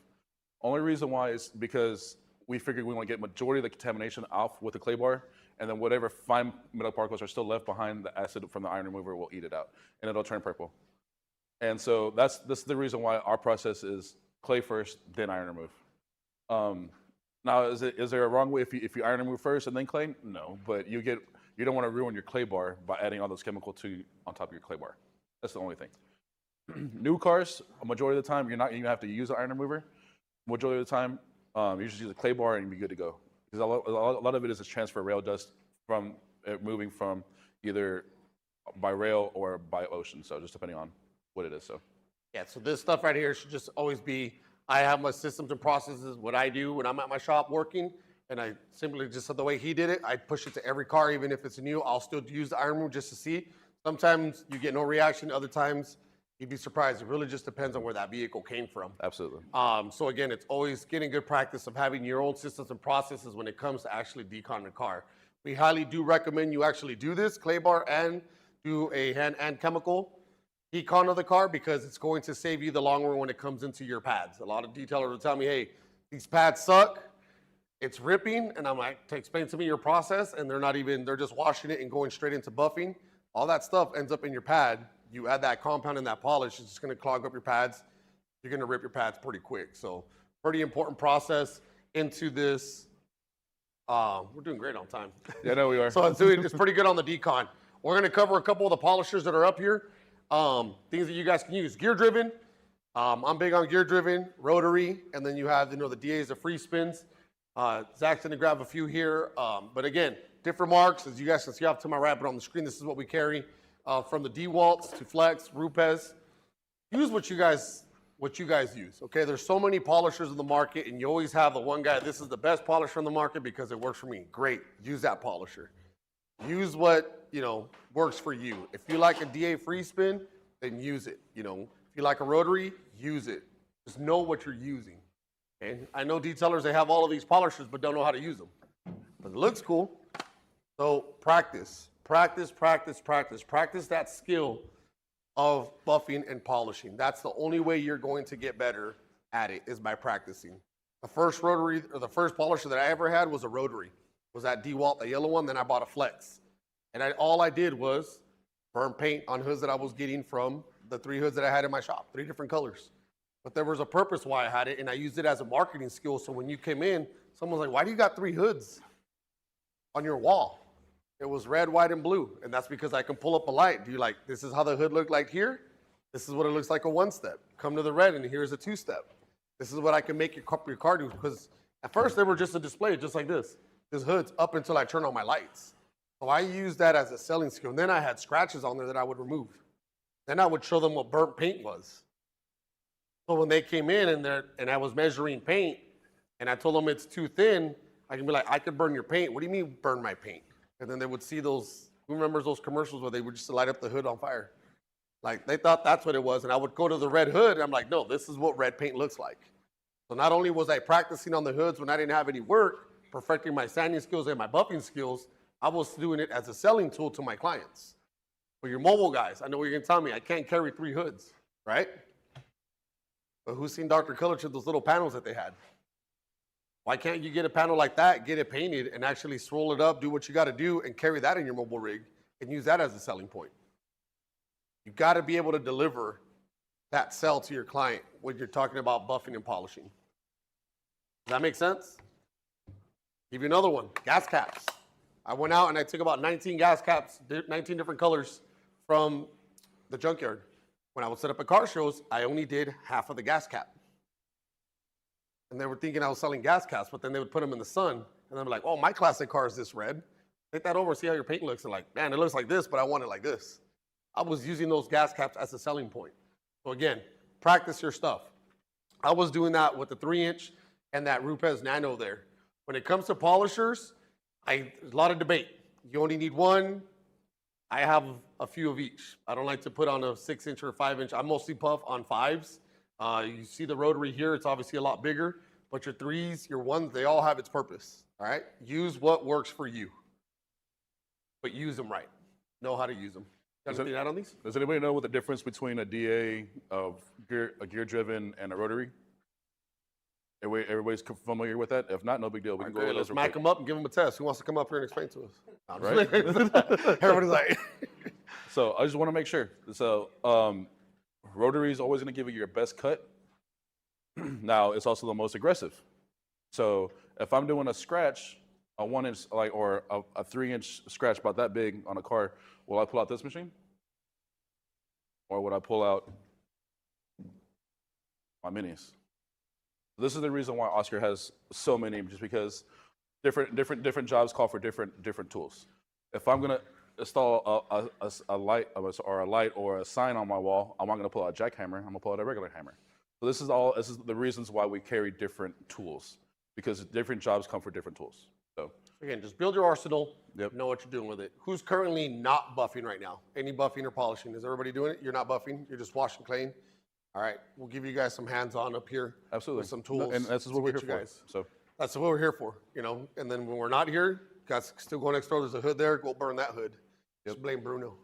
Only reason why is because we figured we want to get majority of the contamination off with the clay bar, and then whatever fine metal particles are still left behind, the acid from the iron remover will eat it out, and it'll turn purple. And so that's the reason why our process is clay first, then iron remove. Now, is there a wrong way if you iron remove first and then clay? No, but you don't want to ruin your clay bar by adding all those chemicals on top of your clay bar. That's the only thing. New cars, a majority of the time, you're not even have to use an iron remover. Majority of the time, you just use a clay bar and you'll be good to go. Because a lot of it is a transfer rail dust from moving from either by rail or by ocean. So just depending on what it is. So yeah, so this stuff right here should just always be, I have my systems and processes, what I do when I'm at my shop working, and I simply just the way he did it, I push it to every car, even if it's new, I'll still use the iron remover just to see. Sometimes you get no reaction, other times you'd be surprised. It really just depends on where that vehicle came from. Absolutely. So again, it's always getting good practice of having your own systems and processes when it comes to actually deconning a car. We highly do recommend you actually do this, clay bar, and do a hand and chemical decon of the car, because it's going to save you the long run when it comes into your pads. A lot of detailers will tell me, hey, these pads suck, it's ripping, and I'm like, to explain to me your process, and they're just washing it and going straight into buffing. All that stuff ends up in your pad. You add that compound and that polish, it's just gonna clog up your pads. You're gonna rip your pads pretty quick. So pretty important process into this. We're doing great on time. Yeah, no, we are. So it's pretty good on the decon. We're gonna cover a couple of the polishers that are up here. Things that you guys can use. Gear driven. I'm big on gear driven, rotary, and then you have the DAs, the free spins. Zach's gonna grab a few here. But again, different marks, as you guys can see off to my right, but on the screen, this is what we carry. From the DeWalt's to Flex, Rupes. Use what you guys use, okay? There's so many polishers in the market, and you always have the one guy, this is the best polisher in the market because it works for me. Great, use that polisher. Use what, works for you. If you like a DA free spin, then use it. If you like a rotary, use it. Just know what you're using. Okay? I know detailers, they have all of these polishers, but don't know how to use them. But it looks cool. So practice, practice, practice, practice. Practice that skill of buffing and polishing. That's the only way you're going to get better at it, is by practicing. The first rotary, or the first polisher that I ever had was a rotary. Was that DeWalt, the yellow one. Then I bought a Flex. And all I did was burn paint on hoods that I was getting from the 3 hoods that I had in my shop, 3 different colors. But there was a purpose why I had it, and I used it as a marketing skill. So when you came in, someone was like, why do you got 3 hoods on your wall? It was red, white, and blue. And that's because I can pull up a light. This is how the hood looked like here. This is what it looks like a 1-step. Come to the red, and here's a 2-step. This is what I can make your car do. Because at first, they were just a display, just like this. This hood's up until I turn on my lights. So I used that as a selling skill. And then I had scratches on there that I would remove. Then I would show them what burnt paint was. So when they came in and I was measuring paint, and I told them it's too thin, I can be like, I could burn your paint. What do you mean burn my paint? And then they would see those, who remembers those commercials where they would just light up the hood on fire? Like, they thought that's what it was. And I would go to the red hood, and I'm like, no, this is what red paint looks like. So not only was I practicing on the hoods when I didn't have any work, perfecting my sanding skills and my buffing skills, I was doing it as a selling tool to my clients. For your mobile guys, I know what you're gonna tell me, I can't carry 3 hoods, right? But who's seen Dr.ColorChip, those little panels that they had? Why can't you get a panel like that, get it painted, and actually swirl it up, do what you gotta do, and carry that in your mobile rig, and use that as a selling point? You gotta be able to deliver that sell to your client when you're talking about buffing and polishing. Does that make sense? Give you another one, gas caps. I went out and I took about 19 gas caps, 19 different colors from the junkyard. When I would set up at car shows, I only did half of the gas cap. And they were thinking I was selling gas caps, but then they would put them in the sun, and they'd be like, oh, my classic car is this red. Take that over, see how your paint looks. And like, man, it looks like this, but I want it like this. I was using those gas caps as a selling point. So again, practice your stuff. I was doing that with the 3-inch and that Rupes Nano there. When it comes to polishers, there's a lot of debate. You only need one. I have a few of each. I don't like to put on a 6-inch or a 5-inch. I mostly puff on 5s. You see the rotary here, it's obviously a lot bigger, but your 3s, your 1s, they all have its purpose, all right? Use what works for you, but use them right. Know how to use them. Got anything to add on these? Does anybody know what the difference between a DA of a gear-driven and a rotary? Everybody's familiar with that? If not, no big deal. We can go over Let's those real smack quick. them up and give them a test. Who wants to come up here and explain to us? No, Right? Everybody's like. So I just want to make sure. So rotary is always going to give you your best cut. Now it's also the most aggressive. So if I'm doing a scratch, a 1-inch or a 3-inch scratch about that big on a car, will I pull out this machine, or would I pull out my minis? This is the reason why Oscar has so many, just because different jobs call for different tools. If I'm gonna install a light or a sign on my wall, I'm not gonna pull out a jackhammer. I'm gonna pull out a regular hammer. So this is the reasons why we carry different tools, because different jobs come for different tools. So Again, just build your arsenal. Yep. Know what you're doing with it. Who's currently not buffing right now? Any buffing or polishing? Is everybody doing it? You're not buffing. You're just washing clean. All right, we'll give you guys some hands-on up here. Absolutely. With some tools. And this is what we're here for. Guys. So that's what we're here for, And then when we're not here, guys, still go next door. There's a hood there. Go burn that hood. Just blame Bruno.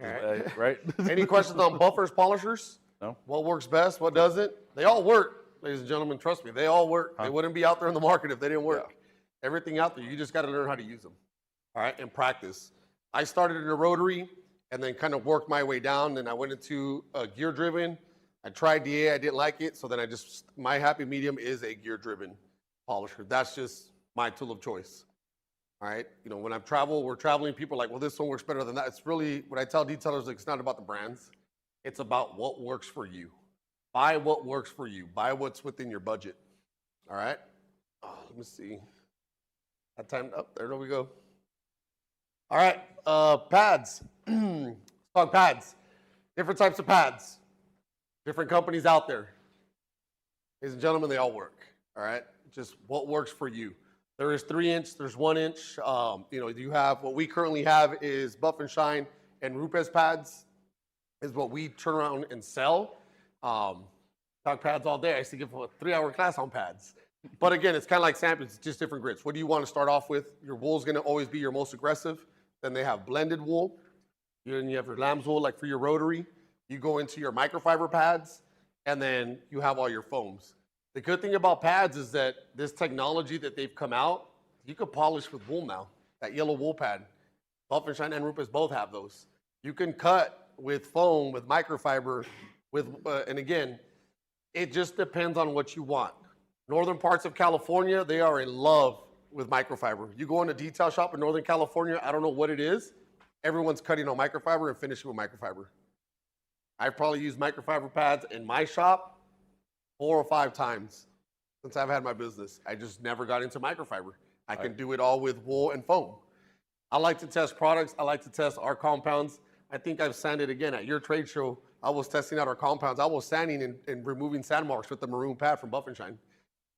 All right. right. Any questions on buffers, polishers? No. What works best? What doesn't? They all work, ladies and gentlemen. Trust me, they all work. They wouldn't be out there in the market if they didn't work. Yeah. Everything out there, you just got to learn how to use them. All right, and practice. I started in a rotary and then kind of worked my way down. Then I went into a gear-driven. I tried DA, I didn't like it, so then my happy medium is a gear-driven polisher. That's just my tool of choice. All right, when we're traveling, people are like, well, this one works better than that. It's really, what I tell detailers, it's not about the brands. It's about what works for you. Buy what works for you. Buy what's within your budget. All right, let me see. That time up, there we go. All right, pads. Let's talk pads. Different types of pads. Different companies out there. Ladies and gentlemen, they all work, all right? Just what works for you. There is 3-inch, there's 1-inch. You have, what we currently have is Buff and Shine and Rupes pads is what we turn around and sell. Talk pads all day. I used to give a 3-hour class on pads. But again, it's kind of like samples, it's just different grits. What do you want to start off with? Your wool's going to always be your most aggressive. Then they have blended wool. Then you have your lamb's wool, like for your rotary. You go into your microfiber pads, and then you have all your foams. The good thing about pads is that this technology that they've come out, you could polish with wool now. That yellow wool pad, Buff and Shine and Rupes both have those. You can cut with foam, with microfiber, and again, it just depends on what you want. Northern parts of California, they are in love with microfiber. You go in a detail shop in Northern California, I don't know what it is, everyone's cutting on microfiber and finishing with microfiber. I've probably used microfiber pads in my shop 4 or 5 times since I've had my business. I just never got into microfiber. I can do it all with wool and foam. I like to test products. I like to test our compounds. I think I've sanded again at your trade show. I was testing out our compounds. I was sanding and removing sand marks with the maroon pad from Buff and Shine.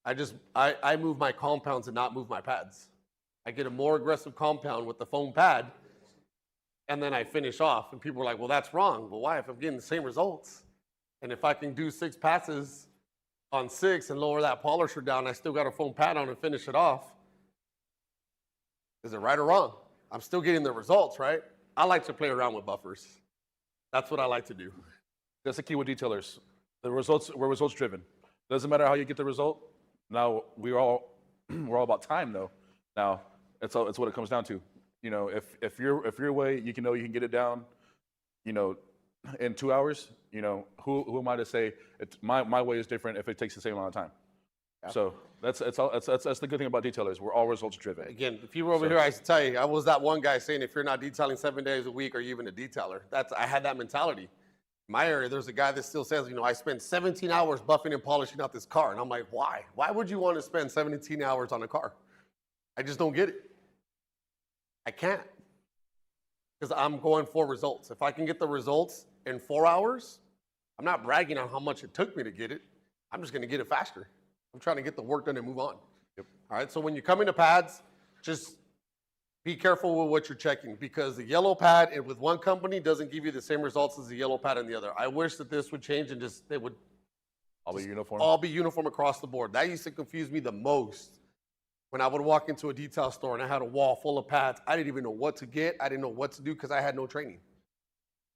I move my compounds and not move my pads. I get a more aggressive compound with the foam pad, and then I finish off. And people are like, well, that's wrong. Well, why? If I'm getting the same results, and if I can do 6 passes on 6 and lower that polisher down, I still got a foam pad on and finish it off. Is it right or wrong? I'm still getting the results, right? I like to play around with buffers. That's what I like to do. That's the key with detailers. We're results driven. Doesn't matter how you get the result. Now we're all about time though. Now it's what it comes down to. If your way, you can get it down, in 2 hours. Who am I to say my way is different if it takes the same amount of time? Yeah. So that's the good thing about detailers. We're all results driven. Again, if you were over here, I used to tell you, I was that one guy saying, if you're not detailing 7 days a week, are you even a detailer? I had that mentality. In my area, there's a guy that still says, I spent 17 hours buffing and polishing out this car. And I'm like, why? Why would you want to spend 17 hours on a car? I just don't get it. I can't. Because I'm going for results. If I can get the results in 4 hours, I'm not bragging on how much it took me to get it. I'm just going to get it faster. I'm trying to get the work done and move on. Yep. All right, so when you come into pads, just be careful with what you're checking, because the yellow pad with one company doesn't give you the same results as the yellow pad in the other. I wish that this would change and they would all be uniform. All be uniform across the board. That used to confuse me the most. When I would walk into a detail store and I had a wall full of pads, I didn't even know what to get. I didn't know what to do because I had no training.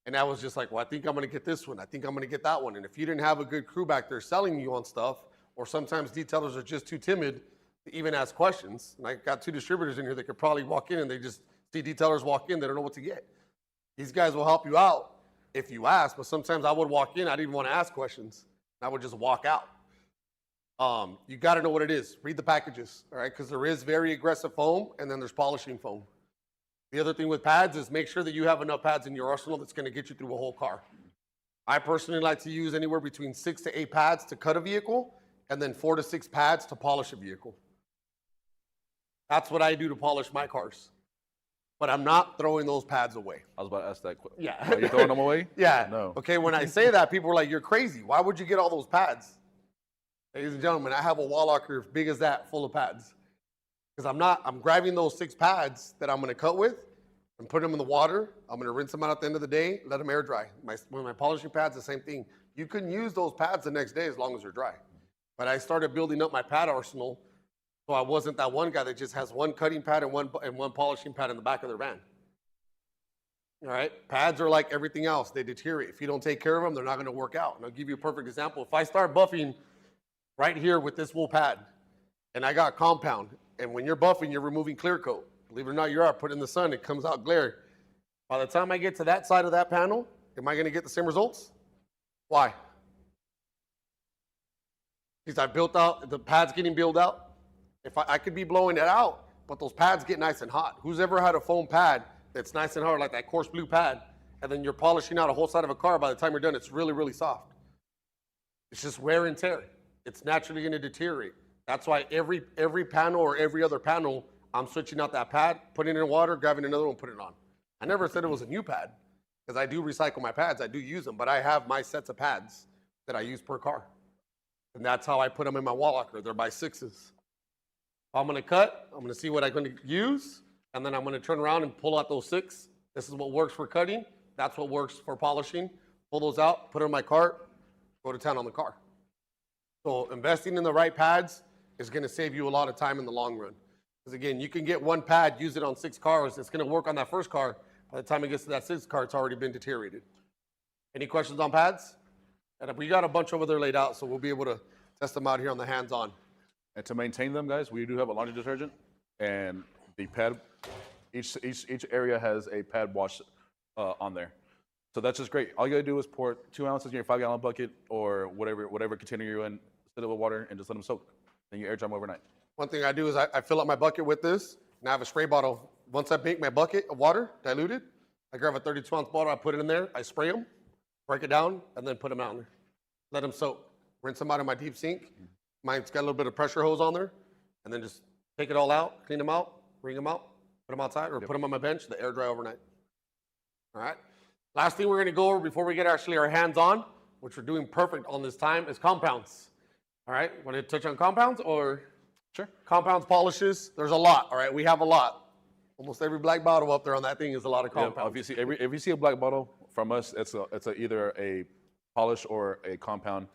And I was just like, well, I think I'm going to get this one. I think I'm going to get that one. And if you didn't have a good crew back there selling you on stuff, or sometimes detailers are just too timid to even ask questions. And I got 2 distributors in here that could probably walk in and they just see detailers walk in, they don't know what to get. These guys will help you out if you ask, but sometimes I would walk in, I didn't want to ask questions. I would just walk out. You got to know what it is. Read the packages, all right? Because there is very aggressive foam, and then there's polishing foam. The other thing with pads is make sure that you have enough pads in your arsenal that's going to get you through a whole car. I personally like to use anywhere between 6 to 8 pads to cut a vehicle, and then 4 to 6 pads to polish a vehicle. That's what I do to polish my cars. But I'm not throwing those pads away. I was about to ask that question. Yeah. Are you throwing them away? Yeah. No. Okay, when I say that, people are like, you're crazy. Why would you get all those pads? Ladies and gentlemen, I have a wall locker as big as that full of pads. Because I'm grabbing those 6 pads that I'm going to cut with and put them in the water. I'm going to rinse them out at the end of the day, let them air dry. With my polishing pads, the same thing. You can use those pads the next day as long as they're dry. But I started building up my pad arsenal, so I wasn't that one guy that just has one cutting pad and one polishing pad in the back of their van. All right? Pads are like everything else. They deteriorate. If you don't take care of them, they're not going to work out. And I'll give you a perfect example. If I start buffing right here with this wool pad, and I got compound, and when you're buffing, you're removing clear coat. Believe it or not, you are. Put it in the sun, it comes out glare. By the time I get to that side of that panel, am I going to get the same results? Why? Because I built out, the pad's getting built out. If I could be blowing it out, but those pads get nice and hot. Who's ever had a foam pad that's nice and hard, like that coarse blue pad, and then you're polishing out a whole side of a car, by the time you're done, it's really, really soft. It's just wear and tear. It's naturally going to deteriorate. That's why every panel or every other panel, I'm switching out that pad, putting it in water, grabbing another one, putting it on. I never said it was a new pad, because I do recycle my pads. I do use them, but I have my sets of pads that I use per car. And that's how I put them in my wall locker. They're by 6s. I'm gonna cut, I'm gonna see what I'm gonna use, and then I'm gonna turn around and pull out those 6. This is what works for cutting. That's what works for polishing. Pull those out, put it in my cart, go to town on the car. So investing in the right pads is gonna save you a lot of time in the long run. Because again, you can get one pad, use it on 6 cars. It's gonna work on that first car. By the time it gets to that 6th car, it's already been deteriorated. Any questions on pads? And we got a bunch over there laid out, so we'll be able to test them out here on the hands-on. And to maintain them, guys, we do have a laundry detergent, and the pad, each area has a pad wash on there. So that's just great. All you gotta do is pour 2 ounces in your 5-gallon bucket or whatever container you're in, fill it with water, and just let them soak. Then you air dry them overnight. One thing I do is I fill up my bucket with this, and I have a spray bottle. Once I make my bucket of water diluted, I grab a 32-ounce bottle, I put it in there, I spray them, break it down, and then put them out in there. Let them soak. Rinse them out in my deep sink. Mine's got a little bit of pressure hose on there, and then just take it all out, clean them out, wring them out, put them outside, or put them on my bench, the air dry overnight. All right. Last thing we're gonna go over before we get actually our hands on, which we're doing perfect on this time, is compounds. All right. Want to touch on compounds or? Sure. Compounds, polishes. There's a lot. All right. We have a lot. Almost every black bottle up there on that thing is a lot of compounds. Yeah, if you see a black bottle from us, it's either a polish or a compound.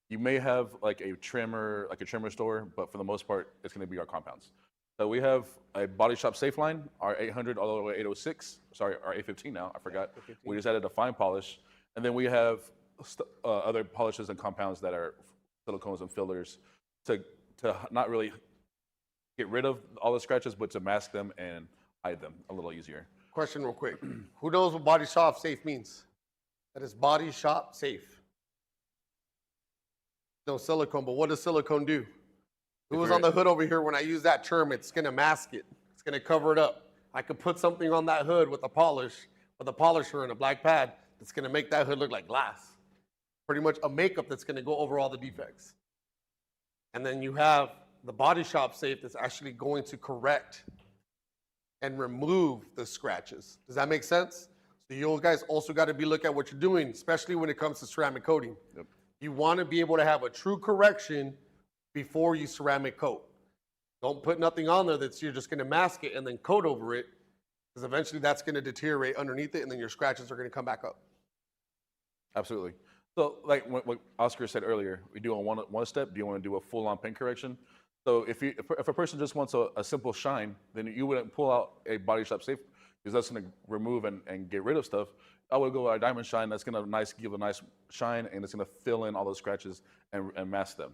You may have like a trimmer store, but for the most part, it's going to be our compounds. So we have a Body Shop Safe line, our 800 all the way to 806. Sorry, our 815 now. I forgot. We just added a fine polish, and then we have other polishes and compounds that are silicones and fillers to not really get rid of all the scratches, but to mask them and hide them a little easier. Question real quick. Who knows what Body Shop Safe means? That is Body Shop Safe. No silicone, but what does silicone do? Who was on the hood over here when I use that term? It's going to mask it. It's going to cover it up. I could put something on that hood with a polisher and a black pad that's going to make that hood look like glass. Pretty much a makeup that's going to go over all the defects. And then you have the Body Shop Safe that's actually going to correct and remove the scratches. Does that make sense? So you guys also got to be looking at what you're doing, especially when it comes to ceramic coating. Yep. You want to be able to have a true correction before you ceramic coat. Don't put nothing on there that's you're just going to mask it and then coat over it, because eventually that's going to deteriorate underneath it, and then your scratches are going to come back up. Absolutely. So like what Oscar said earlier, we do on one step. Do you want to do a full-on paint correction? So if a person just wants a simple shine, then you wouldn't pull out a Body Shop Safe, because that's going to remove and get rid of stuff. I would go with a diamond shine that's going to give a nice shine, and it's going to fill in all those scratches and mask them.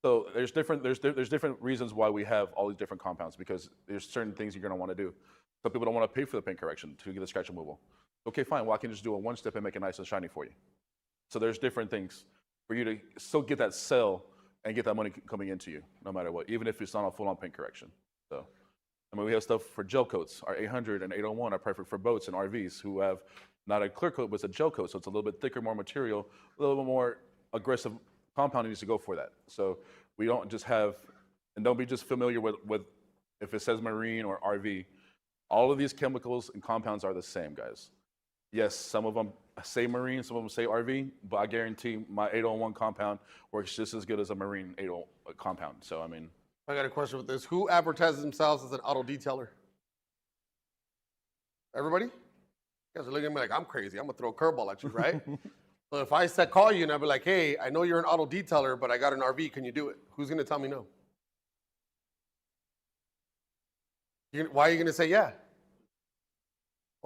So there's different reasons why we have all these different compounds, because there's certain things you're going to want to do. Some people don't want to pay for the paint correction to get the scratch removal. Okay, fine. Well, I can just do a one step and make it nice and shiny for you. So there's different things for you to still get that sale and get that money coming into you, no matter what, even if it's not a full-on paint correction. So, I mean, we have stuff for gel coats. Our 800 and 801 are perfect for boats and RVs who have not a clear coat, but it's a gel coat. So it's a little bit thicker, more material, a little bit more aggressive compound needs to go for that. So we don't just have, and don't be just familiar with if it says marine or RV. All of these chemicals and compounds are the same, guys. Yes, some of them say marine, some of them say RV, but I guarantee my 801 compound works just as good as a marine 801 compound. So, I mean. I got a question with this. Who advertises themselves as an auto detailer? Everybody? You guys are looking at me like I'm crazy. I'm going to throw a curveball at you, right? So if I call you and I'd be like, hey, I know you're an auto detailer, but I got an RV. Can you do it? Who's going to tell me no? Why are you going to say yeah?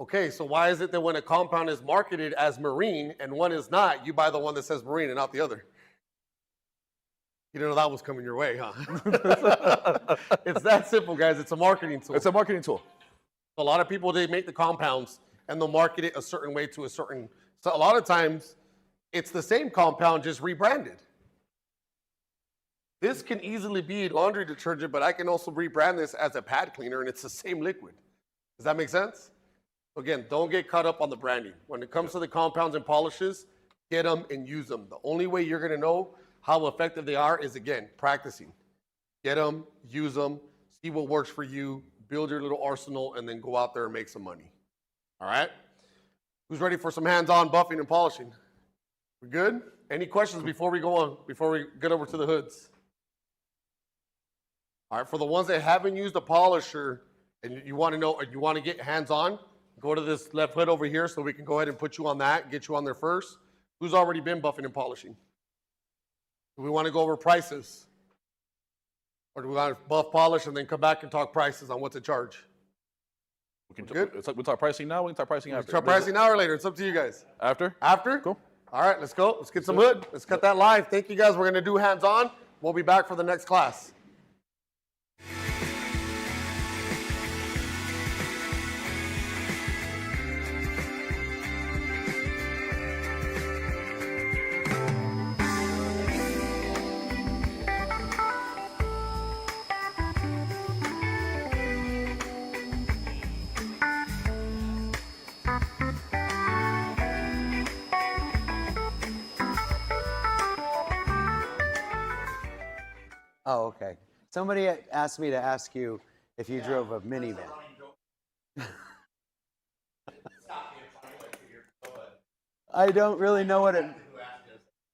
Okay, so why is it that when a compound is marketed as marine and one is not, you buy the one that says marine and not the other? You didn't know that was coming your way, huh? It's that simple, guys. It's a marketing tool. It's a marketing tool. A lot of people, they make the compounds and they'll market it a certain way to a certain. So a lot of times, it's the same compound, just rebranded. This can easily be laundry detergent, but I can also rebrand this as a pad cleaner, and it's the same liquid. Does that make sense? Again, don't get caught up on the branding. When it comes to the compounds and polishes, get them and use them. The only way you're going to know how effective they are is, again, practicing. Get them, use them, see what works for you, build your little arsenal, and then go out there and make some money. All right? Who's ready for some hands-on buffing and polishing? We good? Any questions before we go on, before we get over to the hoods? All right, for the ones that haven't used a polisher and you want to know, or you want to get hands-on, go to this left hood over here so we can go ahead and put you on that, get you on there first. Who's already been buffing and polishing? Do we want to go over prices? Or do we want to buff polish and then come back and talk prices on what to charge? We can we'll talk pricing now. We can talk pricing after. Start pricing now or later. It's up to you guys. After? After? Cool. All right, let's go. Let's get some hood. Let's cut that live. Thank you guys. We're going to do hands-on. We'll be back for the next class. Oh, okay. Somebody asked me to ask you if you drove a minivan. I don't really know what it.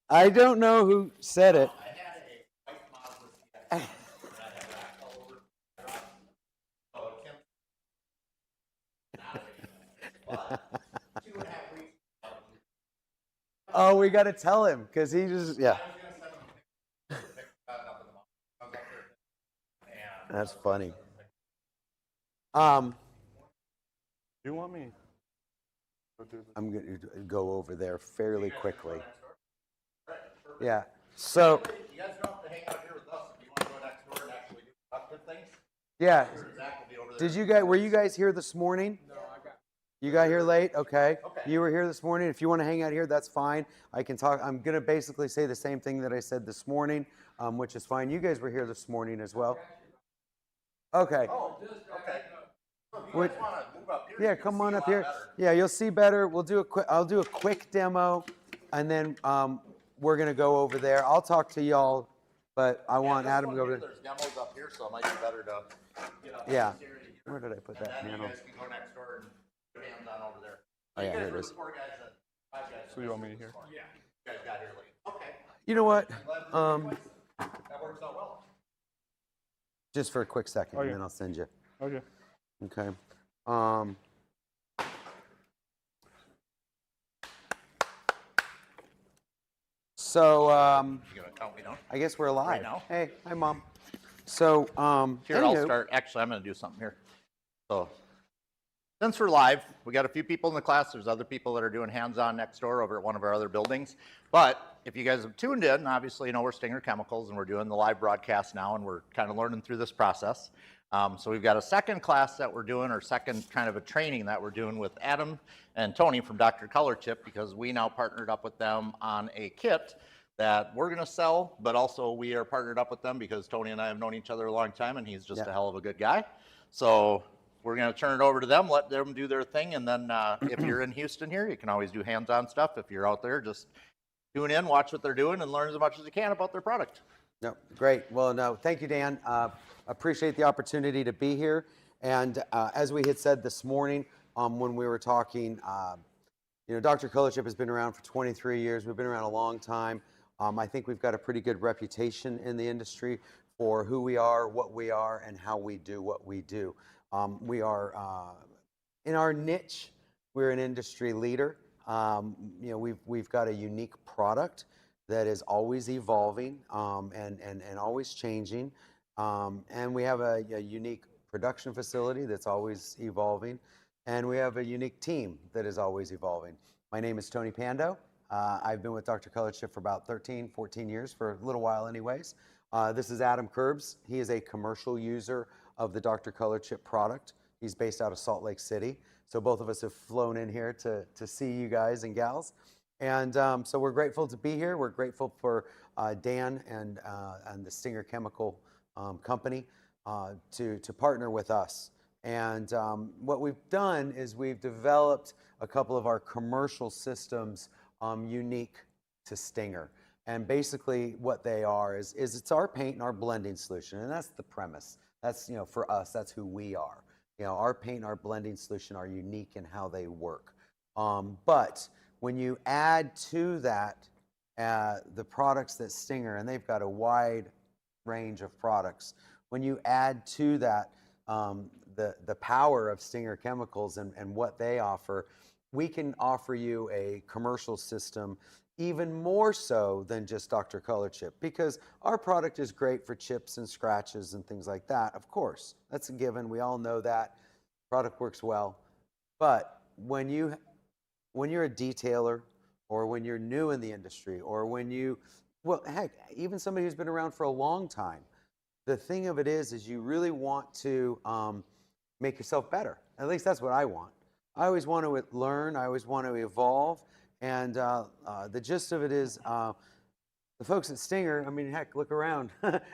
I don't know who said it. Oh, we got to tell him because he just That's funny. You want me? I'm going to go over there fairly quickly. Yeah. So. You guys don't have to hang out here with us if you want to go next door and actually do productive things. Yeah. Zach will be over there. Did you guys? Were you guys here this morning? No, I got. You got here late. Okay. You were here this morning. If you want to hang out here, that's fine. I can talk. I'm gonna basically say the same thing that I said this morning, which is fine. You guys were here this morning as well. Okay. Oh, okay. So if you What- guys want to move up here, Yeah, you can come see on a up lot here. better. Yeah, you'll see better. We'll do a quick. I'll do a quick demo, and then we're gonna go over there. I'll talk to y'all, but I want This Adam one to go here, over there. There's demos up here, so it might be better to get up Yeah. in this area here. Where did I put And that then panel? you guys can go next door and put hands on over there. Oh, yeah, You guys here it were is. the 4 guys that 5 guys. So you want me to hear? Yeah. You guys got here late. Okay. You know what? That works out well. Just for a quick second, Okay. and then I'll send you. Okay. Okay. So You gonna count me down? I guess we're live. Right now? Hey, hi, Mom. So Here, I'll anywho, start. Actually, I'm going to do something here. So, since we're live, we got a few people in the class. There's other people that are doing hands-on next door over at one of our other buildings. But if you guys have tuned in, obviously, you know we're Stinger Chemicals, and we're doing the live broadcast now, and we're kind of learning through this process. So we've got a second class that we're doing, or second kind of a training that we're doing with Adam and Tony from Dr.ColorChip, because we now partnered up with them on a kit that we're going to sell, but also we are partnered up with them because Tony and I have known each other a long time, and he's just a hell of a good guy. So we're going to turn it over to them, let them do their thing, and then if you're in Houston here, you can always do hands-on stuff. If you're out there, just tune in, watch what they're doing, and learn as much as you can about their product. no, great. Well, no, thank you, Dan. Appreciate the opportunity to be here. And as we had said this morning when we were talking, you know, Dr.ColorChip has been around for 23 years. We've been around a long time. I think we've got a pretty good reputation in the industry for who we are, what we are, and how we do what we do. We are, in our niche, we're an industry leader. You know, we've got a unique product that is always evolving and always changing. And we have a unique production facility that's always evolving. And we have a unique team that is always evolving. My name is Tony Pando. I've been with Dr.ColorChip for about 13, 14 years, for a little while anyways. This is Adam Curbs. He is a commercial user of the Dr.ColorChip product. He's based out of Salt Lake City. So both of us have flown in here to see you guys and gals. And so we're grateful to be here. We're grateful for Dan and the Stinger Chemical Company to partner with us. And what we've done is we've developed a couple of our commercial systems unique to Stinger. And basically what they are is it's our paint and our blending solution. And that's the premise. That's, you know, for us, that's who we are. You know, our paint and our blending solution are unique in how they work. But when you add to that the products that Stinger, and they've got a wide range of products, when you add to that the power of Stinger Chemicals and what they offer, we can offer you a commercial system even more so than just Dr.ColorChip, because our product is great for chips and scratches and things like that. Of course, that's a given. We all know that. Product works well. But when you're a detailer, or when you're new in the industry, or when well, heck, even somebody who's been around for a long time, the thing of it is you really want to make yourself better. At least that's what I want. I always want to learn. I always want to evolve. And the gist of it is the folks at Stinger, I mean, heck, look around.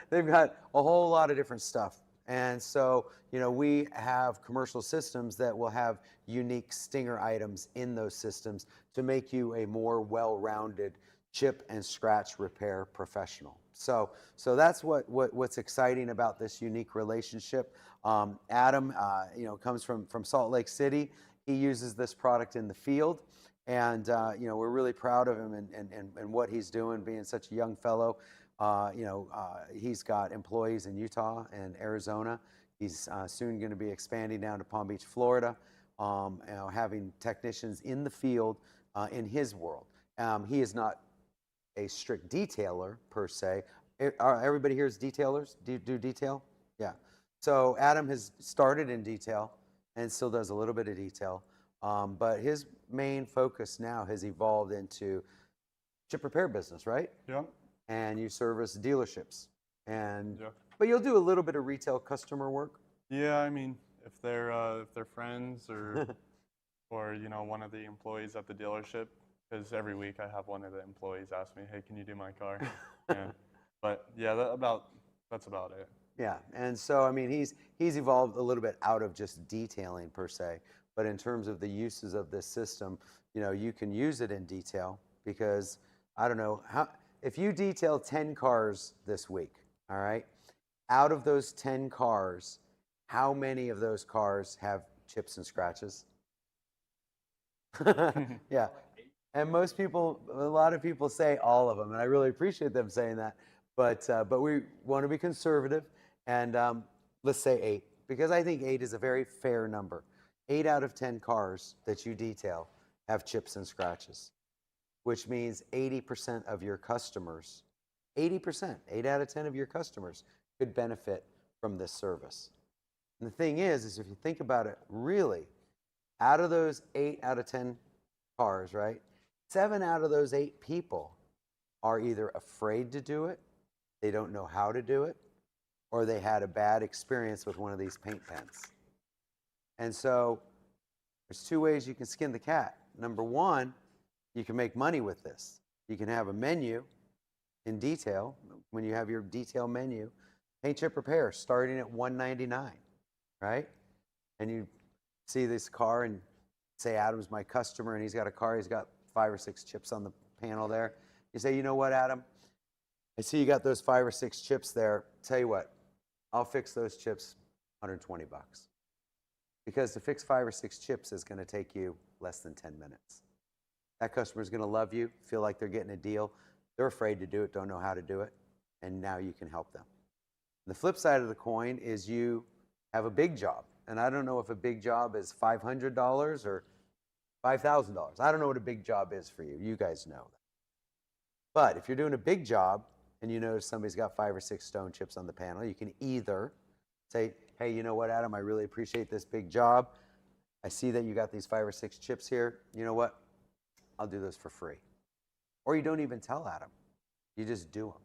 They've got a whole lot of different stuff. And so, we have commercial systems that will have unique Stinger items in those systems to make you a more well-rounded chip and scratch repair professional. So that's what's exciting about this unique relationship. Adam, comes from Salt Lake City. He uses this product in the field, and we're really proud of him and what he's doing, being such a young fellow. He's got employees in Utah and Arizona. He's soon going to be expanding down to Palm Beach, Florida, having technicians in the field in his world. He is not a strict detailer per se. Everybody here is detailers? Do detail? Yeah. So Adam has started in detail and still does a little bit of detail. But his main focus now has evolved into chip repair business, right? Yeah. And you service dealerships. And Yeah. But you'll do a little bit of retail customer work. Yeah, I mean, if they're friends or or one of the employees at the dealership, because every week I have one of the employees ask me, "Hey, can you do my car?" But yeah, that's about it. Yeah, and so I mean, he's evolved a little bit out of just detailing per se, but in terms of the uses of this system, you can use it in detail, because I don't know if you detail 10 cars this week, all right, out of those 10 cars, how many of those cars have chips and scratches? Yeah, and a lot of people say all of them, and I really appreciate them saying that, but we want to be conservative, and let's say 8, because I think 8 is a very fair number. 8 out of 10 cars that you detail have chips and scratches, which means 80% of your customers, 80%, 8 out of 10 of your customers could benefit from this service. And the thing is if you think about it, really, out of those 8 out of 10 cars, right, 7 out of those 8 people are either afraid to do it, they don't know how to do it, or they had a bad experience with one of these paint pens. And so there's 2 ways you can skin the cat. Number 1, you can make money with this. You can have a menu in detail. When you have your detail menu, paint chip repair starting at $199, right? And you see this car and say Adam's my customer, and he's got a car, he's got 5 or 6 chips on the panel there. You say, you know what, Adam? I see you got those 5 or 6 chips there. Tell you what, I'll fix those chips, $120. Because to fix 5 or 6 chips is going to take you less than 10 minutes. That customer is going to love you, feel like they're getting a deal. They're afraid to do it, don't know how to do it, and now you can help them. The flip side of the coin is you have a big job, and I don't know if a big job is $500 or $5,000. I don't know what a big job is for you. You guys know that. But if you're doing a big job and you notice somebody's got 5 or 6 stone chips on the panel, you can either say, hey, you know what, Adam, I really appreciate this big job. I see that you got these 5 or 6 chips here. You know what? I'll do those for free. Or you don't even tell Adam. You just do them.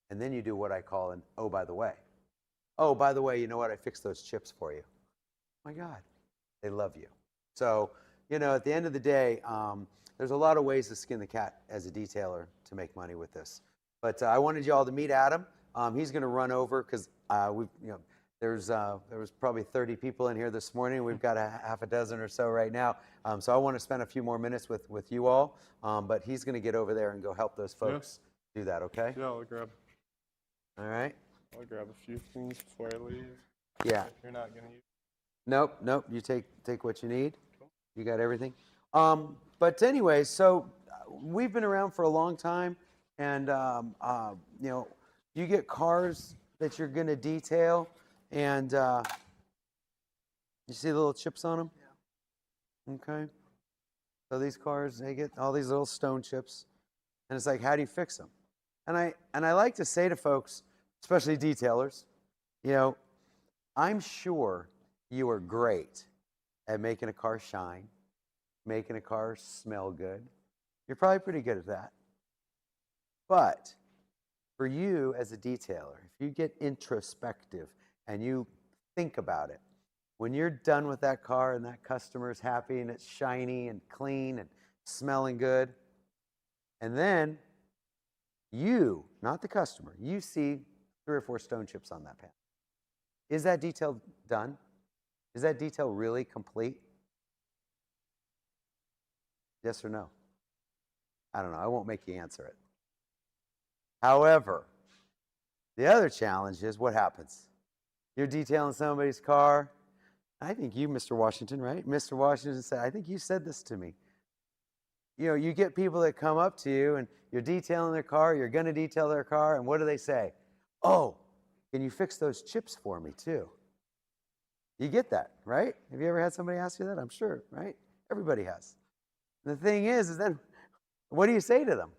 And then you do what I call an, oh, by the way. Oh, by the way, you know what? I fixed those chips for you. Oh my God, they love you. So, at the end of the day, there's a lot of ways to skin the cat as a detailer to make money with this. But I wanted you all to meet Adam. He's going to run over because there was probably 30 people in here this morning. We've got a half a dozen or so right now. So I want to spend a few more minutes with you all. But he's going to get over there and go help those folks do that. Okay? Yeah, I'll grab. All right. I'll grab a few things before I leave. Yeah. If you're not gonna use. Nope. You take what you need. You got everything. But anyway, so we've been around for a long time, and you get cars that you're going to detail, and you see the little chips on them? Yeah. Okay. So these cars, they get all these little stone chips, and it's like, how do you fix them? And I like to say to folks, especially detailers, you know, I'm sure you are great at making a car shine, making a car smell good. You're probably pretty good at that. But for you as a detailer, if you get introspective and you think about it, when you're done with that car and that customer's happy and it's shiny and clean and smelling good, and then you, not the customer, you see 3 or 4 stone chips on that panel. Is that detail done? Is that detail really complete? Yes or no? I don't know. I won't make you answer it. However, the other challenge is what happens? You're detailing somebody's car. I think you, Mr. Washington, right? Mr. Washington said, I think you said this to me. You know, you get people that come up to you and you're detailing their car, you're going to detail their car, and what do they say? Oh, can you fix those chips for me too? You get that, right? Have you ever had somebody ask you that? I'm sure, right? Everybody has. And the thing is then, what do you say to them?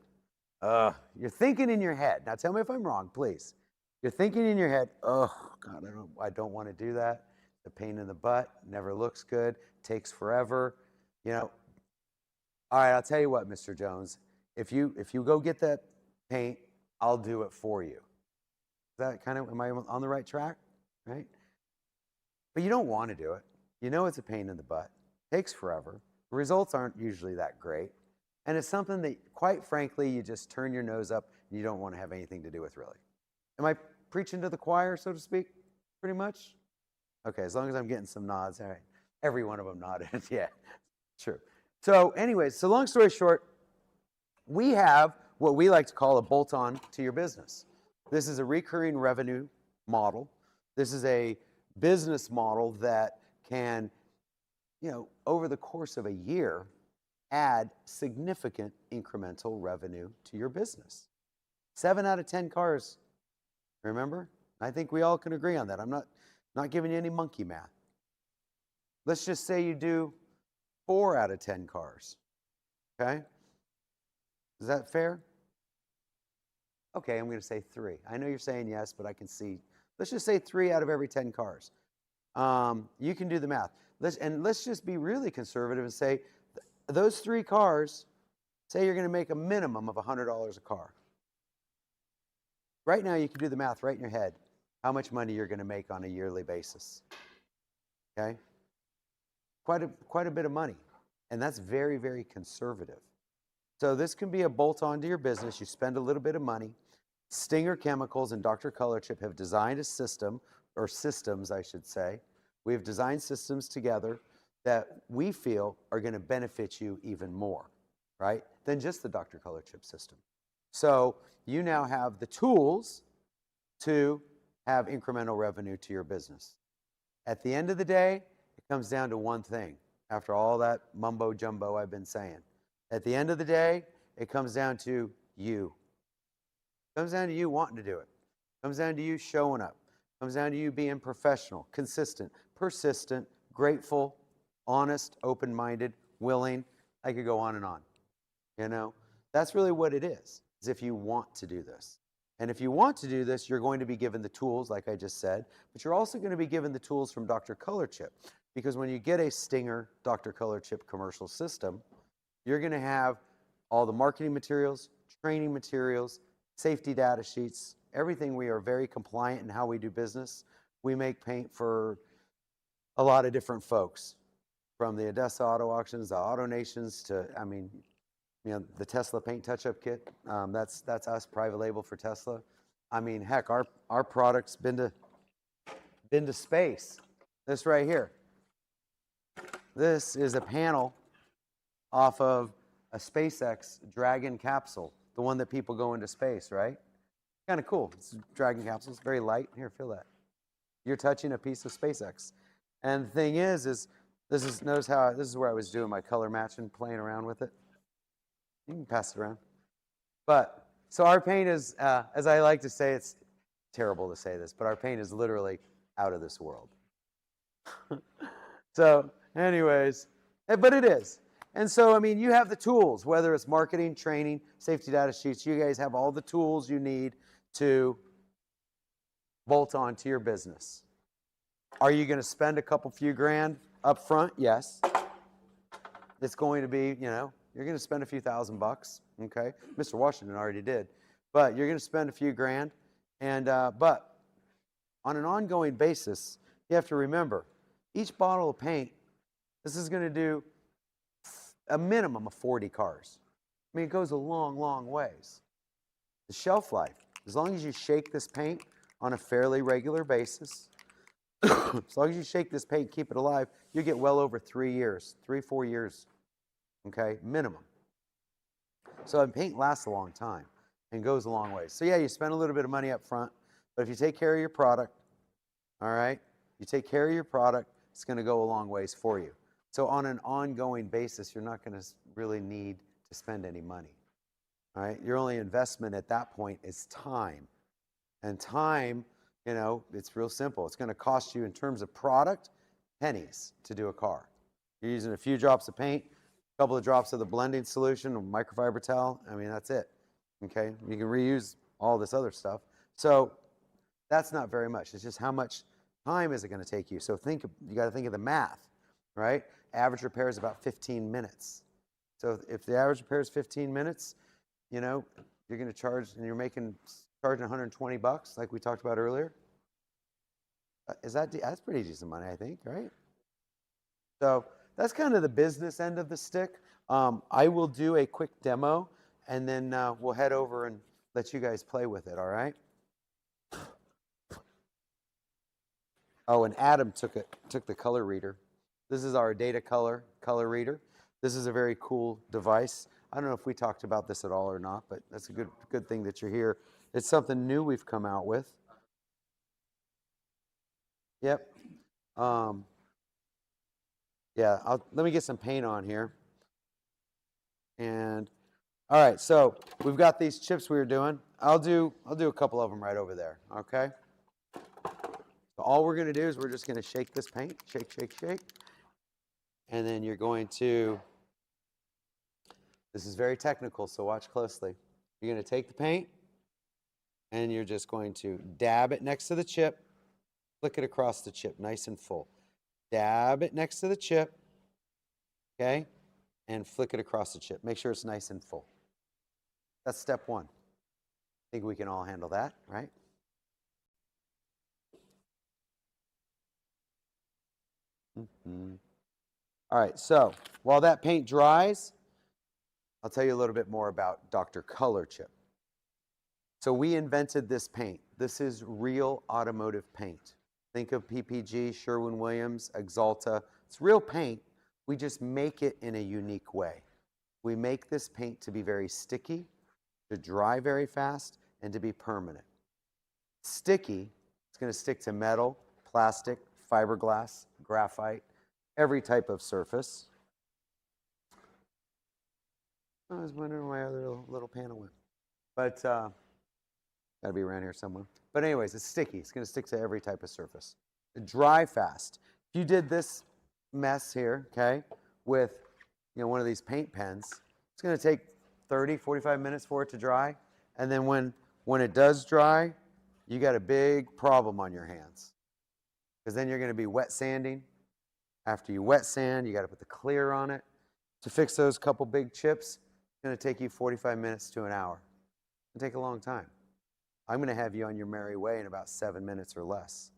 You're thinking in your head. Now tell me if I'm wrong, please. You're thinking in your head, oh, God, I don't want to do that. The pain in the butt, never looks good, takes forever. You know, all right, I'll tell you what, Mr. Jones. If you go get that paint, I'll do it for you. Is that kind of, am I on the right track? Right? But you don't want to do it. You know it's a pain in the butt. Takes forever. The results aren't usually that great. And it's something that, quite frankly, you just turn your nose up and you don't want to have anything to do with, really. Am I preaching to the choir, so to speak? Pretty much? Okay, as long as I'm getting some nods. All right. Every one of them nodded. Yeah, true. So anyways, so long story short, we have what we like to call a bolt-on to your business. This is a recurring revenue model. This is a business model that can, you know, over the course of a year, add significant incremental revenue to your business. 7 out of 10 cars, remember? I think we all can agree on that. I'm not giving you any monkey math. Let's just say you do 4 out of 10 cars, okay? Is that fair? Okay, I'm going to say 3. I know you're saying yes, but I can see. Let's just say 3 out of every 10 cars. You can do the math. Let's just be really conservative and say those 3 cars, say you're going to make a minimum of $100 a car. Right now, you can do the math right in your head, how much money you're going to make on a yearly basis. Okay? Quite a bit of money. And that's very, very conservative. So this can be a bolt-on to your business. You spend a little bit of money. Stinger Chemicals and Dr.ColorChip have designed a system, or systems, I should say. We have designed systems together that we feel are going to benefit you even more, right, than just the Dr.ColorChip system. So you now have the tools to have incremental revenue to your business. At the end of the day, it comes down to one thing, after all that mumbo jumbo I've been saying. At the end of the day, it comes down to you. It comes down to you wanting to do it. It comes down to you showing up. It comes down to you being professional, consistent, persistent, grateful, honest, open-minded, willing. I could go on and on. You know, that's really what it is if you want to do this. And if you want to do this, you're going to be given the tools, like I just said, but you're also going to be given the tools from Dr.ColorChip. Because when you get a Stinger Dr.ColorChip commercial system, you're going to have all the marketing materials, training materials, safety data sheets, everything. We are very compliant in how we do business. We make paint for a lot of different folks, from the Odessa Auto Auctions, the Auto Nations, to, I mean, you know, the Tesla paint touch-up kit. That's us, private label for Tesla. I mean, heck, our product's been to space. This right here. This is a panel off of a SpaceX Dragon capsule, the one that people go into space, right? Kind of cool. It's a Dragon capsule. It's very light. Here, feel that. You're touching a piece of SpaceX. And the thing is notice how this is where I was doing my color matching, playing around with it. You can pass it around. But so our paint is, as I like to say, it's terrible to say this, but our paint is literally out of this world. So anyways, but it is. And so, I mean, you have the tools, whether it's marketing, training, safety data sheets, you guys have all the tools you need to bolt on to your business. Are you going to spend a couple few grand up front? Yes. It's going to be, you know, you're going to spend a few $1,000, okay? Mr. Washington already did. But you're going to spend a few grand. And, but on an ongoing basis, you have to remember, each bottle of paint, this is going to do a minimum of 40 cars. I mean, it goes a long, long ways. The shelf life, as long as you shake this paint on a fairly regular basis, as long as you shake this paint, keep it alive, you get well over 3 years, 4 years, okay, minimum. So paint lasts a long time and goes a long way. So yeah, you spend a little bit of money up front, but if you take care of your product, all right, you take care of your product, it's going to go a long ways for you. So on an ongoing basis, you're not going to really need to spend any money. All right, your only investment at that point is time. And time, you know, it's real simple. It's going to cost you in terms of product, pennies to do a car. You're using a few drops of paint, a couple of drops of the blending solution, a microfiber towel. I mean, that's it. Okay, you can reuse all this other stuff. So that's not very much. It's just how much time is it going to take you. So you got to think of the math, right? Average repair is about 15 minutes. So if the average repair is 15 minutes, you know, you're going to charge, and you're charging $120, like we talked about earlier. That's pretty decent money, I think, right? So that's kind of the business end of the stick. I will do a quick demo, and then we'll head over and let you guys play with it, all right? Oh, and Adam took the color reader. This is our data color reader. This is a very cool device. I don't know if we talked about this at all or not, but that's a good thing that you're here. It's something new we've come out with. Yep. Yeah, let me get some paint on here. And all right, so we've got these chips we were doing. I'll do a couple of them right over there, okay? So all we're going to do is we're just going to shake this paint, shake, shake, shake. And then you're going to, this is very technical, so watch closely. You're going to take the paint, and you're just going to dab it next to the chip, flick it across the chip, nice and full. Dab it next to the chip, okay, and flick it across the chip. Make sure it's nice and full. That's step one. I think we can all handle that, right? All right, so while that paint dries, I'll tell you a little bit more about Dr.ColorChip. So we invented this paint. This is real automotive paint. Think of PPG, Sherwin-Williams, Axalta. It's real paint. We just make it in a unique way. We make this paint to be very sticky, to dry very fast, and to be permanent. Sticky, it's going to stick to metal, plastic, fiberglass, graphite, every type of surface. I was wondering where my other little panel went. But, got to be around here somewhere. But anyways, it's sticky. It's going to stick to every type of surface. Dry fast. If you did this mess here, okay, with one of these paint pens, it's going to take 30, 45 minutes for it to dry. And then when it does dry, you got a big problem on your hands. Because then you're going to be wet sanding. After you wet sand, you got to put the clear on it. To fix those couple big chips, it's going to take you 45 minutes to an hour. It'll take a long time. I'm going to have you on your merry way in about 7 minutes or less.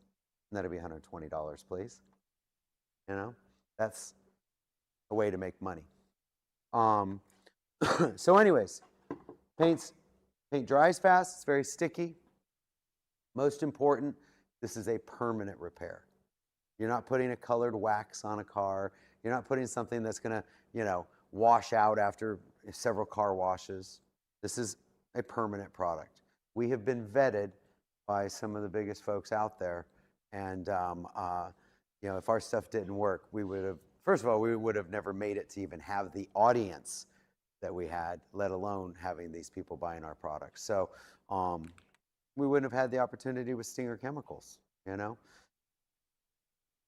And that'll be $120, please. That's a way to make money. So anyways, paint dries fast. It's very sticky. Most important, this is a permanent repair. You're not putting a colored wax on a car. You're not putting something that's going to, wash out after several car washes. This is a permanent product. We have been vetted by some of the biggest folks out there. And, if our stuff didn't work, we would have never made it to even have the audience that we had, let alone having these people buying our products. So we wouldn't have had the opportunity with Stinger Chemicals, you know?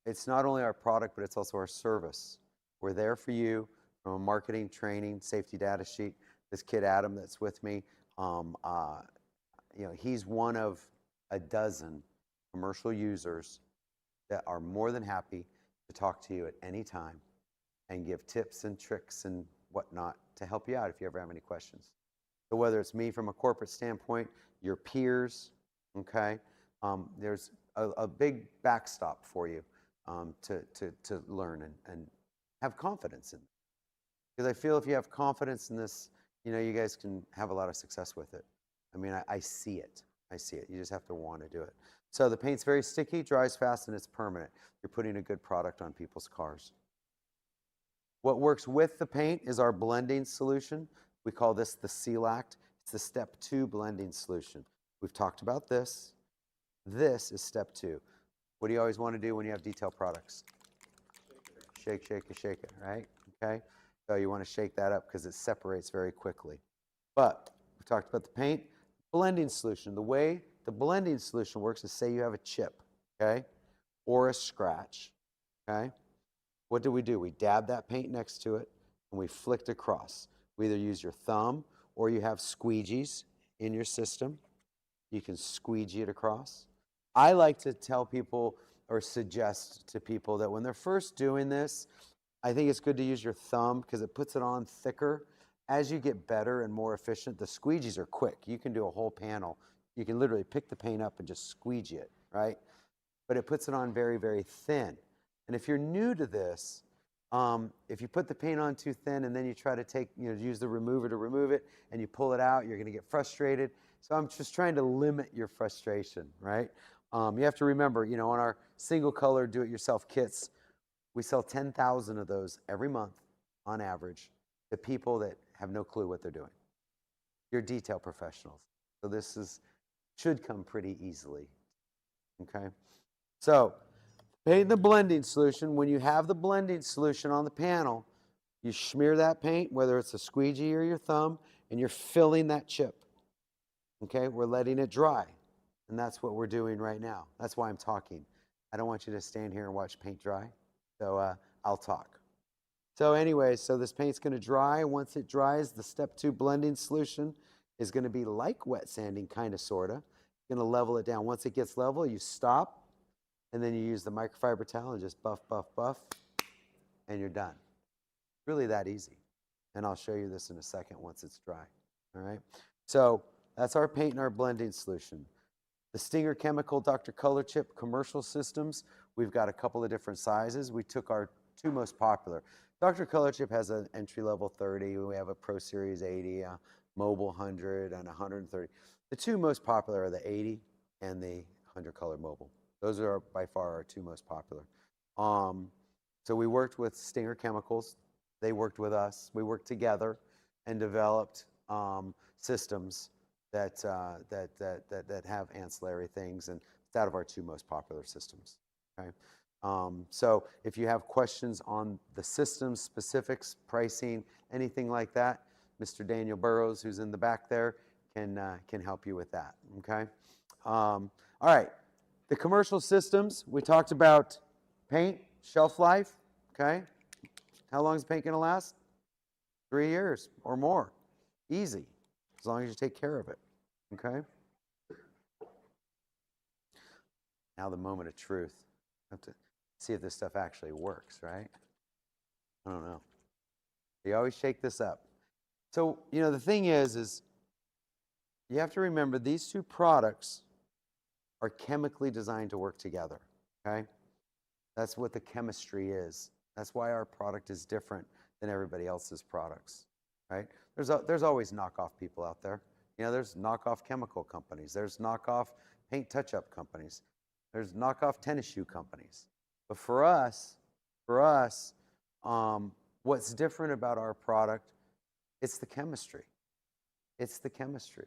It's not only our product, but it's also our service. We're there for you from a marketing, training, safety data sheet. This kid, Adam, that's with me, you know, he's one of a dozen commercial users that are more than happy to talk to you at any time and give tips and tricks and whatnot to help you out if you ever have any questions. So whether it's me from a corporate standpoint, your peers, okay, there's a big backstop for you to learn and have confidence in. Because I feel if you have confidence in this, you know, you guys can have a lot of success with it. I mean, I see it. I see it. You just have to want to do it. So the paint's very sticky, dries fast, and it's permanent. You're putting a good product on people's cars. What works with the paint is our blending solution. We call this the Seal-Act. It's the step 2 blending solution. We've talked about this. This is step 2. What do you always want to do when you have detailed products? Shake, shake, shake it, right? Okay? So you want to shake that up because it separates very quickly. But we talked about the paint. Blending solution. The way the blending solution works is, say you have a chip, okay, or a scratch, okay? What do? We dab that paint next to it and we flicked across. We either use your thumb or you have squeegees in your system. You can squeegee it across. I like to tell people or suggest to people that when they're first doing this, I think it's good to use your thumb because it puts it on thicker. As you get better and more efficient, the squeegees are quick. You can do a whole panel. You can literally pick the paint up and just squeegee it, right? But it puts it on very, very thin. And if you're new to this, if you put the paint on too thin and then you try to use the remover to remove it and you pull it out, you're going to get frustrated. So I'm just trying to limit your frustration, right? You have to remember, you know, on our single color do-it-yourself kits, we sell 10,000 of those every month on average to people that have no clue what they're doing. You're detail professionals. So this should come pretty easily, okay? So paint the blending solution. When you have the blending solution on the panel, you smear that paint, whether it's a squeegee or your thumb, and you're filling that chip, okay? We're letting it dry, and that's what we're doing right now. That's why I'm talking. I don't want you to stand here and watch paint dry, so I'll talk. So anyways, so this paint's going to dry. Once it dries, the step 2 blending solution is going to be like wet sanding, kind of, sort of. Going to level it down. Once it gets level, you stop, and then you use the microfiber towel and just buff, buff, buff, and you're done. Really that easy. And I'll show you this in a second once it's dry. All right? So that's our paint and our blending solution. The Stinger Chemical Dr.ColorChip commercial systems, we've got a couple of different sizes. We took our 2 most popular. Dr.ColorChip has an entry-level 30. We have a Pro Series 80, a Mobile 100, and 130. The 2 most popular are the 80 and the 100 color mobile. Those are by far our 2 most popular. So we worked with Stinger Chemicals. They worked with us. We worked together and developed systems that have ancillary things, and it's out of our 2 most popular systems. Okay. So if you have questions on the systems, specifics, pricing, anything like that, Mr. Daniel Burrows, who's in the back there, can help you with that. Okay. All right. The commercial systems, we talked about paint, shelf life. Okay. How long is paint going to last? 3 years or more. Easy, as long as you take care of it. Okay. Now the moment of truth. I have to see if this stuff actually works, right? I don't know. You always shake this up. So, you know, the thing is you have to remember these 2 products are chemically designed to work together, okay? That's what the chemistry is. That's why our product is different than everybody else's products, right? There's always knockoff people out there. You know, there's knockoff chemical companies. There's knockoff paint touch-up companies. There's knockoff tennis shoe companies. But for us, what's different about our product, it's the chemistry. It's the chemistry.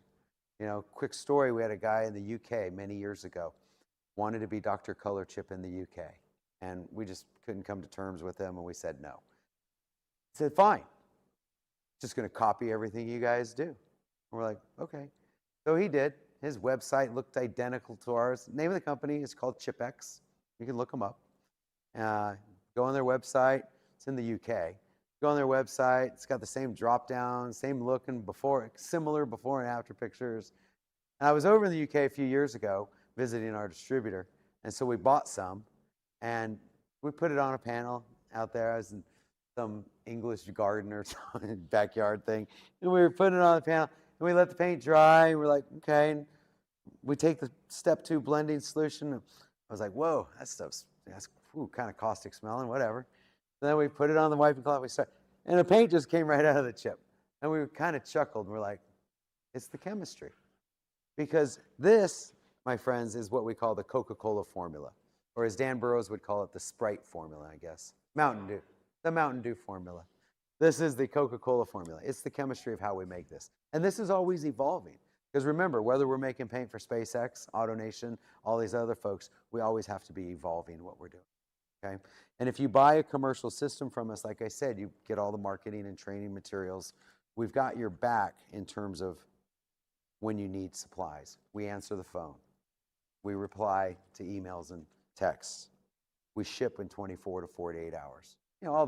You know, quick story, we had a guy in the UK many years ago, wanted to be Dr.ColorChip in the UK. And we just couldn't come to terms with him, and we said no. He said, fine. Just going to copy everything you guys do. And we're like, okay. So he did. His website looked identical to ours. The name of the company is called ChipX. You can look them up. Go on their website. It's in the UK. Go on their website. It's got the same drop down, same looking similar before and after pictures. And I was over in the UK a few years ago visiting our distributor. And so we bought some and we put it on a panel out there. I was in some English garden or backyard thing. And we were putting it on the panel and we let the paint dry. And we're like, okay. And we take the step 2 blending solution. I was like, whoa, that's kind of caustic smelling, whatever. And then we put it on the wiping cloth. And the paint just came right out of the chip. And we kind of chuckled. And we're like, it's the chemistry. Because this, my friends, is what we call the Coca-Cola formula. Or as Dan Burrows would call it, the Sprite formula, I guess. Mountain Dew. The Mountain Dew formula. This is the Coca-Cola formula. It's the chemistry of how we make this. And this is always evolving. Because remember, whether we're making paint for SpaceX, AutoNation, all these other folks, we always have to be evolving what we're doing. Okay? And if you buy a commercial system from us, like I said, you get all the marketing and training materials. We've got your back in terms of when you need supplies. We answer the phone. We reply to emails and texts. We ship in 24 to 48 hours. You know, all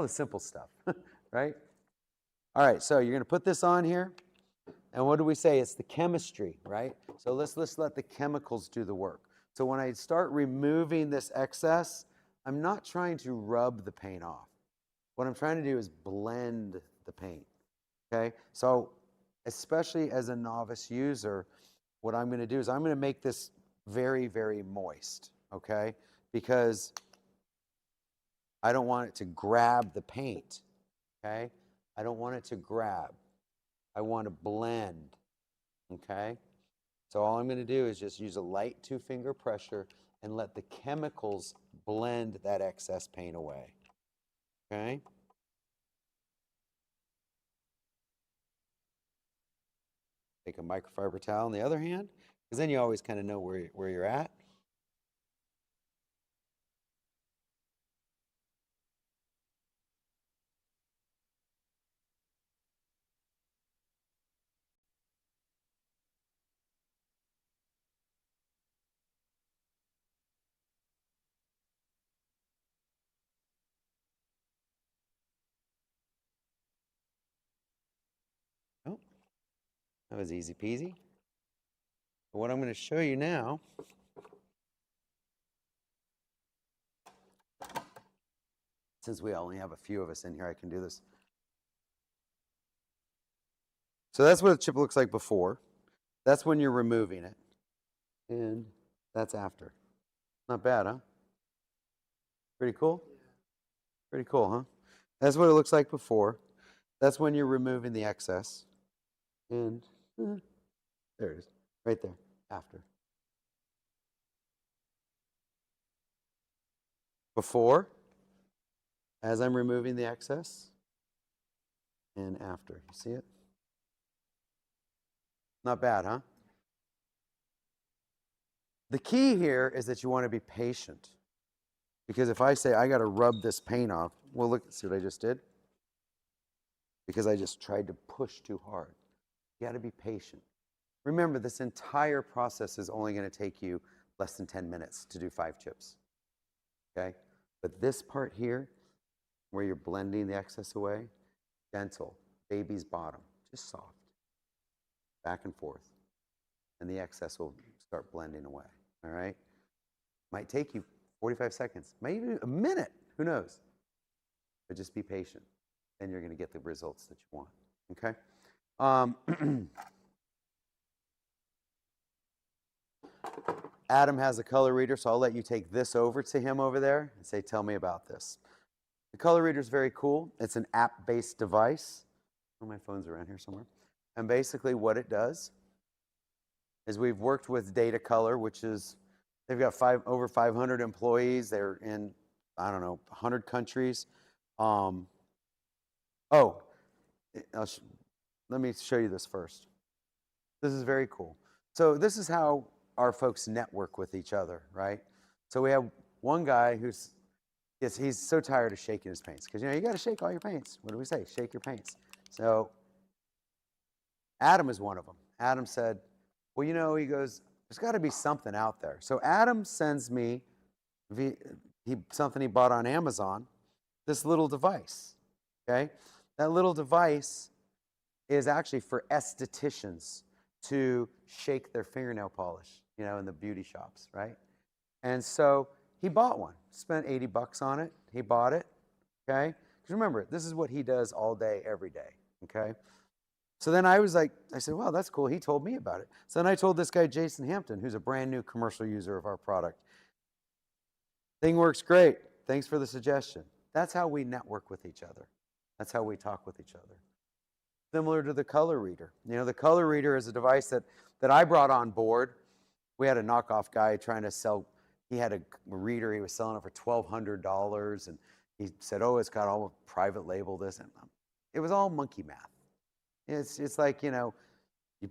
the simple stuff, right? All right, so you're going to put this on here. And what do we say? It's the chemistry, right? So let's let the chemicals do the work. So when I start removing this excess, I'm not trying to rub the paint off. What I'm trying to do is blend the paint, okay? So especially as a novice user, what I'm going to do is I'm going to make this very, very moist, okay? Because I don't want it to grab the paint, okay? I don't want it to grab. I want to blend, okay? So all I'm going to do is just use a light 2-finger pressure and let the chemicals blend that excess paint away, okay? Take a microfiber towel in the other hand, because then you always kind of know where you're at. Oh, that was easy peasy. What I'm going to show you now since we only have a few of us in here, I can do this. So that's what the chip looks like before. That's when you're removing it. And that's after. Not bad, huh? Pretty cool? Pretty cool, huh? That's what it looks like before. That's when you're removing the excess. And there it is, right there, after. Before, as I'm removing the excess, and after. You see it? Not bad, huh? The key here is that you want to be patient. Because if I say, I got to rub this paint off, well, look, see what I just did? Because I just tried to push too hard. You got to be patient. Remember, this entire process is only going to take you less than 10 minutes to do 5 chips. Okay? But this part here, where you're blending the excess away, gentle, baby's bottom, just soft, back and forth. And the excess will start blending away. All right? Might take you 45 seconds, maybe a minute, who knows? But just be patient, and you're going to get the results that you want. Okay? Adam has a color reader, so I'll let you take this over to him over there and say, tell me about this. The color reader is very cool. It's an app-based device. Oh, my phone's around here somewhere. And basically what it does is we've worked with Data Color, which is, they've got over 500 employees. They're in, I don't know, 100 countries. Let me show you this first. This is very cool. So this is how our folks network with each other, right? So we have one guy he's so tired of shaking his paints, because, you know, you got to shake all your paints. What do we say? Shake your paints. So Adam is one of them. Adam said, Well, you know, he goes, there's got to be something out there. So Adam sends me something he bought on Amazon, this little device, okay? That little device is actually for estheticians to shake their fingernail polish, you know, in the beauty shops, right? And so he bought one, spent 80 bucks on it. He bought it, okay? Because remember, this is what he does all day, every day, okay? So then I was like, I said, well, that's cool. He told me about it. So then I told this guy, Jason Hampton, who's a brand new commercial user of our product. Thing works great. Thanks for the suggestion. That's how we network with each other. That's how we talk with each other. Similar to the color reader. You know, the color reader is a device that I brought on board. We had a knockoff guy trying to sell, he had a reader, he was selling it for $1,200, and he said, oh, it's got all private label this. And it was all monkey math. It's like, you know,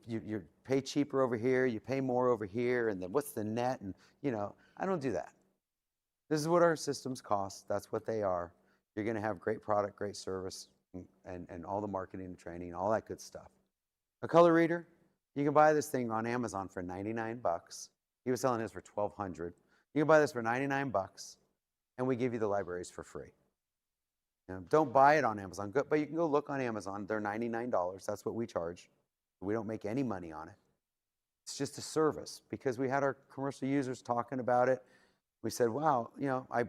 you pay cheaper over here, you pay more over here, and then what's the net? And, you know, I don't do that. This is what our systems cost. That's what they are. You're going to have great product, great service, and all the marketing and training, all that good stuff. A color reader, you can buy this thing on Amazon for 99 bucks. He was selling his for $1,200. You can buy this for 99 bucks, and we give you the libraries for free. You know, don't buy it on Amazon, but you can go look on Amazon. They're $99. That's what we charge. We don't make any money on it. It's just a service because we had our commercial users talking about it. We said, wow, you know, I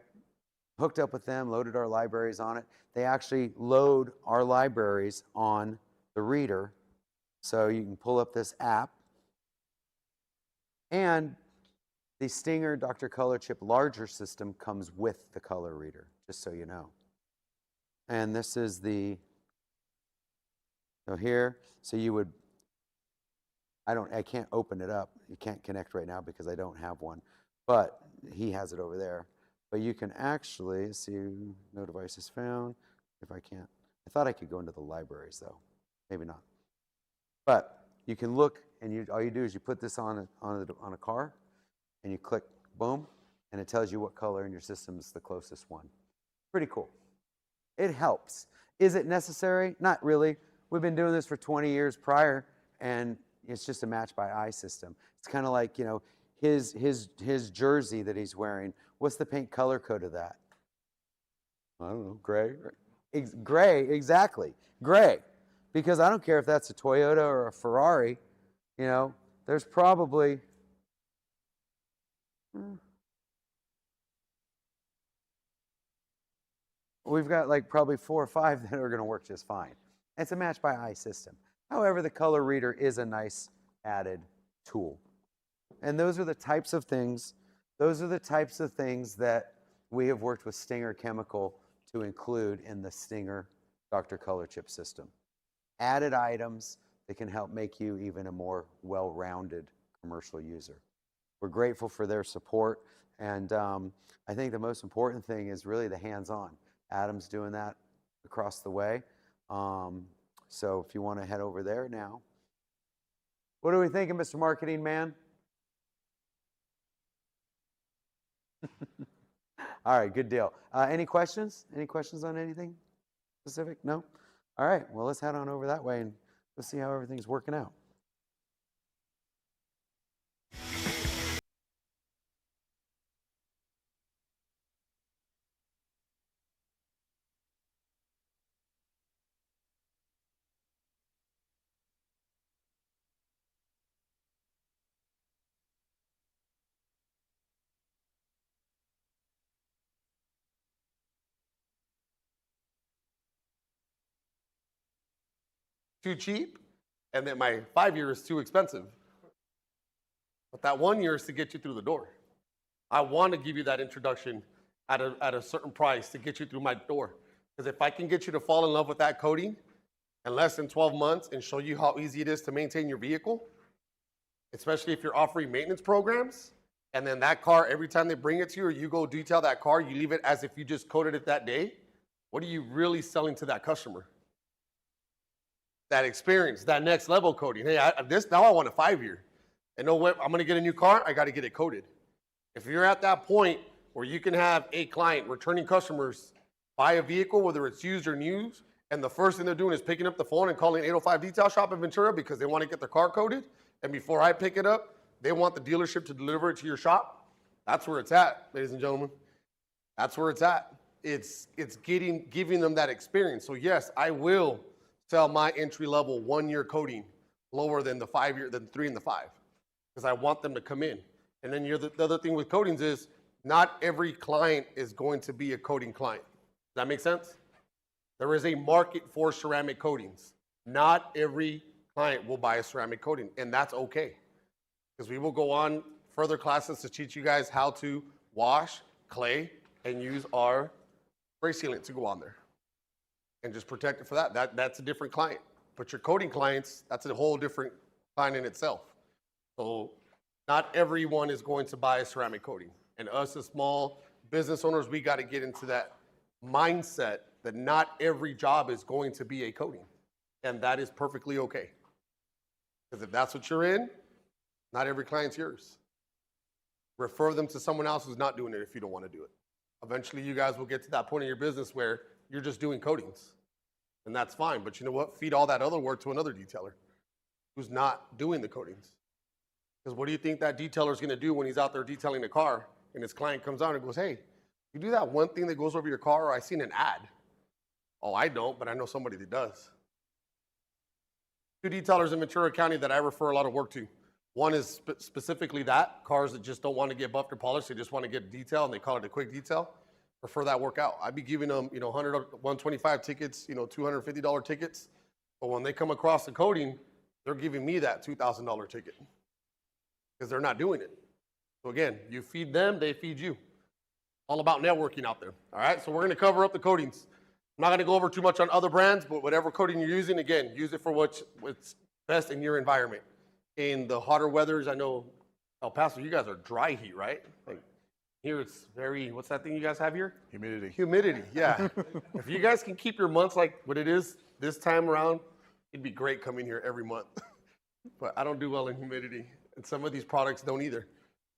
hooked up with them, loaded our libraries on it. They actually load our libraries on the reader. So you can pull up this app. And the Stinger Dr.ColorChip larger system comes with the color reader, just so you know. And this is the, so here, so you would, I can't open it up. You can't connect right now because I don't have one, but he has it over there. But you can actually see, no devices found, if I can't. I thought I could go into the libraries though, maybe not. But you can look, and all you do is you put this on a car, and you click, boom, and it tells you what color in your system is the closest one. Pretty cool. It helps. Is it necessary? Not really. We've been doing this for 20 years prior, and it's just a match by eye system. It's kind of like, you know, his jersey that he's wearing. What's the paint color code of that? I don't know. Gray. Gray, exactly. Gray. Because I don't care if that's a Toyota or a Ferrari. You know, there's probably we've got like probably 4 or 5 that are going to work just fine. It's a match by eye system. However, the color reader is a nice added tool. And those are the types of things, that we have worked with Stinger Chemical to include in the Stinger Dr.ColorChip system. Added items that can help make you even a more well-rounded commercial user. We're grateful for their support, and I think the most important thing is really the hands-on. Adam's doing that across the way. So if you want to head over there now. What are we thinking, Mr. Marketing Man? All right, good deal. Any questions? Any questions on anything specific? No? All right, well, let's head on over that way and let's see how everything's working out. Too cheap, and then my 5 year is too expensive. But that 1 year is to get you through the door. I want to give you that introduction at a certain price to get you through my door. Because if I can get you to fall in love with that coating in less than 12 months and show you how easy it is to maintain your vehicle, especially if you're offering maintenance programs, and then that car, every time they bring it to you or you go detail that car, you leave it as if you just coated it that day, what are you really selling to that customer? That experience, that next level coating. Hey, now I want a 5 year. And know what? I'm going to get a new car. I got to get it coated. If you're at that point where you can have a client, returning customers, buy a vehicle, whether it's used or new, and the first thing they're doing is picking up the phone and calling 805 Detail Shop in Ventura because they want to get their car coated, and before I pick it up, they want the dealership to deliver it to your shop. That's where it's at, ladies and gentlemen. That's where it's at. It's giving them that experience. So yes, I will sell my entry level 1 year coating lower than the 3 and the 5, because I want them to come in. And then the other thing with coatings is not every client is going to be a coating client. Does that make sense? There is a market for ceramic coatings. Not every client will buy a ceramic coating, and that's okay. Because we will go on further classes to teach you guys how to wash, clay, and use our spray sealant to go on there. And just protect it for that. That's a different client. But your coating clients, that's a whole different client in itself. So not everyone is going to buy a ceramic coating. And us as small business owners, we got to get into that mindset that not every job is going to be a coating. And that is perfectly okay. Because if that's what you're in, not every client's yours. Refer them to someone else who's not doing it if you don't want to do it. Eventually, you guys will get to that point in your business where you're just doing coatings. And that's fine. But you know what? Feed all that other work to another detailer who's not doing the coatings. Because what do you think that detailer is going to do when he's out there detailing a car and his client comes out and goes, hey, you do that one thing that goes over your car, or I seen an ad. Oh, I don't, but I know somebody that does. 2 detailers in Ventura County that I refer a lot of work to. One is specifically that, cars that just don't want to get buffed or polished, they just want to get detail, and they call it a quick detail. Refer that work out. I'd be giving them, 100, 125 tickets, $250 tickets. But when they come across the coating, they're giving me that $2,000 ticket because they're not doing it. So again, you feed them, they feed you. All about networking out there. All right, so we're going to cover up the coatings. I'm not going to go over too much on other brands, but whatever coating you're using, again, use it for what's best in your environment. In the hotter weathers, I know El Paso, you guys are dry heat, right? Like here it's very, what's that thing you guys have here? Humidity. Humidity, yeah. If you guys can keep your months like what it is this time around, it'd be great coming here every month. But I don't do well in humidity, and some of these products don't either.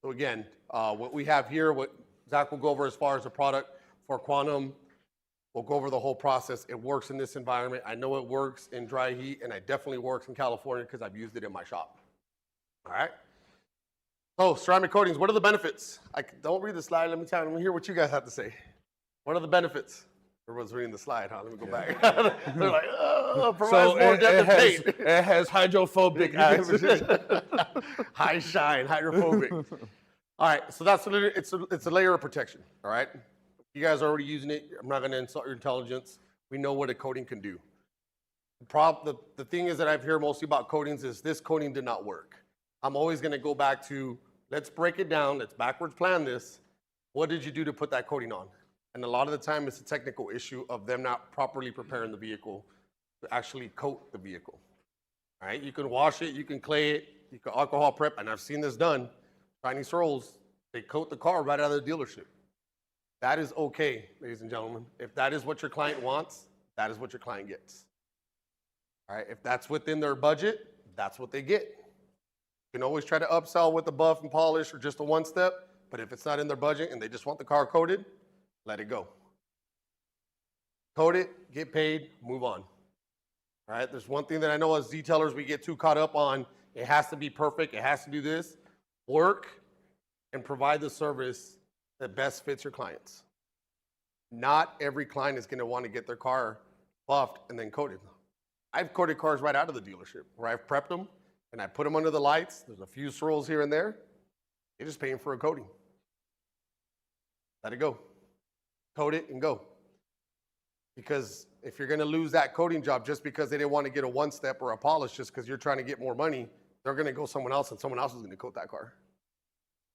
So again, what we have here, what Zach will go over as far as the product for Quantum, we'll go over the whole process. It works in this environment. I know it works in dry heat, and it definitely works in California because I've used it in my shop. All right. So ceramic coatings, what are the benefits? Don't read the slide. Let me hear what you guys have to say. What are the benefits? Everyone's reading the slide, huh? Let me go back. They're like, oh, provides more depth of paint. It has hydrophobic action. High shine, hydrophobic. All right, so that's it's a layer of protection. All right. You guys are already using it. I'm not going to insult your intelligence. We know what a coating can do. The thing is that I've heard mostly about coatings is this coating did not work. I'm always going to go back to, let's break it down. Let's backwards plan this. What did you do to put that coating on? And a lot of the time it's a technical issue of them not properly preparing the vehicle to actually coat the vehicle. All right, you can wash it, you can clay it, you can alcohol prep, and I've seen this done. Chinese rolls, they coat the car right out of the dealership. That is okay, ladies and gentlemen. If that is what your client wants, that is what your client gets. All right, if that's within their budget, that's what they get. You can always try to upsell with the buff and polish or just a one step, but if it's not in their budget and they just want the car coated, let it go. Coat it, get paid, move on. All right, there's one thing that I know as detailers, we get too caught up on, it has to be perfect, it has to do this. Work and provide the service that best fits your clients. Not every client is gonna want to get their car buffed and then coated. I've coated cars right out of the dealership where I've prepped them and I put them under the lights. There's a few swirls here and there. They're just paying for a coating. Let it go. Coat it and go. Because if you're gonna lose that coating job just because they didn't want to get a one step or a polish just because you're trying to get more money, they're gonna go someone else and someone else is gonna coat that car.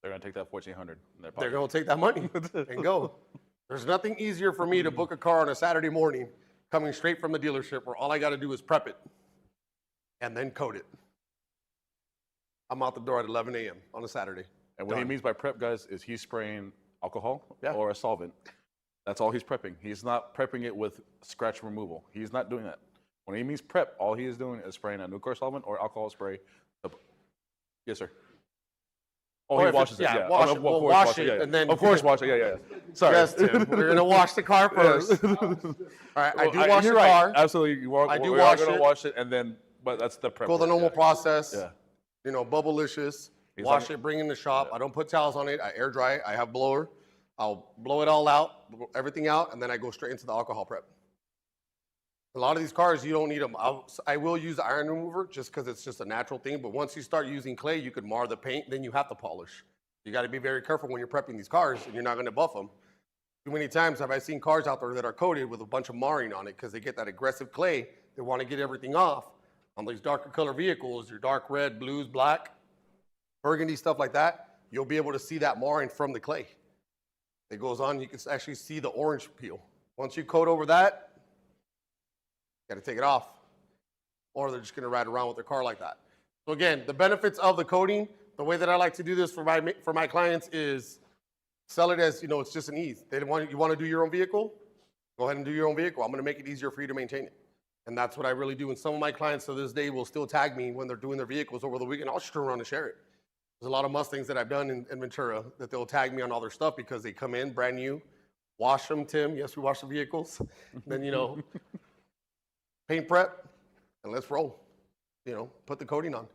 They're gonna take that $1,400 in their pocket. They're gonna take that money and go. There's nothing easier for me to book a car on a Saturday morning coming straight from the dealership where all I gotta do is prep it and then coat it. I'm out the door at 11 a.m. on a Saturday. And what he means by prep, guys, is he's spraying alcohol Yeah. or a solvent. That's all he's prepping. He's not prepping it with scratch removal. He's not doing that. When he means prep, all he is doing is spraying a Nucor solvent or alcohol spray. Yes, sir. Oh, Or he if washes it's- it. yeah, Yeah, wash Of it. We'll course, wash wash it, Yeah, yeah. and then- of course, wash it. Yeah. Sorry. Yes, Tim. We're gonna wash the car first. All right, I do wash the You're right. car. Absolutely. I do we wash are gonna it. wash it, and then, but that's the prep. Go the work, normal yeah. process. Yeah. you know, bubblicious, wash it, bring it in the shop. I don't put towels on it. I air dry it. I have blower. I'll blow it all out, everything out, and then I go straight into the alcohol prep. A lot of these cars, you don't need them. I will use the iron remover just because it's just a natural thing. But once you start using clay, you could mar the paint. Then you have to polish. You got to be very careful when you're prepping these cars, and you're not going to buff them. Too many times have I seen cars out there that are coated with a bunch of marring on it because they get that aggressive clay. They want to get everything off. On these darker color vehicles, your dark red, blues, black, burgundy, stuff like that, you'll be able to see that marring from the clay. It goes on, you can actually see the orange peel. Once you coat over that, you got to take it off. Or they're just going to ride around with their car like that. So again, the benefits of the coating, the way that I like to do this for my clients is sell it as, you know, it's just an ease. You want to do your own vehicle? Go ahead and do your own vehicle. I'm going to make it easier for you to maintain it. And that's what I really do. And some of my clients to this day will still tag me when they're doing their vehicles over the weekend. I'll just turn around and share it. There's a lot of Mustangs that I've done in Ventura that they'll tag me on all their stuff because they come in brand new, wash them, Tim. Yes, we wash the vehicles. Then, you know, paint prep, and let's roll. You know, put the coating on.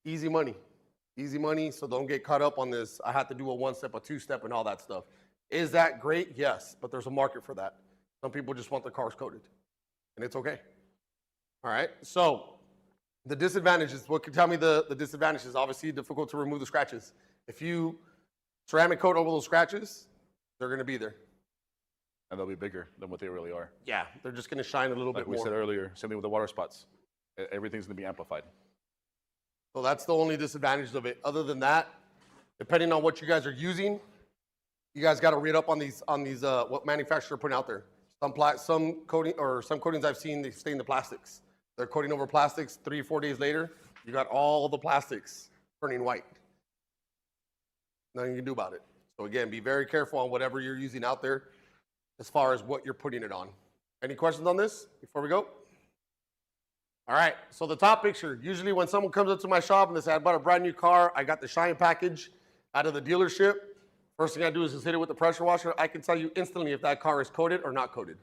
Easy money. Easy money, so don't get caught up on this. I have to do a one-step, a two-step, and all that stuff. Is that great? Yes, but there's a market for that. Some people just want their cars coated, and it's okay. All right, so the disadvantages, what can tell me the disadvantages? Obviously, difficult to remove the scratches. If you ceramic coat over those scratches, they're going to be there. And they'll be bigger than what they really are. Yeah, they're just going to shine a little bit more. Like we said earlier, same thing with the water spots. Everything's going to be amplified. So that's the only disadvantage of it. Other than that, depending on what you guys are using, you guys got to read up on these what manufacturer putting out there. Some coatings I've seen, they stain the plastics. They're coating over plastics. 3 or 4 days later, you got all the plastics turning white. Nothing you can do about it. So again, be very careful on whatever you're using out there as far as what you're putting it on. Any questions on this before we go? All right, so the top picture, usually when someone comes up to my shop and they say, I bought a brand new car, I got the shine package out of the dealership, first thing I do is just hit it with the pressure washer. I can tell you instantly if that car is coated or not coated.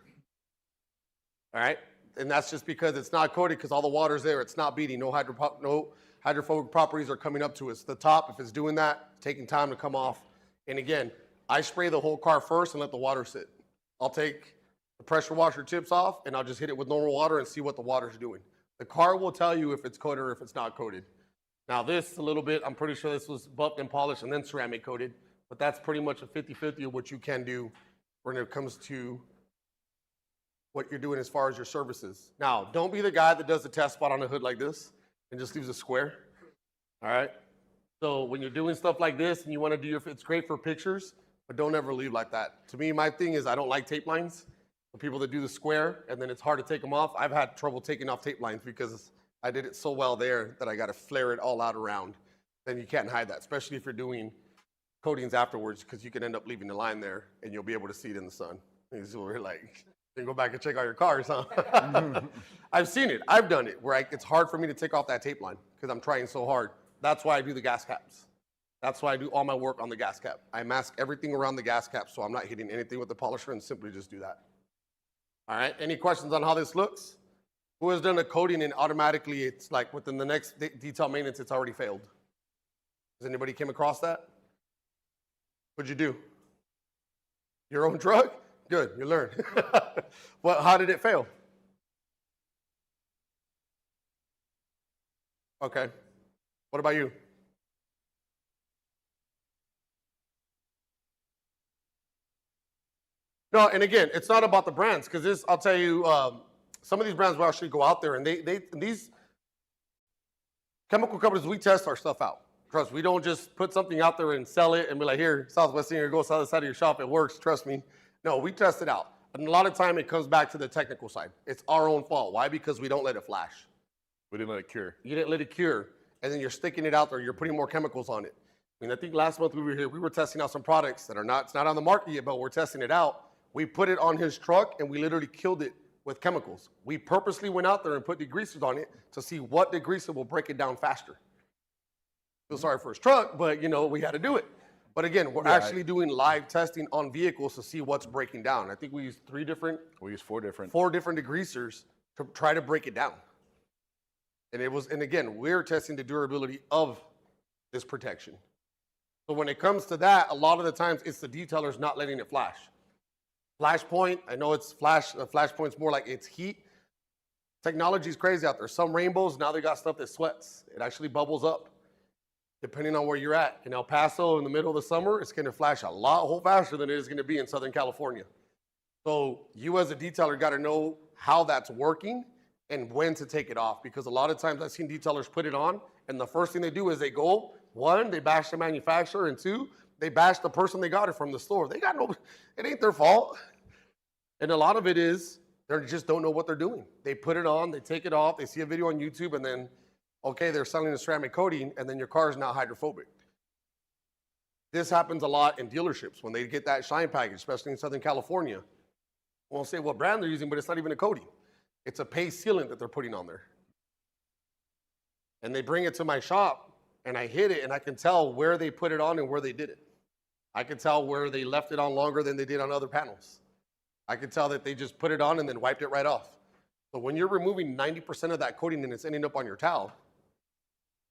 All right, and that's just because it's not coated because all the water's there, it's not beating, no hydrophobic properties are coming up to it. The top, if it's doing that, it's taking time to come off. And again, I spray the whole car first and let the water sit. I'll take the pressure washer tips off and I'll just hit it with normal water and see what the water's doing. The car will tell you if it's coated or if it's not coated. Now this, a little bit, I'm pretty sure this was buffed and polished and then ceramic coated, but that's pretty much a 50-50 of what you can do when it comes to what you're doing as far as your services. Now, don't be the guy that does the test spot on the hood like this and just leaves a square, all right? So when you're doing stuff like this and you want to do, it's great for pictures, but don't ever leave like that. To me, my thing is I don't like tape lines. For people that do the square and then it's hard to take them off. I've had trouble taking off tape lines because I did it so well there that I got to flare it all out around. Then you can't hide that, especially if you're doing coatings afterwards because you can end up leaving the line there and you'll be able to see it in the sun. And so we're like, you can go back and check out your cars, huh? I've seen it. I've done it where it's hard for me to take off that tape line because I'm trying so hard. That's why I do the gas caps. That's why I do all my work on the gas cap. I mask everything around the gas cap so I'm not hitting anything with the polisher and simply just do that. All right, any questions on how this looks? Who has done a coating and automatically it's like within the next detail maintenance, it's already failed? Has anybody came across that? What'd you do? Your own truck? Good, you learned. Well, how did it fail? Okay, what about you? No, and again, it's not about the brands because this, I'll tell you, some of these brands will actually go out there and these chemical companies, we test our stuff out. Trust, we don't just put something out there and sell it and be like, here, Southwest Senior, go sell this out of your shop, it works, trust me. No, we test it out. And a lot of time it comes back to the technical side. It's our own fault. Why? Because we don't let it flash. We didn't let it cure. You didn't let it cure, and then you're sticking it out there, you're putting more chemicals on it. I mean, I think last month we were here, we were testing out some products that are not, it's not on the market yet, but we're testing it out. We put it on his truck and we literally killed it with chemicals. We purposely went out there and put degreasers on it to see what degreaser will break it down faster. Feel sorry for his truck, but you know, we had to do it. But again, we're actually doing live testing on vehicles to see what's breaking down. I think we used 4 different degreasers to try to break it down. And again, we're testing the durability of this protection. So when it comes to that, a lot of the times it's the detailers not letting it flash. Flash point, I know it's flash point's more like it's heat. Technology's crazy out there. Some rainbows, now they got stuff that sweats. It actually bubbles up. Depending on where you're at. In El Paso, in the middle of the summer, it's gonna flash a whole faster than it is gonna be in Southern California. So you as a detailer gotta know how that's working and when to take it off, because a lot of times I've seen detailers put it on and the first thing they do is they go, one, they bash the manufacturer, and two, they bash the person they got it from the store. It ain't their fault. And a lot of it is, they just don't know what they're doing. They put it on, they take it off, they see a video on YouTube, and then, okay, they're selling a ceramic coating, and then your car is now hydrophobic. This happens a lot in dealerships when they get that shine package, especially in Southern California. We'll say what brand they're using, but it's not even a coating. It's a paste sealant that they're putting on there. And they bring it to my shop, and I hit it, and I can tell where they put it on and where they did it. I can tell where they left it on longer than they did on other panels. I can tell that they just put it on and then wiped it right off. So when you're removing 90% of that coating and it's ending up on your towel,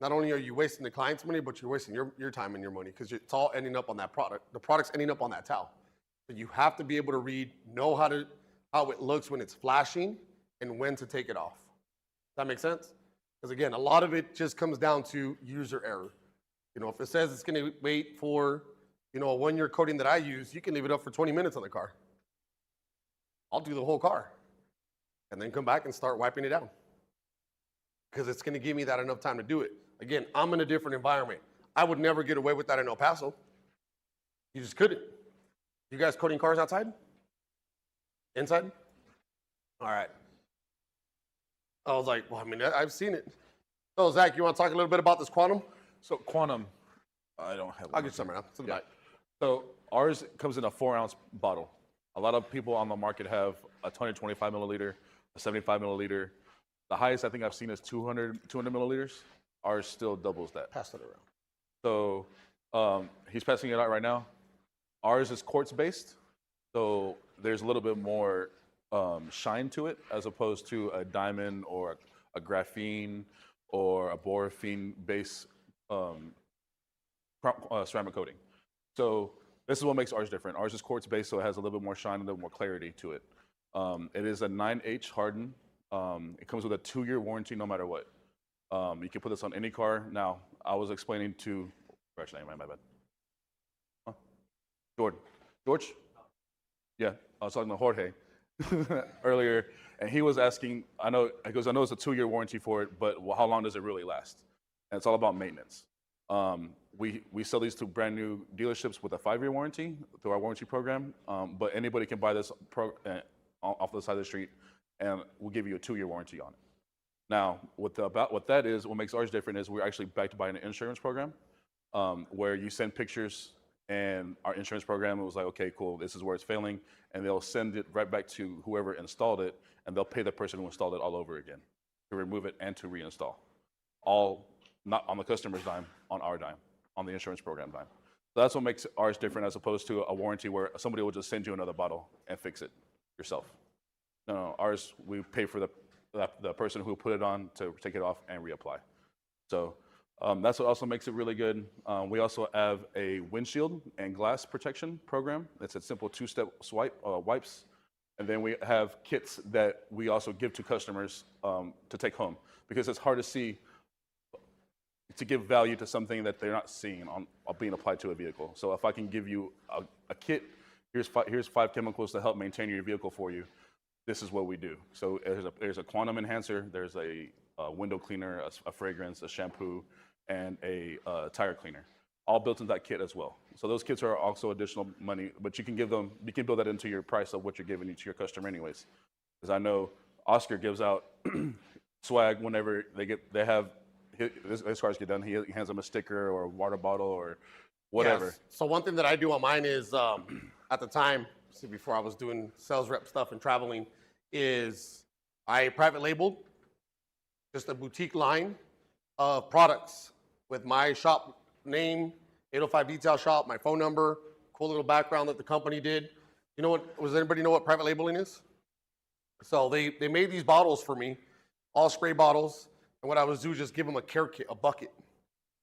not only are you wasting the client's money, but you're wasting your time and your money, because it's all ending up on that product. The product's ending up on that towel. So you have to be able to read, know how it looks when it's flashing and when to take it off. Does that make sense? Because again, a lot of it just comes down to user error. You know, if it says it's gonna wait for, a 1-year coating that I use, you can leave it up for 20 minutes on the car. I'll do the whole car and then come back and start wiping it down, because it's gonna give me that enough time to do it. Again, I'm in a different environment. I would never get away with that in El Paso. You just couldn't. You guys coating cars outside? Inside? All right. I was like, well, I've seen it. So Zach, you want to talk a little bit about this quantum? So quantum, I don't have. I'll get some right now. It's in the back. So ours comes in a 4-ounce bottle. A lot of people on the market have a 225 milliliter, a 75 milliliter. The highest I think I've seen is 200 milliliters. Ours still doubles that. Pass it around. So he's passing it out right now. Ours is quartz based, so there's a little bit more shine to it as opposed to a diamond or a graphene or a borafine based ceramic coating. So this is what makes ours different. Ours is quartz based, so it has a little bit more shine and a little more clarity to it. It is a 9H hardened. It comes with a 2-year warranty no matter what. You can put this on any car. Now, I was explaining to, actually, my bad. Huh? George? Yeah, I was talking to Jorge earlier, and he was asking, I know it's a 2-year warranty for it, but how long does it really last? And it's all about maintenance. We sell these to brand new dealerships with a 5-year warranty through our warranty program, but anybody can buy this off the side of the street, and we'll give you a 2-year warranty on it. Now, what makes ours different is we're actually backed by an insurance program, where you send pictures, and our insurance program was like, okay, cool, this is where it's failing, and they'll send it right back to whoever installed it, and they'll pay the person who installed it all over again to remove it and to reinstall. All not on the customer's dime, on our dime, on the insurance program dime. So that's what makes ours different as opposed to a warranty where somebody will just send you another bottle and fix it yourself. No, ours, we pay for the person who put it on to take it off and reapply. So that's what also makes it really good. We also have a windshield and glass protection program. It's a simple 2-step wipes. And then we have kits that we also give to customers to take home, because it's hard to give value to something that they're not seeing being applied to a vehicle. So if I can give you a kit, here's 5 chemicals to help maintain your vehicle for you. This is what we do. So there's a quantum enhancer, there's a window cleaner, a fragrance, a shampoo, and a tire cleaner, all built into that kit as well. So those kits are also additional money, but you can build that into your price of what you're giving to your customer anyways. Because I know Oscar gives out swag whenever his cars get done. He hands them a sticker or a water bottle or whatever. Yes. So one thing that I do on mine is, at the time, before I was doing sales rep stuff and traveling, is I private labeled just a boutique line of products with my shop name, 805 Detail Shop, my phone number, cool little background that the company did. Does anybody know what private labeling is? So they made these bottles for me, all spray bottles, And what I was doing is just give them a care kit, a bucket.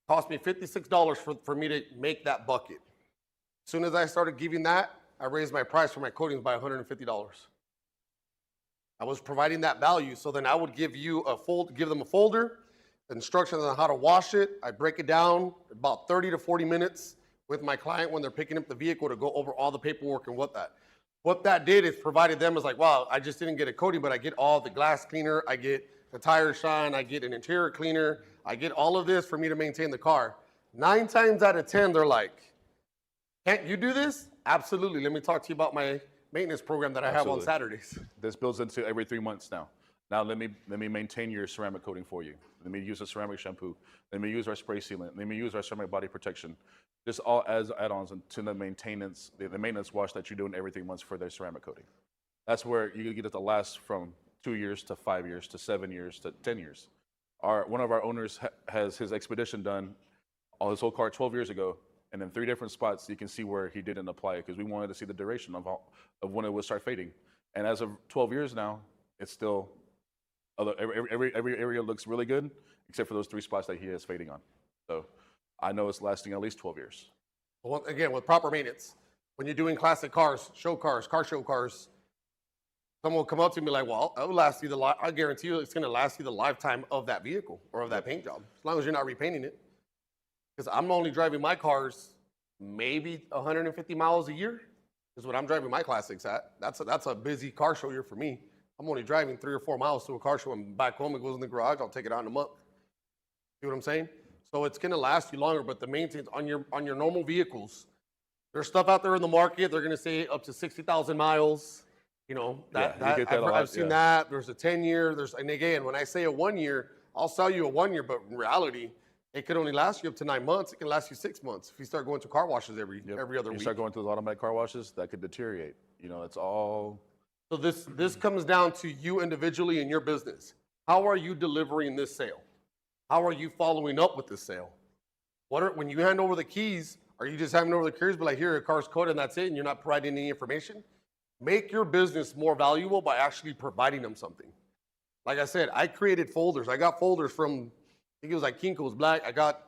Cost me $56 for me to make that bucket. As soon as I started giving that, I raised my price for my coatings by $150. I was providing that value, so then I would give them a folder, instructions on how to wash it. I break it down about 30 to 40 minutes with my client when they're picking up the vehicle to go over all the paperwork and what that did is provided them as like, wow, I just didn't get a coating, but I get all the glass cleaner, I get the tire shine, I get an interior cleaner, I get all of this for me to maintain the car. 9 times out of 10, they're like, can't you do this? Absolutely. Let me talk to you about my maintenance program that I have on Saturdays. This builds into every 3 months now. Now let me maintain your ceramic coating for you. Let me use a ceramic shampoo. Let me use our spray sealant. Let me use our ceramic body protection. Just all as add-ons to the maintenance, the maintenance wash that you're doing every 3 months for their ceramic coating. That's where you get it to last from 2 years to 5 years to 7 years to 10 years. One of our owners has his expedition done on his whole car 12 years ago, and in 3 different spots you can see where he didn't apply it because we wanted to see the duration of when it would start fading. And as of 12 years now, it's still every area looks really good except for those 3 spots that he is fading on. So I know it's lasting at least 12 years. Well, again, with proper maintenance, when you're doing classic cars, show cars, car show cars, someone will come up to me like, well, it'll last you I guarantee you it's going to last you the lifetime of that vehicle or of that paint job, as long as you're not repainting it. Because I'm only driving my cars maybe 150 miles a year is what I'm driving my classics at. That's a busy car show year for me. I'm only driving 3 or 4 miles to a car show and back home. It goes in the garage. I'll take it out in a month. See what I'm saying? So it's going to last you longer, but the maintenance on your normal vehicles, there's stuff out there in the market. They're going to say up to 60,000 miles. You know, I've seen that. There's a 10-year. And again, when I say a 1 year, I'll sell you a 1 year, but in reality, it could only last you up to 9 months. It can last you 6 months if you start going to car washes every other week. You start going to those automatic car washes, that could deteriorate. You know, it's all. So this comes down to you individually in your business. How are you delivering this sale? How are you following up with this sale? When you hand over the keys, are you just handing over the keys, but like, here, your car's coded and that's it, and you're not providing any information? Make your business more valuable by actually providing them something. Like I said, I created folders. I got folders from, I think it was like Kinko's Black. I got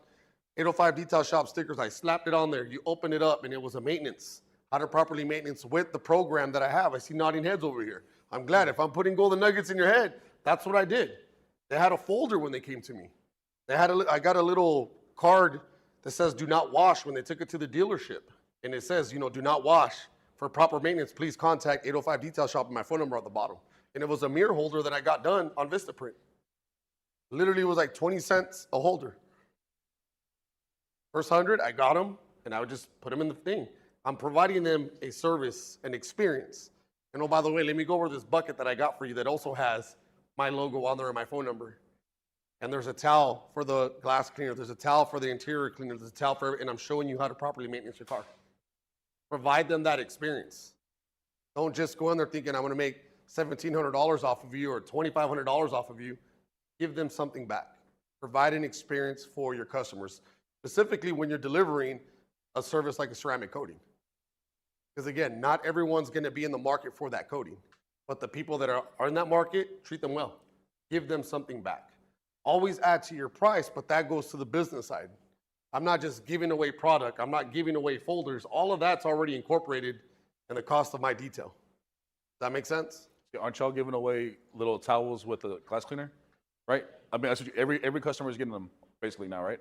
805 Detail Shop stickers. I slapped it on there. You open it up, and it was a maintenance. How to properly maintenance with the program that I have. I see nodding heads over here. I'm glad. If I'm putting golden nuggets in your head, that's what I did. They had a folder when they came to me. I got a little card that says do not wash when they took it to the dealership. And it says, do not wash. For proper maintenance, please contact 805 Detail Shop and my phone number at the bottom. And it was a mirror holder that I got done on Vistaprint. Literally, it was like 20 cents a holder. First 100, I got them, and I would just put them in the thing. I'm providing them a service, an experience. And oh, by the way, let me go over this bucket that I got for you that also has my logo on there and my phone number. And there's a towel for the glass cleaner. There's a towel for the interior cleaner. There's a towel for, and I'm showing you how to properly maintenance your car. Provide them that experience. Don't just go in there thinking I'm going to make $1,700 off of you or $2,500 off of you. Give them something back. Provide an experience for your customers, specifically when you're delivering a service like a ceramic coating. Because again, not everyone's going to be in the market for that coating, but the people that are in that market, treat them well. Give them something back. Always add to your price, but that goes to the business side. I'm not just giving away product. I'm not giving away folders. All of that's already incorporated in the cost of my detail. Does that make sense? Aren't y'all giving away little towels with the glass cleaner? Right? I mean, every customer is getting them basically now, right?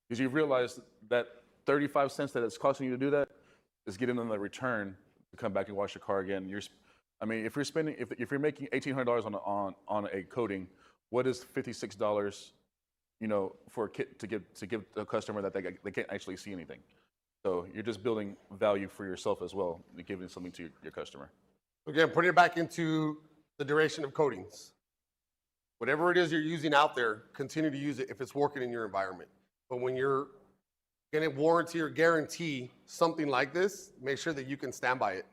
Because you've realized that 35 cents that it's costing you to do that is getting them the return to come back and wash your car again. If you're making $1,800 on a coating, what is $56, for a kit to give a customer that they can't actually see anything? So you're just building value for yourself as well, and giving something to your customer. Again, putting it back into the duration of coatings. Whatever it is you're using out there, continue to use it if it's working in your environment. But when you're going to warranty or guarantee something like this, make sure that you can stand by it.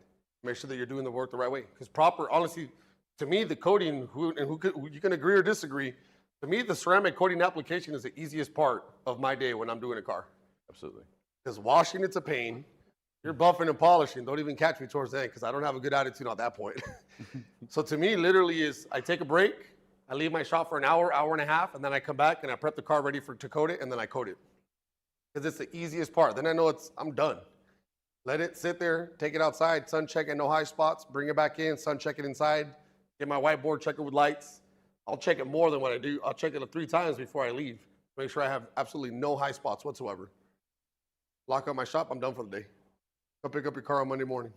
Make sure that you're doing the work the right way. Because honestly, to me, the coating, you can agree or disagree, to me, the ceramic coating application is the easiest part of my day when I'm doing a car. Absolutely. Because washing, it's a pain. You're buffing and polishing. Don't even catch me towards the end because I don't have a good attitude at that point. So to me, literally is I take a break, I leave my shop for an hour, hour and a half, and then I come back and I prep the car ready to coat it, and then I coat it. Because it's the easiest part. Then I know I'm done. Let it sit there, take it outside, sun check it, no high spots, bring it back in, sun check it inside, get my whiteboard, check it with lights. I'll check it more than what I do. I'll check it 3 times before I leave. Make sure I have absolutely no high spots whatsoever. Lock up my shop, I'm done for the day. Go pick up your car on Monday morning.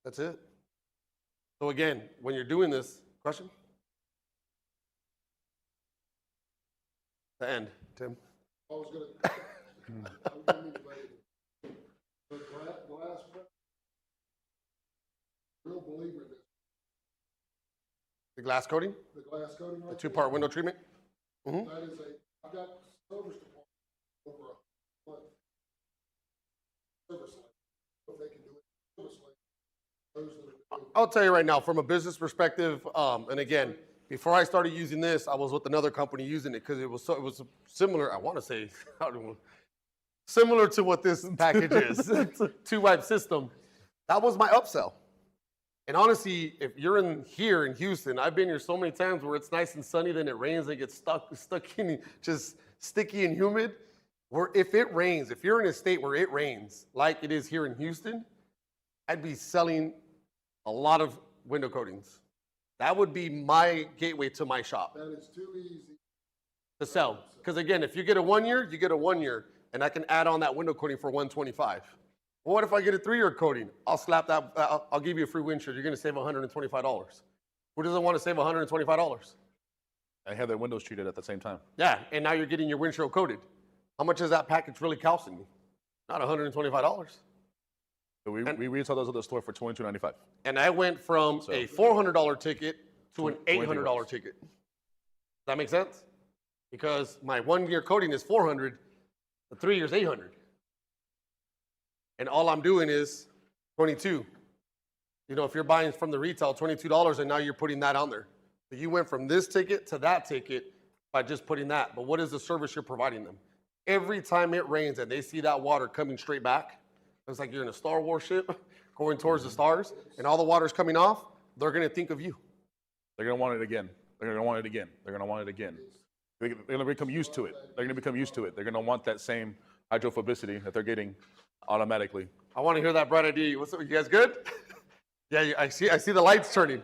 That's it. So again, when you're doing this, question? The end, Tim. I was gonna, the glass, real believer in this. The glass coating? The glass coating right The 2-part window treatment? there, that is I've got service department over a month. Service lane. If they can do it, service lane. Those that are doing I'll tell you right now, from a business perspective, and again, before I started using this, I was with another company using it because it was similar. I want to say similar to what this package is. 2-wipe system. That was my upsell. And honestly, if you're here in Houston, I've been here so many times where it's nice and sunny, then it rains and it gets stuck in just sticky and humid. Where if it rains, if you're in a state where it rains like it is here in Houston, I'd be selling a lot of window coatings. That would be my gateway to my shop. That is too easy to sell. Because again, if you get a 1 year, you get a 1 year, and I can add on that window coating for $125. Well, what if I get a 3-year coating? I'll slap that. I'll give you a free windshield. You're going to save $125. Who doesn't want to save $125? I have their windows treated at the same time. Yeah, and now you're getting your windshield coated. How much is that package really costing me? Not $125. So we retail those at the store for $22.95. And I went from a $400 ticket to an $800 ticket. Does that make sense? Because my 1-year coating is $400, the 3 years $800. And all I'm doing is $22. You know, if you're buying from the retail, $22, and now you're putting that on there. So you went from this ticket to that ticket by just putting that. But what is the service you're providing them? Every time it rains and they see that water coming straight back, it's like you're in a Star Wars ship going towards the stars, and all the water's coming off, they're going to think of you. They're going to want it again. They're going to want it again. They're going to want it again. They're going to become used to it. They're going to become used to it. They're going to want that same hydrophobicity that they're getting automatically. I want to hear that bright idea. What's up? You guys good? Yeah, I see the lights turning.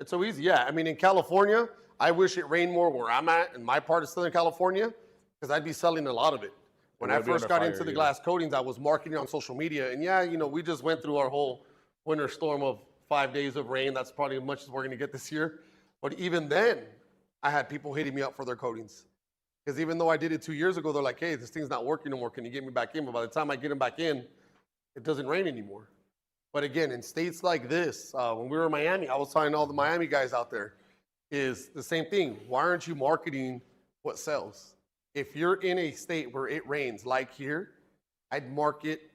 It's so easy, yeah. I mean, in California, I wish it rained more where I'm at in my part of Southern California, because I'd be selling a lot of it. When I first got into the glass coatings, I was marketing on social media, and yeah, you know, we just went through our whole winter storm of 5 days of rain. That's probably as much as we're going to get this year. But even then, I had people hitting me up for their coatings. Because even though I did it 2 years ago, they're like, hey, this thing's not working no more. Can you get me back in? But by the time I get them back in, it doesn't rain anymore. But again, in states like this, when we were in Miami, I was telling all the Miami guys out there, is the same thing. Why aren't you marketing what sells? If you're in a state where it rains, like here, I'd market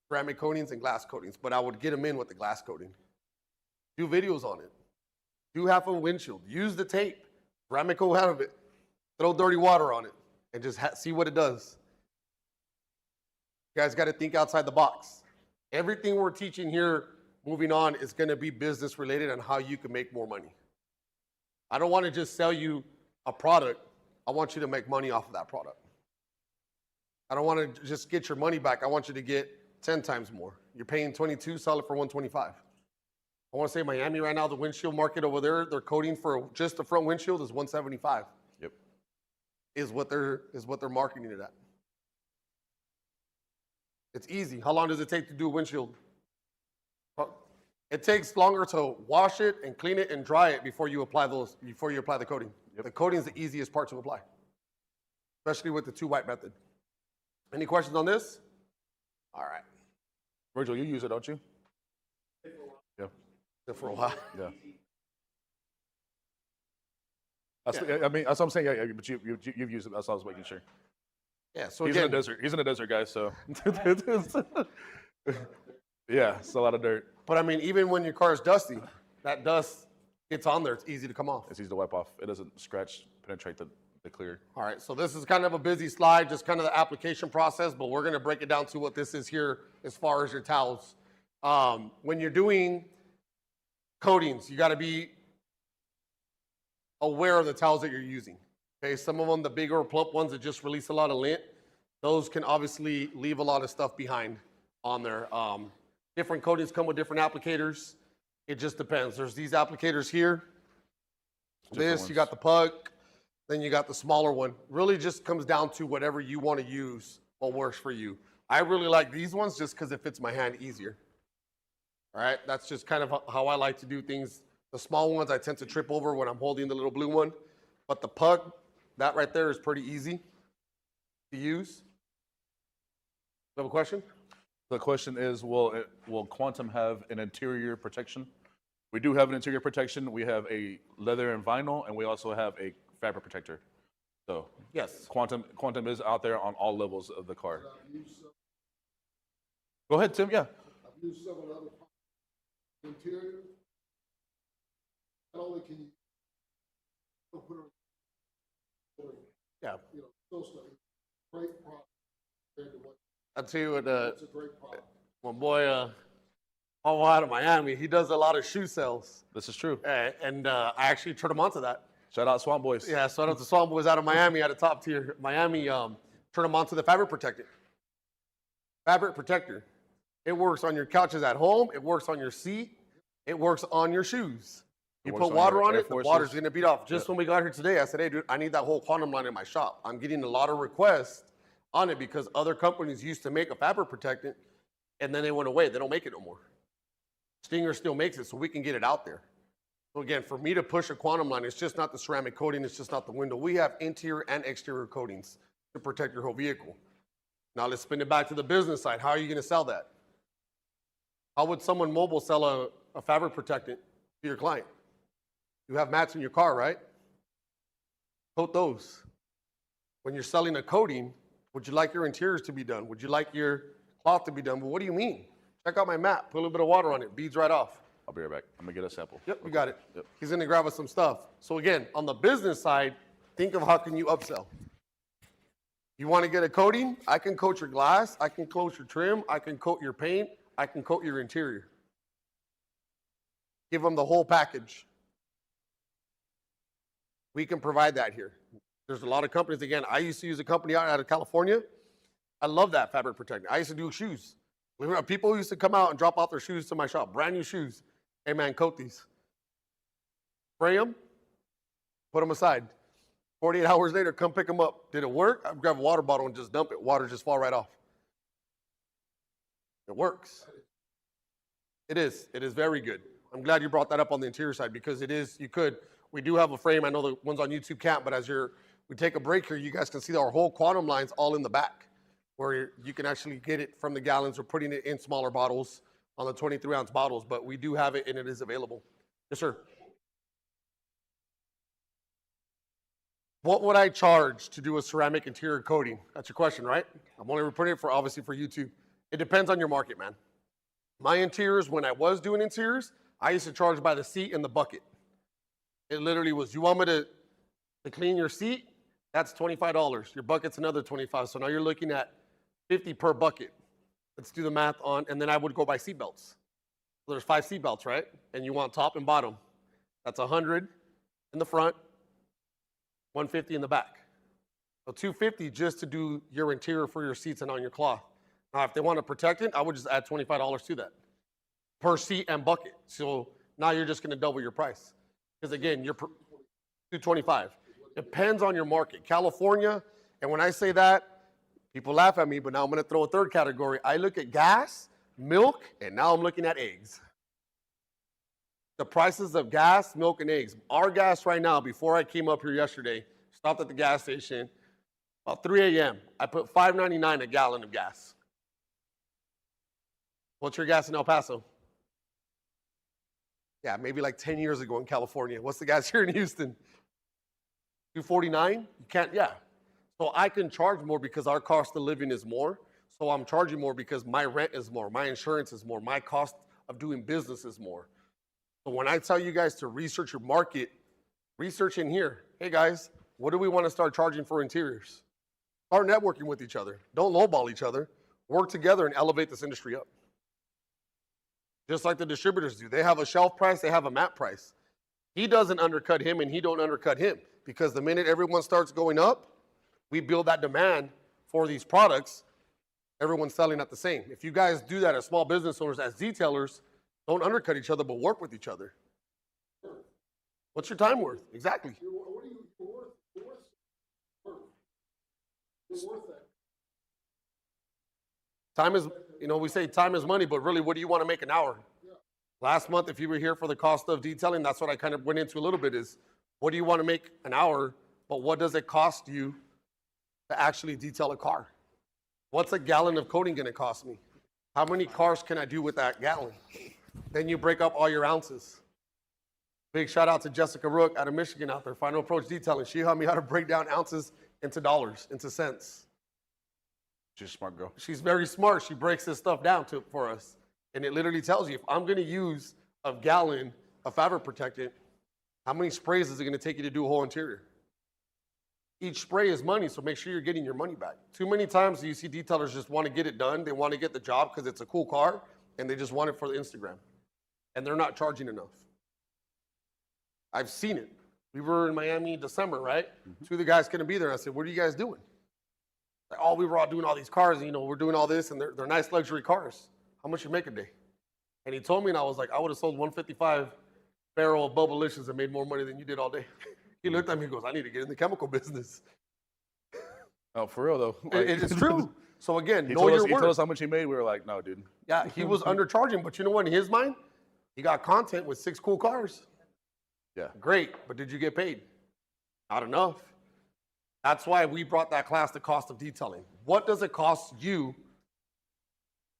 ceramic coatings and glass coatings, but I would get them in with the glass coating. Do videos on it. Do half a windshield. Use the tape. Ceramic coat out of it. Throw dirty water on it and just see what it does. You guys got to think outside the box. Everything we're teaching here, moving on, is going to be business related on how you can make more money. I don't want to just sell you a product. I want you to make money off of that product. I don't want to just get your money back. I want you to get 10 times more. You're paying 22, sell it for 125. I want to say Miami right now, the windshield market over there, they're coating for just the front windshield is 175. Yep. Is what they're marketing it at. It's easy. How long does it take to do a windshield? It takes longer to wash it and clean it and dry it before you apply the coating. Yep. The coating is the easiest part to apply, especially with the 2-wipe method. Any questions on this? All right. Virgil, you use it, don't you? Yeah. For a while. Yeah. I mean, that's what I'm saying. Yeah, but you've used it. That's what I was making sure. Yeah. So he's again, in the desert. He's in the desert, guys. So yeah, it's a lot of dirt. But I mean, even when your car is dusty, that dust gets on there. It's easy to come off. It's easy to wipe off. It doesn't penetrate the clear. All right, so this is kind of a busy slide, just kind of the application process, but we're gonna break it down to what this is here as far as your towels. When you're doing coatings, you gotta be aware of the towels that you're using. Okay, some of them, the bigger plump ones that just release a lot of lint, those can obviously leave a lot of stuff behind on there. Different coatings come with different applicators. It just depends. There's these applicators here. You got the puck, then you got the smaller one. Really just comes down to whatever you want to use, what works for you. I really like these ones just because it fits my hand easier. All right, that's just kind of how I like to do things. The small ones I tend to trip over when I'm holding the little blue one, but the puck, that right there is pretty easy to use. You have a question? The question is, will Quantum have an interior protection? We do have an interior protection. We have a leather and vinyl, and we also have a fabric protector. So yes, Quantum is out there on all levels of the car. Go ahead, Tim. Yeah. I've used several other interior. Not only can you put it, yeah, you know, still stuff. Great product compared to what. I'll tell you what. It's a great product. My boy, out of Miami, he does a lot of shoe sales. This is true. And I actually turned him onto that. Shout out Swamp Boys. Yeah, shout out to Swamp Boys out of Miami at a top tier. Miami, turn them onto the fabric protector. Fabric protector. It works on your couches at home. It works on your seat. It works on your shoes. You put water on it, the water's going to beat off. Just when we got here today, I said, hey, dude, I need that whole quantum line in my shop. I'm getting a lot of requests on it because other companies used to make a fabric protectant, and then they went away. They don't make it no more. Stinger still makes it, so we can get it out there. So again, for me to push a quantum line, it's just not the ceramic coating, it's just not the window. We have interior and exterior coatings to protect your whole vehicle. Now let's spin it back to the business side. How are you going to sell that? How would someone mobile sell a fabric protectant to your client? You have mats in your car, right? Coat those. When you're selling a coating, would you like your interiors to be done? Would you like your cloth to be done? Well, what do you mean? Check out my mat. Put a little bit of water on it. Beads right off. I'll be right back. I'm going to get a sample. Yep, you got it. Yep. He's going to grab us some stuff. So again, on the business side, think of how can you upsell. You want to get a coating? I can coat your glass. I can coat your trim. I can coat your paint. I can coat your interior. Give them the whole package. We can provide that here. There's a lot of companies. Again, I used to use a company out of California. I love that fabric protector. I used to do shoes. People used to come out and drop off their shoes to my shop, brand new shoes. Hey man, coat these. Spray them, put them aside. 48 hours later, come pick them up. Did it work? I grab a water bottle and just dump it. Water just fall right off. It works. It is very good. I'm glad you brought that up on the interior side because it is, we do have a frame. I know the ones on YouTube can't, but we take a break here, you guys can see our whole quantum line's all in the back where you can actually get it from the gallons. We're putting it in smaller bottles on the 23-ounce bottles, but we do have it and it is available. Yes, sir. What would I charge to do a ceramic interior coating? That's your question, right? I'm only putting it obviously for YouTube. It depends on your market, man. My interiors, when I was doing interiors, I used to charge by the seat and the bucket. It literally was, you want me to clean your seat? That's $25. Your bucket's another $25. So now you're looking at $50 per bucket. Let's do the math on, and then I would go by seat belts. So there's 5 seat belts, right? And you want top and bottom. That's $100 in the front, $150 in the back. So $250 just to do your interior for your seats and on your cloth. Now, if they want to protect it, I would just add $25 to that per seat and bucket. So now you're just going to double your price. Because again, you're $225. Depends on your market. California, and when I say that, people laugh at me, but now I'm going to throw a third category. I look at gas, milk, and now I'm looking at eggs. The prices of gas, milk, and eggs. Our gas right now, before I came up here yesterday, stopped at the gas station, about 3 a.m. I put $5.99 a gallon of gas. What's your gas in El Paso? Yeah, maybe like 10 years ago in California. What's the gas here in Houston? $2.49? You can't, yeah. So I can charge more because our cost of living is more. So I'm charging more because my rent is more, my insurance is more, my cost of doing business is more. So when I tell you guys to research your market, research in here. Hey guys, What do we want to start charging for interiors? Start networking with each other. Don't lowball each other. Work together and elevate this industry up. Just like the distributors do. They have a shelf price, they have a map price. He doesn't undercut him and he don't undercut him, because the minute everyone starts going up, we build that demand for these products. Everyone's selling at the same. If you guys do that as small business owners, as detailers, don't undercut each other, but work with each other. What's your time worth? Exactly. What are you worth? You're worth that. Time is, we say time is money, but really, what do you want to make an hour? Yeah. Last month, if you were here for the cost of detailing, that's what I kind of went into a little bit is, what do you want to make an hour, but what does it cost you to actually detail a car? What's a gallon of coating going to cost me? How many cars can I do with that gallon? Then you break up all your ounces. Big shout out to Jessica Rook out of Michigan out there, Final Approach Detailing. She taught me how to break down ounces into dollars, into cents. She's a smart girl. She's very smart. She breaks this stuff down for us. And it literally tells you, if I'm going to use a gallon of fabric protectant, how many sprays is it going to take you to do a whole interior? Each spray is money, so make sure you're getting your money back. Too many times you see detailers just want to get it done. They want to get the job because it's a cool car, and they just want it for the Instagram. And they're not charging enough. I've seen it. We were in Miami in December, right? Two of the guys couldn't be there. I said, what are you guys doing? Like, oh, we were all doing all these cars, and, we're doing all this, and they're nice luxury cars. How much you make a day? And he told me, and I was like, I would have sold 155 barrel of Bubblicious and made more money than you did all day. He looked at me and goes, I need to get in the chemical business. Oh, for real though. It's true. So again, he know your told worth. us how much he made. We were like, no, dude. Yeah, he was undercharging, but you know what? In his mind, he got content with 6 cool cars. Yeah. Great, but did you get paid? Not enough. That's why we brought that class, the cost of detailing. What does it cost you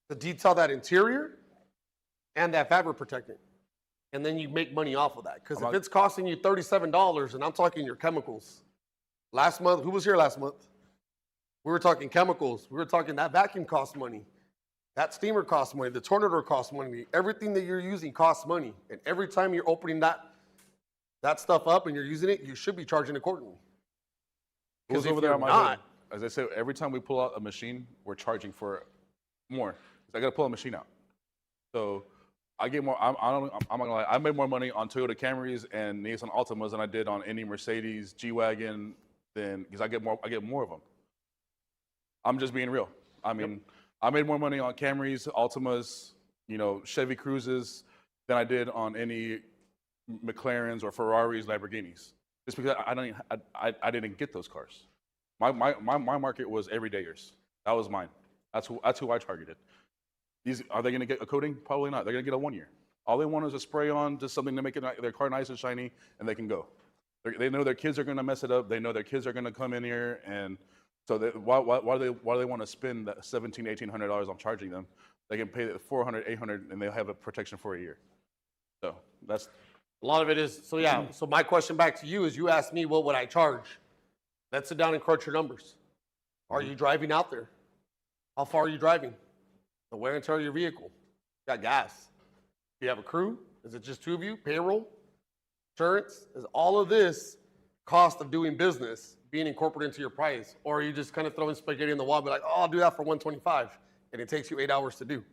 to detail that interior and that fabric protectant? And then you make money off of that. Because if it's costing you $37, and I'm talking your chemicals. Last month, who was here last month? We were talking chemicals. We were talking that vacuum costs money. That steamer costs money. The tornador costs money. Everything that you're using costs money. And every time you're opening that stuff up and you're using it, you should be charging accordingly. Who's over there on my hood? As I said, every time we pull out a machine, we're charging for more. I got to pull a machine out. So I get more. I'm not gonna lie. I made more money on Toyota Camrys and Nissan Altimas than I did on any Mercedes G-Wagon. Because I get more of them. I'm just being real. I mean, I made more money on Camrys, Altimas, Chevy Cruzes than I did on any McLarens or Ferraris, Lamborghinis. Just because I didn't get those cars. My market was everydayers. That was mine. That's who I targeted. Are they going to get a coating? Probably not. They're going to get a 1 year. All they want is a spray on, just something to make their car nice and shiny, and they can go. They know their kids are going to mess it up. They know their kids are going to come in here, and so why do they want to spend that $1,700, $1,800 I'm charging them? They can pay $400, $800, and they'll have a protection for a year. So that's a lot of it is. So yeah. So my question back to you is, you asked me what would I charge. Let's sit down and crunch your numbers. Are you driving out there? How far are you driving? The wear and tear of your vehicle. You got gas. Do you have a crew? Is it just 2 of you? Payroll? Insurance? Is all of this cost of doing business being incorporated into your price? Or are you just kind of throwing spaghetti in the wall and be like, oh, I'll do that for $125, and it takes you 8 hours to do?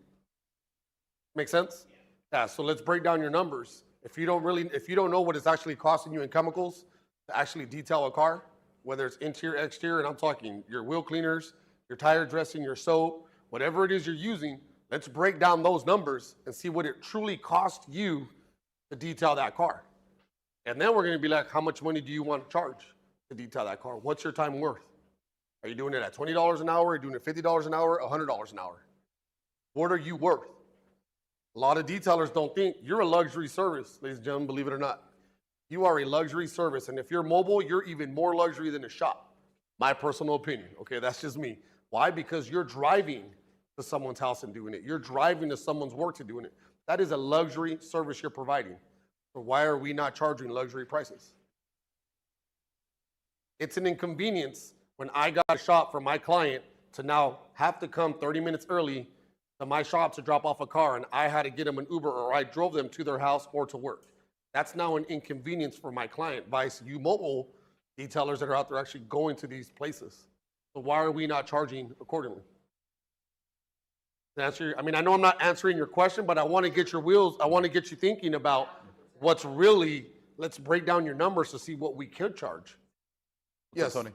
Make sense? Yeah, so let's break down your numbers. If you don't know what it's actually costing you in chemicals to actually detail a car, whether it's interior, exterior, and I'm talking your wheel cleaners, your tire dressing, your soap, whatever it is you're using, let's break down those numbers and see what it truly costs you to detail that car. And then we're going to be like, how much money do you want to charge to detail that car? What's your time worth? Are you doing it at $20 an hour? Are you doing it $50 an hour? $100 an hour? What are you worth? A lot of detailers don't think you're a luxury service, ladies and gentlemen, believe it or not. You are a luxury service, and if you're mobile, you're even more luxury than a shop. My personal opinion, okay? That's just me. Why? Because you're driving to someone's house and doing it. You're driving to someone's work to doing it. That is a luxury service you're providing. So why are we not charging luxury prices? It's an inconvenience when I got a shop for my client to now have to come 30 minutes early to my shop to drop off a car, and I had to get them an Uber, or I drove them to their house or to work. That's now an inconvenience for my client. Vice, you mobile, detailers that are out there actually going to these places. So why are we not charging accordingly? I mean, I know I'm not answering your question, but I want to get your wheels, I want to get you thinking about what's really, let's break down your numbers to see what we could charge. Yes, Tony.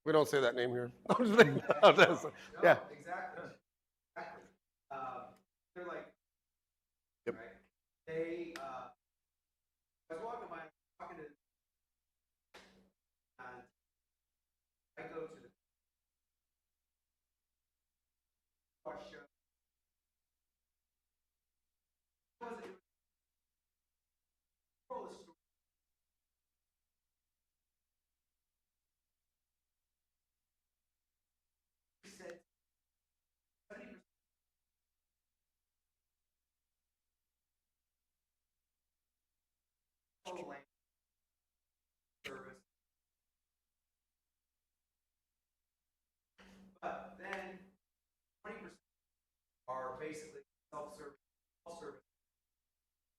we don't say that name here. I'm just kidding. Yeah. Exactly. They're like, Yep. right? They, I was walking by, talking to, and I go to the car show. What was it? Moral of the story. He said 70% service. But then 20% are basically self-service, self-service.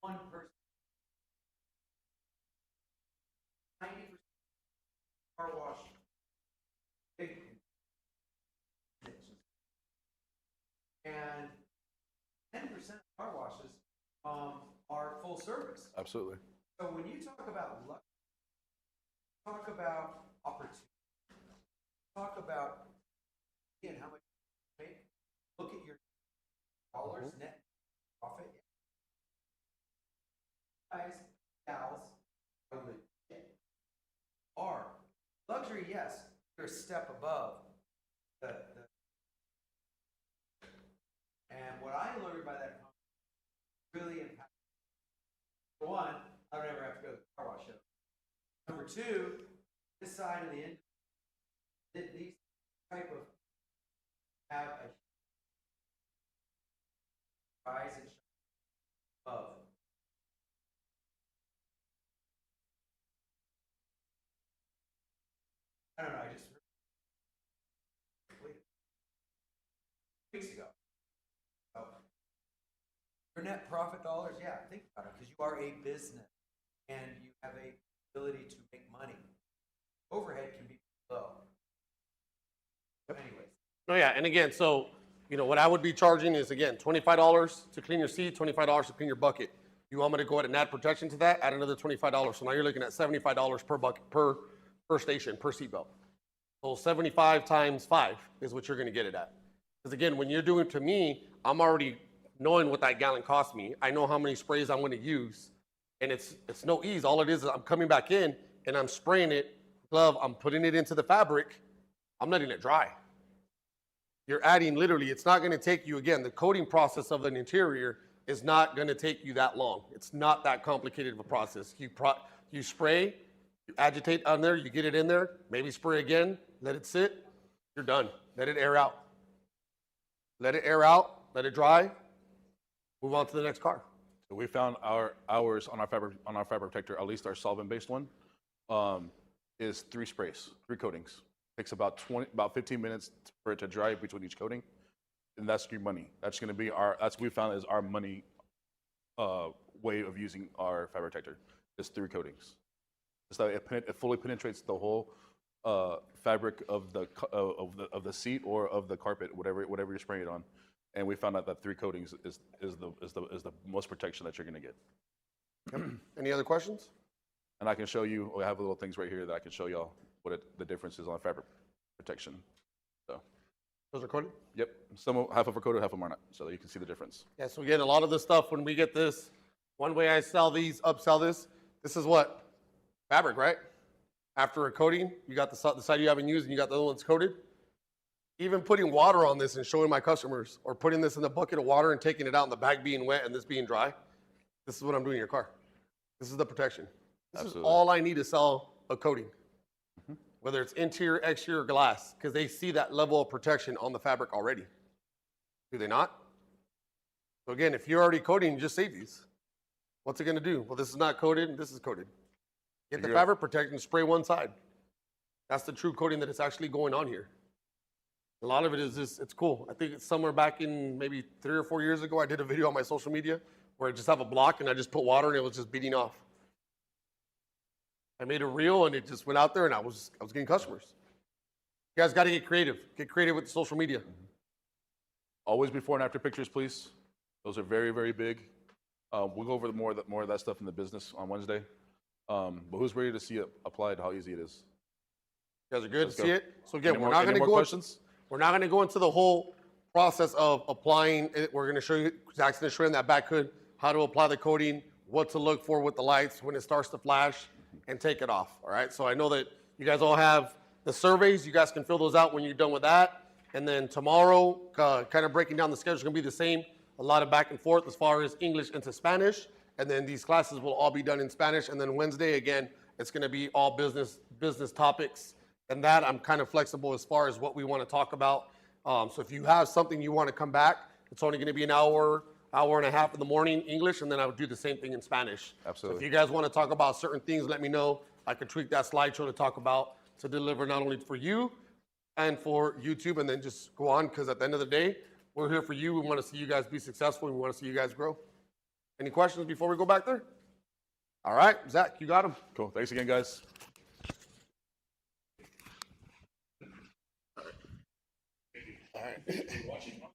One person. 90% car wash. Big. And 10% car washes are full service. Absolutely. So when you talk about luck, talk about opportunity, talk about again how much you make. Look at your dollars net profit. Guys, gals, are legit. Are luxury, yes, you're a step above the and what I learned by that really impacted. For one, I don't ever have to go to the car wash show. Number two, this side of the end, these type of have a rise and of. I don't know. I just weeks ago. So, your net profit dollars, yeah, think about it, because you are a business and you have a ability to make money. Overhead can be low. Anyways. No, yeah, and again, so, you know, what I would be charging is, again, $25 to clean your seat, $25 to clean your bucket. You want me to go ahead and add protection to that, add another $25. So now you're looking at $75 per bucket, per station, per seatbelt. So 75 times 5 is what you're gonna get it at. Because again, when you're doing it to me, I'm already knowing what that gallon cost me. I know how many sprays I'm gonna use. And it's no ease. All it is I'm coming back in and I'm spraying it, glove, I'm putting it into the fabric, I'm letting it dry. You're adding literally, it's not gonna take you, again, the coating process of an interior is not gonna take you that long. It's not that complicated of a process. You spray, you agitate on there, you get it in there, maybe spray again, let it sit, you're done. Let it air out. Let it air out, let it dry, move on to the next car. So we found ours on our fabric protector, at least our solvent-based one, is 3 sprays, 3 coatings. Takes about 15 minutes for it to dry between each coating, and that's your money. That's going to be that's what we found is our money way of using our fabric protector. Is 3 coatings. So it fully penetrates the whole fabric of the seat or of the carpet, whatever you're spraying it on. And we found out that 3 coatings is the most protection that you're going to get. Any other questions? And I can show you. I have little things right here that I can show y'all what the difference is on fabric protection. So those are coated? Yep. Half of them are coated, half of them are not. So you can see the difference. Yeah. So again, a lot of this stuff when we get this, one way I sell these, upsell this. This is what fabric, right? After a coating, you got the side you haven't used, and you got the other ones coated. Even putting water on this and showing my customers, or putting this in the bucket of water and taking it out and the bag being wet and this being dry, this is what I'm doing in your car. This is the protection. This Absolutely. is all I need to sell a coating. Whether it's interior, exterior, glass, because they see that level of protection on the fabric already. Do they not? So again, if you're already coating, just save these. What's it gonna do? Well, this is not coated and this is coated. Get the fabric protect and spray one side. That's the true coating that is actually going on here. A lot of it is just, it's cool. I think it's somewhere back in maybe 3 or 4 years ago, I did a video on my social media where I just have a block and I just put water and it was just beating off. I made a reel and it just went out there and I was getting customers. You guys got to get creative. Get creative with social media. Always before and after pictures, please. Those are very, very big. We'll go over more of that stuff in the business on Wednesday. But who's ready to see it applied, how easy it is? You guys are good Let's to go. see it? So again, Any we're more- not any going to more go questions? we're not going to go into the whole process of applying it. We're going to show you, Zach's going to show you in that back hood how to apply the coating, what to look for with the lights when it starts to flash, and take it off. All right. So I know that you guys all have the surveys. You guys can fill those out when you're done with that. And then tomorrow, kind of breaking down the schedule is going to be the same. A lot of back and forth as far as English into Spanish. And then these classes will all be done in Spanish. And then Wednesday, again, it's going to be all business topics. And that I'm kind of flexible as far as what we want to talk about. So if you have something you want to come back, it's only going to be an hour and a half in the morning English, and then I would do the same thing in Spanish. Absolutely. So if you guys want to talk about certain things, let me know. I can tweak that slideshow to talk about, to deliver not only for you and for YouTube, and then just go on, because at the end of the day, we're here for you. We want to see you guys be successful. We want to see you guys grow. Any questions before we go back there? All right, Zach, you got them. Cool. Thanks again, guys. All right.